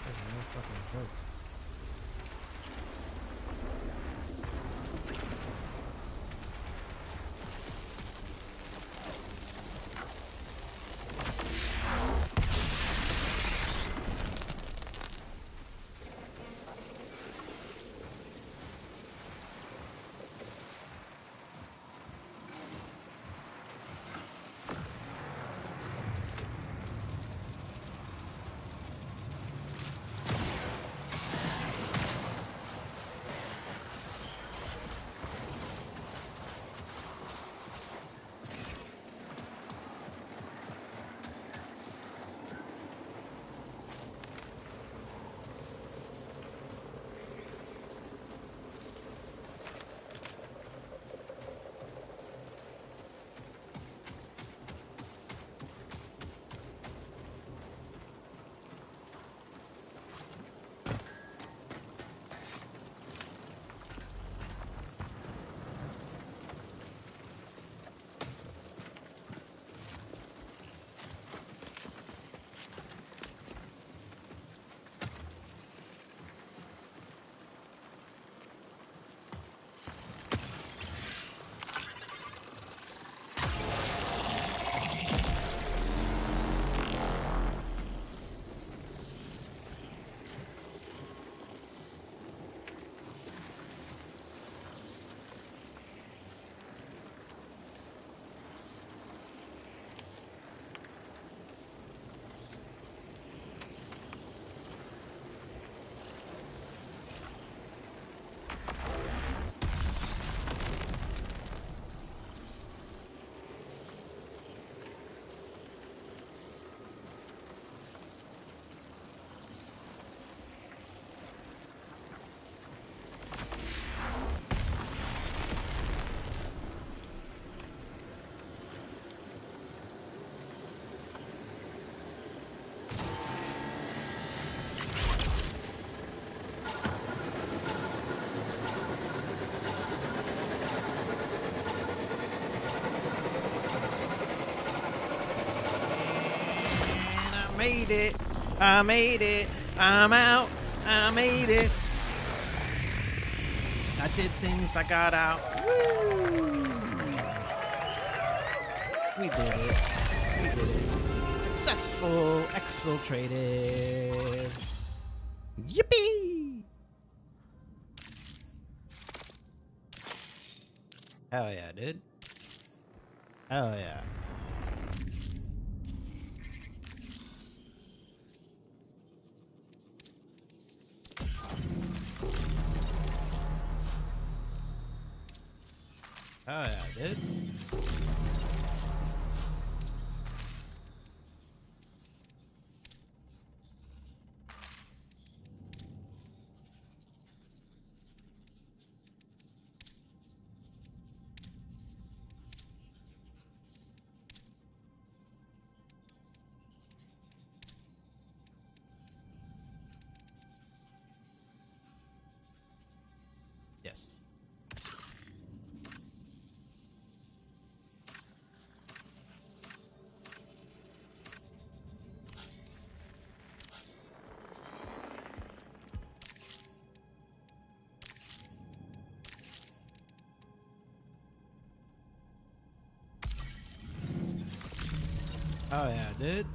That's no fucking joke. And I made it. I made it. I'm out. I made it. I did things. I got out. Woo! We did it. We did it. Successful. Exfiltrated. Yippee! Hell yeah, dude. Hell yeah. Oh yeah, dude. Yes. Oh yeah, dude.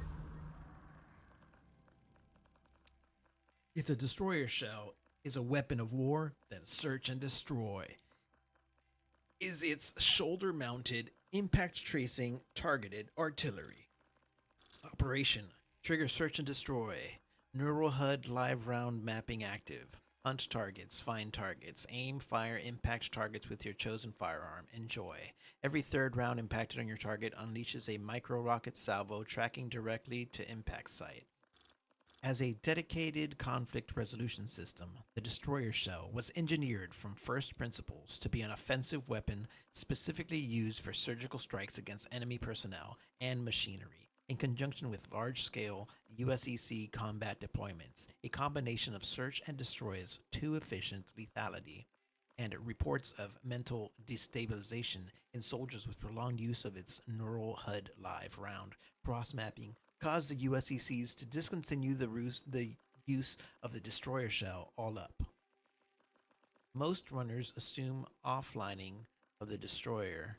If the destroyer shell is a weapon of war, then search and destroy is its shoulder mounted, impact tracing, targeted artillery. Operation Trigger search and destroy. Neural HUD live round mapping active. Hunt targets, find targets, aim, fire, impact targets with your chosen firearm. Enjoy. Every third round impacted on your target unleashes a micro rocket salvo tracking directly to impact site. As a dedicated conflict resolution system, the destroyer shell was engineered from first principles to be an offensive weapon specifically used for surgical strikes against enemy personnel and machinery, in conjunction with large-scale USEC combat deployments. A combination of search and destroys too efficient lethality and reports of mental destabilization in soldiers with prolonged use of its neural HUD live round cross mapping caused the USECs to discontinue the use of the destroyer shell all up. Most runners assume offlining of the destroyer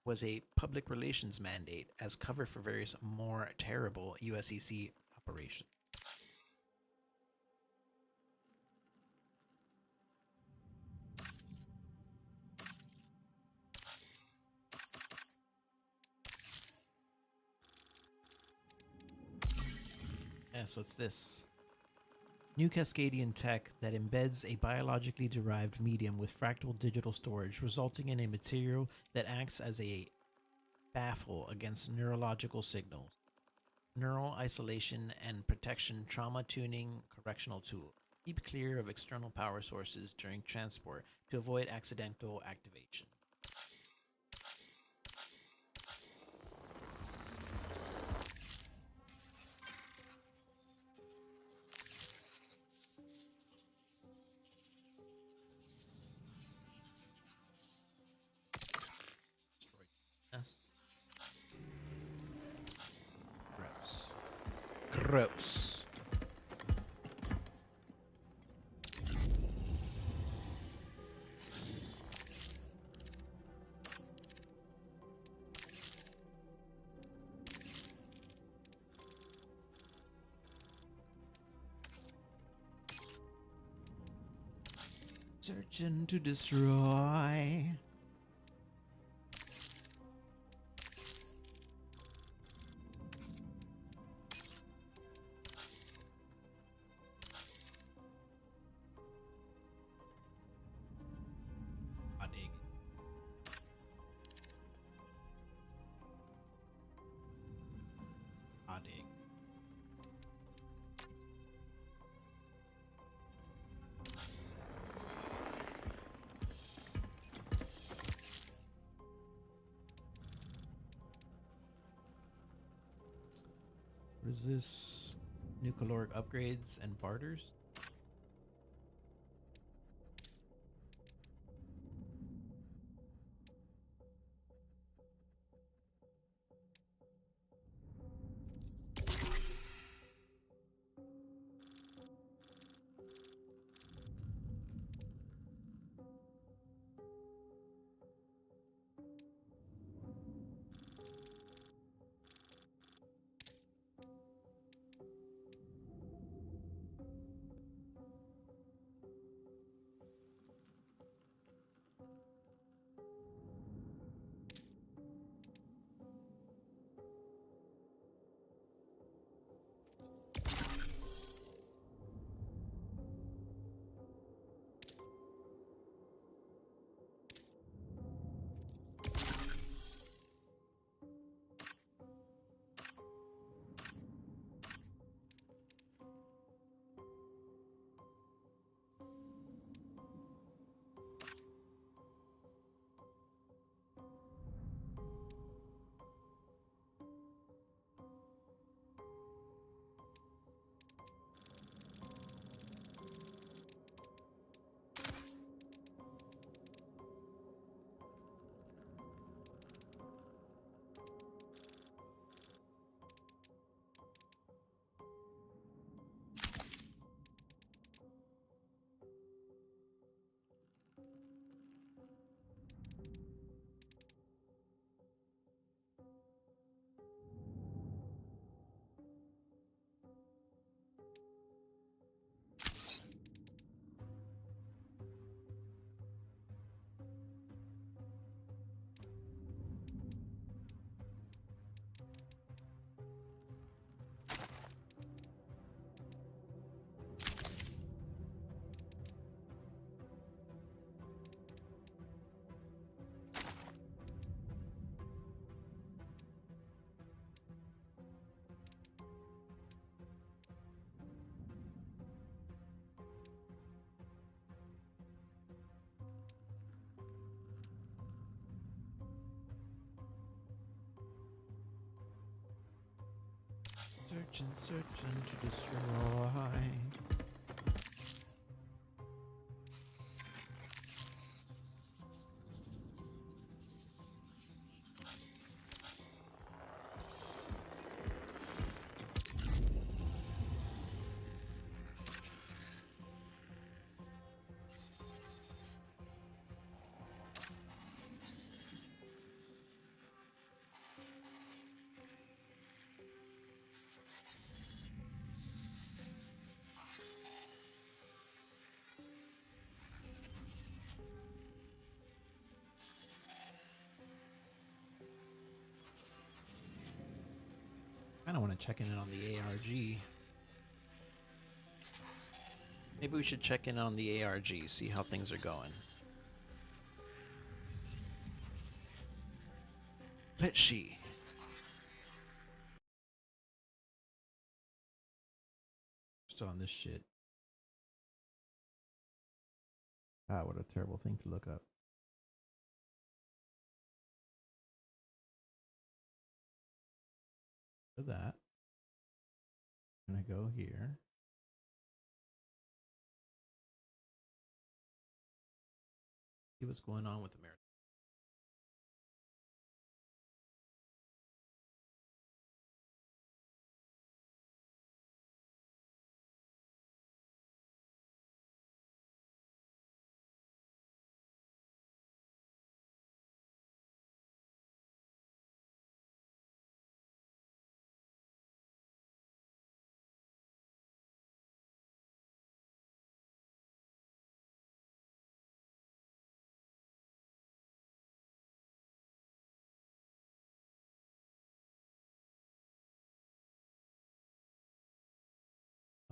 was a public relations mandate as cover for various more terrible USEC operations. Yeah, so it's this new Cascadian tech that embeds a biologically derived medium with fractal digital storage, resulting in a material that acts as a baffle against neurological signals. Neural isolation and protection trauma tuning correctional tool. Keep clear of external power sources during transport to avoid accidental activation. Destroy nests. Gross. Gross. Searching to destroy. Adig. Adig. What is this? New caloric upgrades and barters? searching to destroy. I don't want to check in on the ARG. Maybe we should check in on the ARG, see how things are going. Let's see. Still on this shit. Ah, what a terrible thing to look up. For that, I'm gonna go here. See what's going on with America.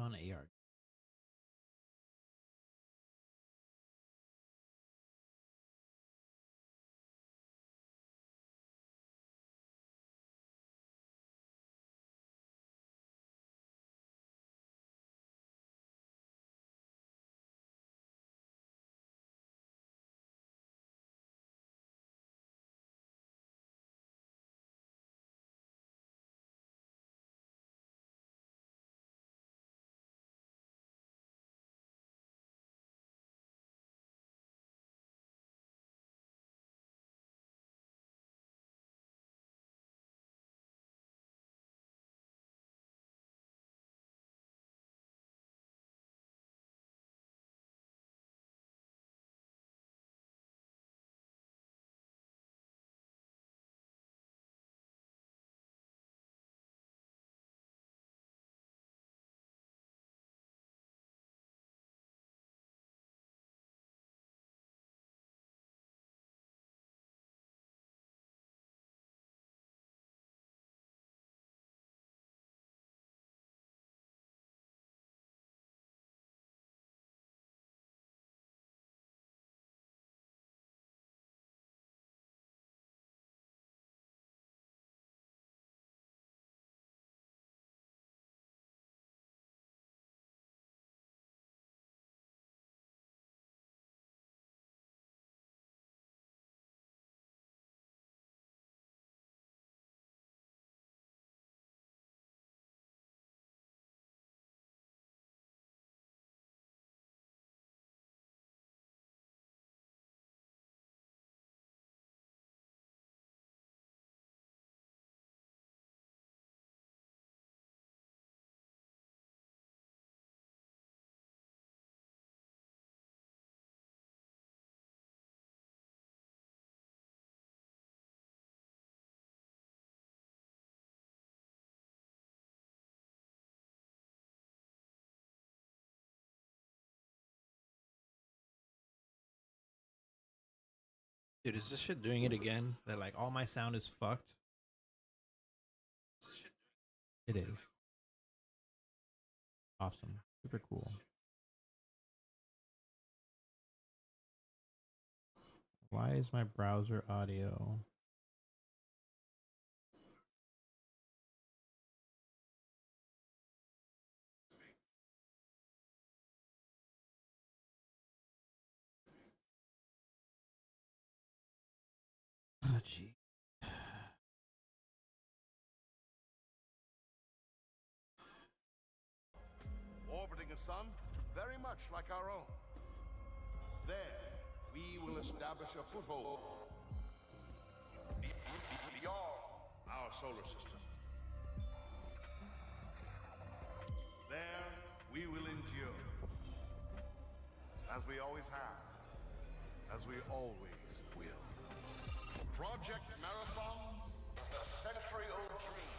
On ARG. Dude, is this shit doing it again? That like all my sound is fucked? It is. Awesome. Super cool. Why is my browser audio? Oh, gee. a sun very much like our own. There, we will establish a foothold beyond our solar system. There, we will endure. As we always have. As we always will. Project Marathon is a century-old dream,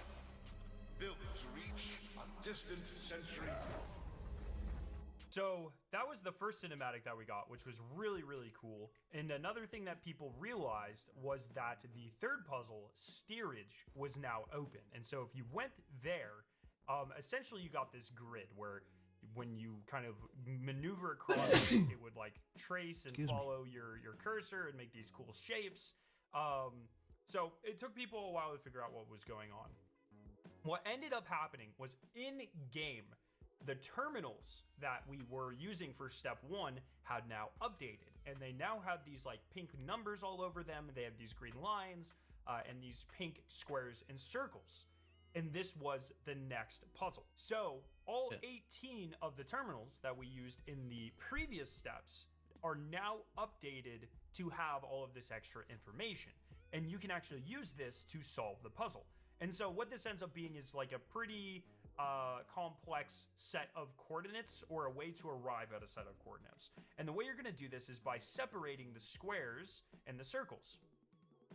built to reach a distant centuries. So that was the first cinematic that we got, which was really, really cool. And another thing that people realized was that the third puzzle, steerage, was now open. And so if you went there, essentially you got this grid where when you kind of maneuver across it, it would like trace and follow your cursor and make these cool shapes. So it took people a while to figure out what was going on. What ended up happening was in-game, the terminals that we were using for step 1 had now updated, and they now had these like pink numbers all over them. They have these green lines and these pink squares and circles. And this was the next puzzle. So all 18 of the terminals that we used in the previous steps are now updated to have all of this extra information. And you can actually use this to solve the puzzle. And so what this ends up being is like a pretty complex set of coordinates, or a way to arrive at a set of coordinates. And the way you're going to do this is by separating the squares and the circles,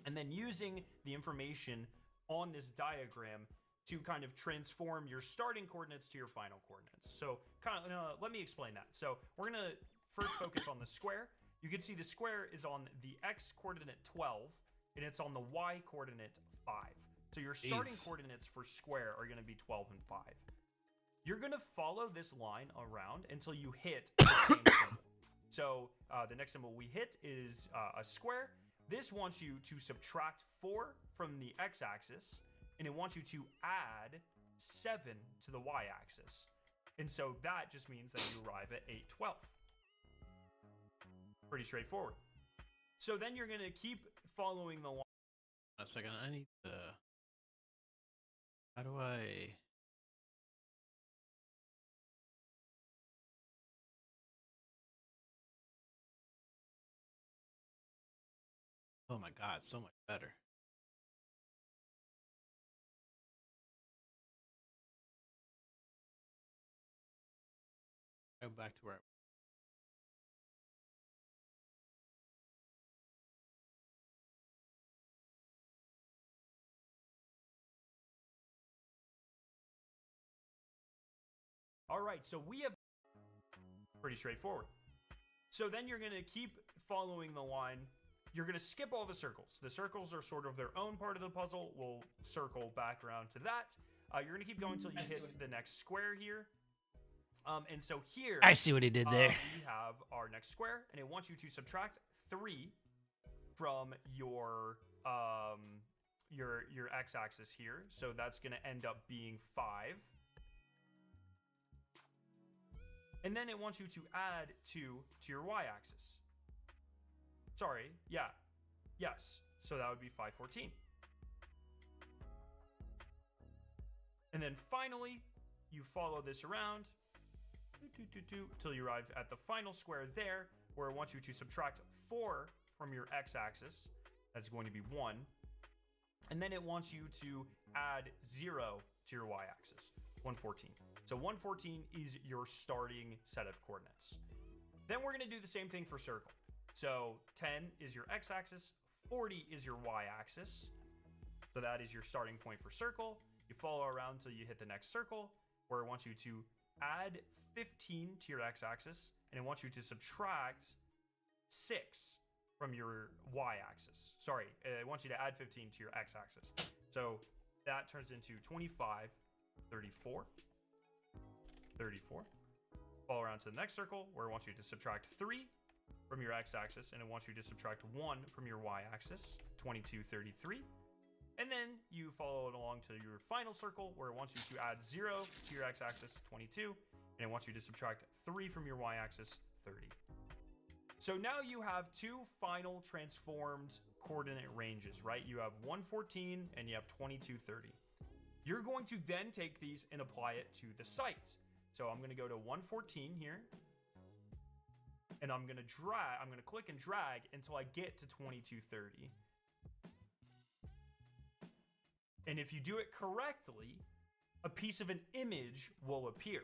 and then using the information on this diagram to kind of transform your starting coordinates to your final coordinates. So kind of, let me explain that. So we're going to first focus on the square. You can see the square is on the x coordinate 12, and it's on the y coordinate 5. So your starting coordinates for square are going to be 12 and 5. You're going to follow this line around until you hit the same symbol. So the next symbol we hit is a square. This wants you to subtract 4 from the x-axis, and it wants you to add 7 to the y-axis. And so that just means that you arrive at 8/12. Pretty straightforward. So then you're going to keep following the line. A second, I need to... How do I... Oh my god, so much better. Go back to where... All right, so we have... Pretty straightforward. So then you're going to keep following the line. You're going to skip all the circles. The circles are sort of their own part of the puzzle. We'll circle back around to that. You're going to keep going until you hit the next square here. And so here... I see what he did there. We have our next square, and it wants you to subtract 3 from your x-axis here. So that's going to end up being 5. And then it wants you to add 2 to your y-axis. Sorry, yeah. Yes. So that would be 5/14. And then finally, you follow this around until you arrive at the final square there, where it wants you to subtract 4 from your x-axis. That's going to be 1. And then it wants you to add 0 to your y-axis. 114. So 114 is your starting set of coordinates. Then we're going to do the same thing for circle. So 10 is your x-axis, 40 is your y-axis. So that is your starting point for circle. You follow around until you hit the next circle, where it wants you to add 15 to your x-axis, and it wants you to subtract 6 from your y-axis. Sorry, it wants you to add 15 to your x-axis. So that turns into 25, 34, 34. Follow around to the next circle, where it wants you to subtract 3 from your x-axis, and it wants you to subtract 1 from your y-axis, 22, 33. And then you follow it along to your final circle, where it wants you to add 0 to your x-axis, 22, and it wants you to subtract 3 from your y-axis, 30. So now you have 2 final transformed coordinate ranges, right? You have 114 and you have 2230. You're going to then take these and apply it to the site. So I'm going to go to 114 here. And I'm going to click and drag until I get to 2230. And if you do it correctly, a piece of an image will appear.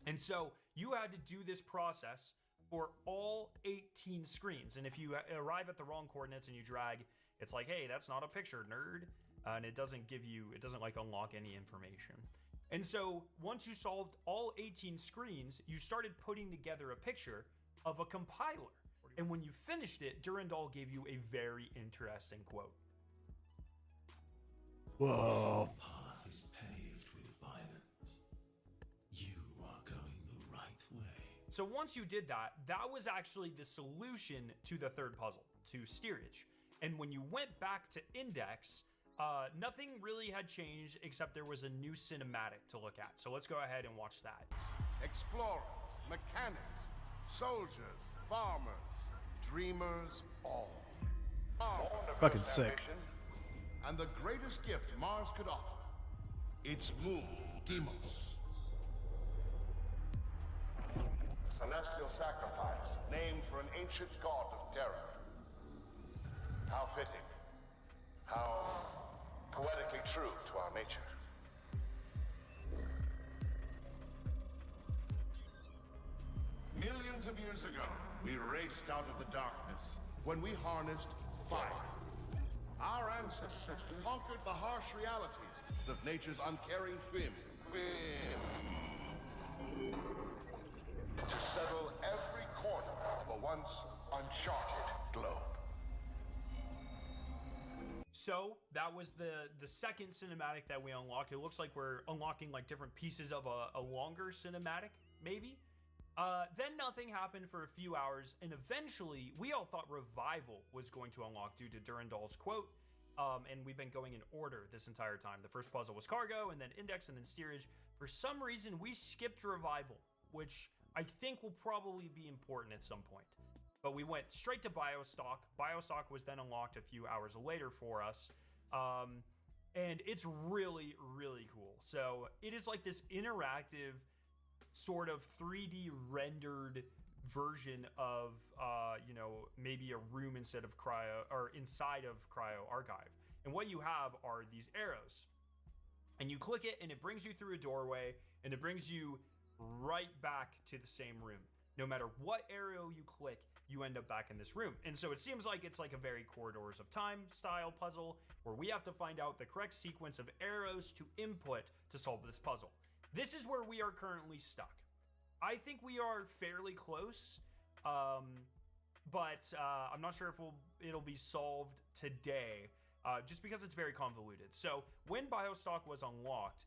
And so you had to do this process for all 18 screens. And if you arrive at the wrong coordinates and you drag, it's like, hey, that's not a picture, nerd. And it doesn't like unlock any information. And so once you solved all 18 screens, you started putting together a picture of a compiler. And when you finished it, Durandal gave you a very interesting quote. Whoa. The path is paved with violence. You are going the right way. So once you did that, that was actually the solution to the third puzzle, to steerage. And when you went back to index, nothing really had changed except there was a new cinematic to look at. So let's go ahead and watch that. Explorers, mechanics, soldiers, farmers, dreamers, all. Fucking sick. And the greatest gift Mars could offer, its moon, Deimos. Celestial sacrifice, named for an ancient god of terror. How fitting. How poetically true to our nature. Millions of years ago, we raced out of the darkness when we harnessed fire. Our ancestors conquered the harsh realities of nature's uncaring whim. To settle every corner of a once uncharted globe. So that was the second cinematic that we unlocked. It looks like we're unlocking like different pieces of a longer cinematic, maybe. Then nothing happened for a few hours, and eventually we all thought Revival was going to unlock due to Durandal's quote. And we've been going in order this entire time. The first puzzle was Cargo, and then Index, and then Steerage. For some reason, we skipped Revival, which I think will probably be important at some point. But we went straight to Biostock. Biostock was then unlocked a few hours later for us. And it's really, really cool. So it is like this interactive sort of 3D rendered version of, maybe a room inside of Cryo Archive. And what you have are these arrows. And you click it and it brings you through a doorway and it brings you right back to the same room. No matter what arrow you click, you end up back in this room. And so it seems like it's like a very Corridors of Time style puzzle where we have to find out the correct sequence of arrows to input to solve this puzzle. This is where we are currently stuck. I think we are fairly close, but I'm not sure if it'll be solved today, just because it's very convoluted. So when Biostock was unlocked,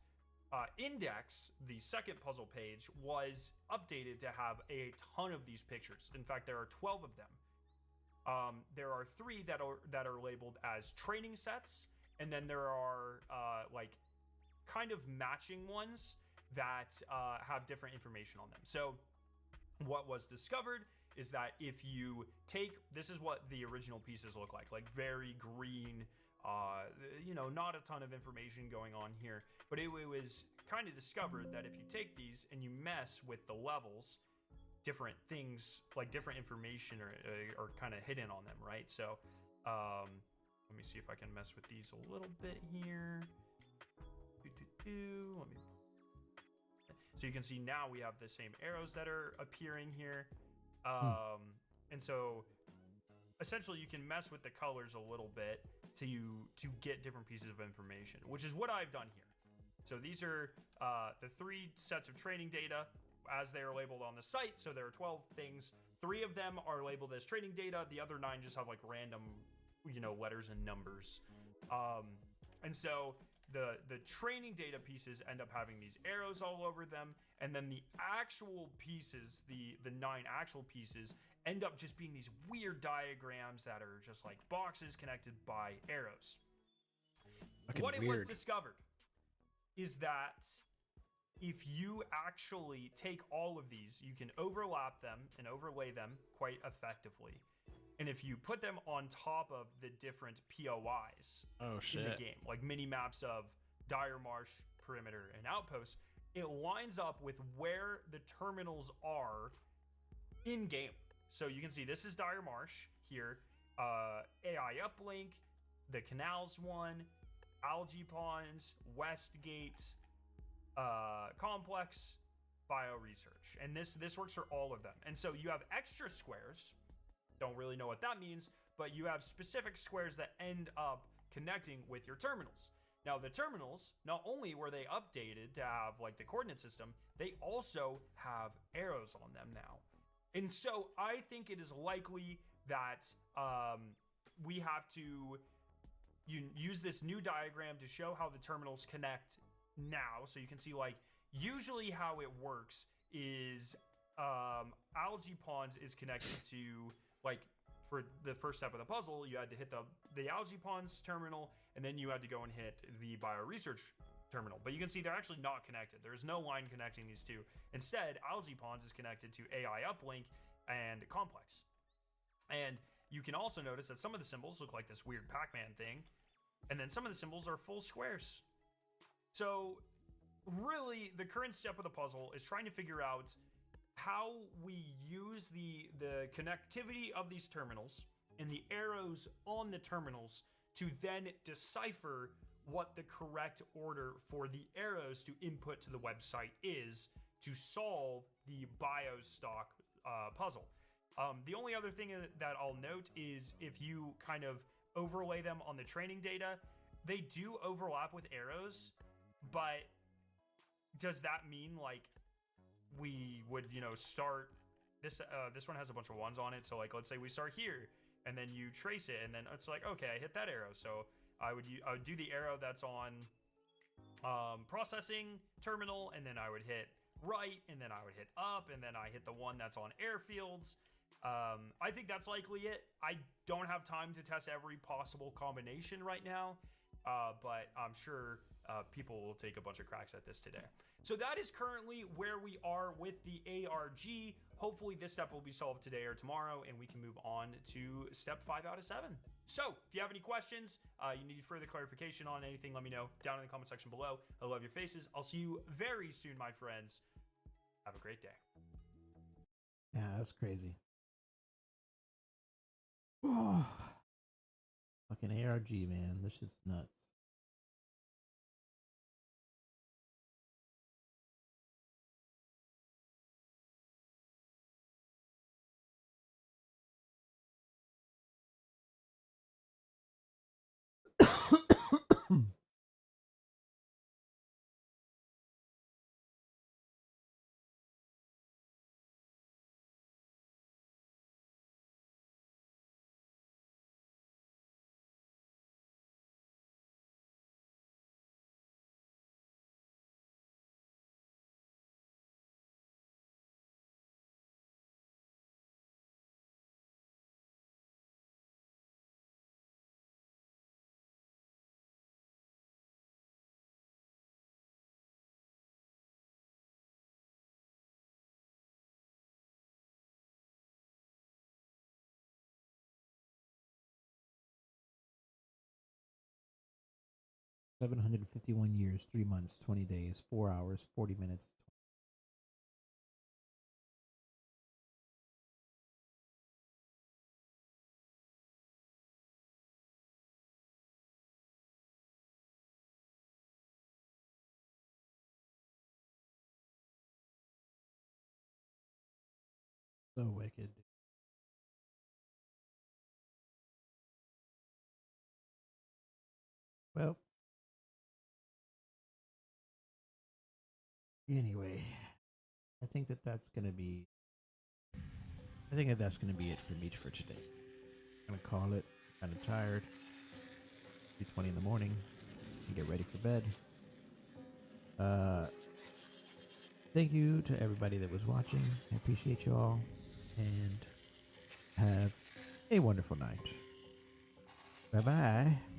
Index, the second puzzle page, was updated to have a ton of these pictures. In fact, there are 12 of them. There are 3 that are labeled as training sets, and then there are like kind of matching ones that have different information on them. So what was discovered is that if you take, this is what the original pieces look like very green, not a ton of information going on here, but it was kind of discovered that if you take these and you mess with the levels, different things, like different information are kind of hidden on them, right? So let me see if I can mess with these a little bit here. Let me. So you can see now we have the same arrows that are appearing here. And so essentially you can mess with the colors a little bit to get different pieces of information, which is what I've done here. So these are the 3 sets of training data as they are labeled on the site. So there are 12 things. 3 of them are labeled as training data. The other 9 just have like random, letters and numbers. And so the training data pieces end up having these arrows all over them, and then the actual pieces, the 9 actual pieces, end up just being these weird diagrams that are just like boxes connected by arrows. What it was discovered is that if you actually take all of these, you can overlap them and overlay them quite effectively. And if you put them on top of the different POIs in the game, like mini maps of Dire Marsh, Perimeter, and Outposts, it lines up with where the terminals are in game. So you can see this is Dire Marsh here, AI Uplink, the Canals one, Algae Ponds, Westgate, Complex, Bio Research, and this works for all of them. And so you have extra squares. Don't really know what that means, but you have specific squares that end up connecting with your terminals. Now, the terminals, not only were they updated to have like the coordinate system, they also have arrows on them now. And so I think it is likely that we have to use this new diagram to show how the terminals connect now. So you can see like usually how it works is Algae Ponds is connected to, like, for the first step of the puzzle, you had to hit the Algae Ponds terminal, and then you had to go and hit the Bio Research terminal. But you can see they're actually not connected. There's no line connecting these two. Instead, Algae Ponds is connected to AI Uplink and Complex. And you can also notice that some of the symbols look like this weird Pac-Man thing, and then some of the symbols are full squares. So really, the current step of the puzzle is trying to figure out how we use the connectivity of these terminals and the arrows on the terminals to then decipher what the correct order for the arrows to input to the website is to solve the biostock puzzle. The only other thing that I'll note is if you kind of overlay them on the training data, they do overlap with arrows, but does that mean like we would, start this? This one has a bunch of ones on it. So like, let's say we start here and then you trace it and then it's like, okay, I hit that arrow. So I would do the arrow that's on processing terminal, and then I would hit right, and then I would hit up, and then I hit the one that's on airfields. I think that's likely it. I don't have time to test every possible combination right now, but I'm sure people will take a bunch of cracks at this today. So that is currently where we are with the ARG. Hopefully this step will be solved today or tomorrow, and we can move on to step 5 out of 7. So if you have any questions, you need further clarification on anything, let me know down in the comment section below. I love your faces. I'll see you very soon, my friends. Have a great day. Yeah, that's crazy. Oh, fucking ARG, man. This shit's nuts. $751 years, 3 months, 20 days, 4 hours, 40 minutes. So wicked. Well, anyway, I think that's gonna be. I think that's gonna be it for me for today. I'm gonna call it. Kind of tired. 3:20 in the morning. And get ready for bed. Thank you to everybody that was watching. I appreciate you all, and have a wonderful night. Bye bye.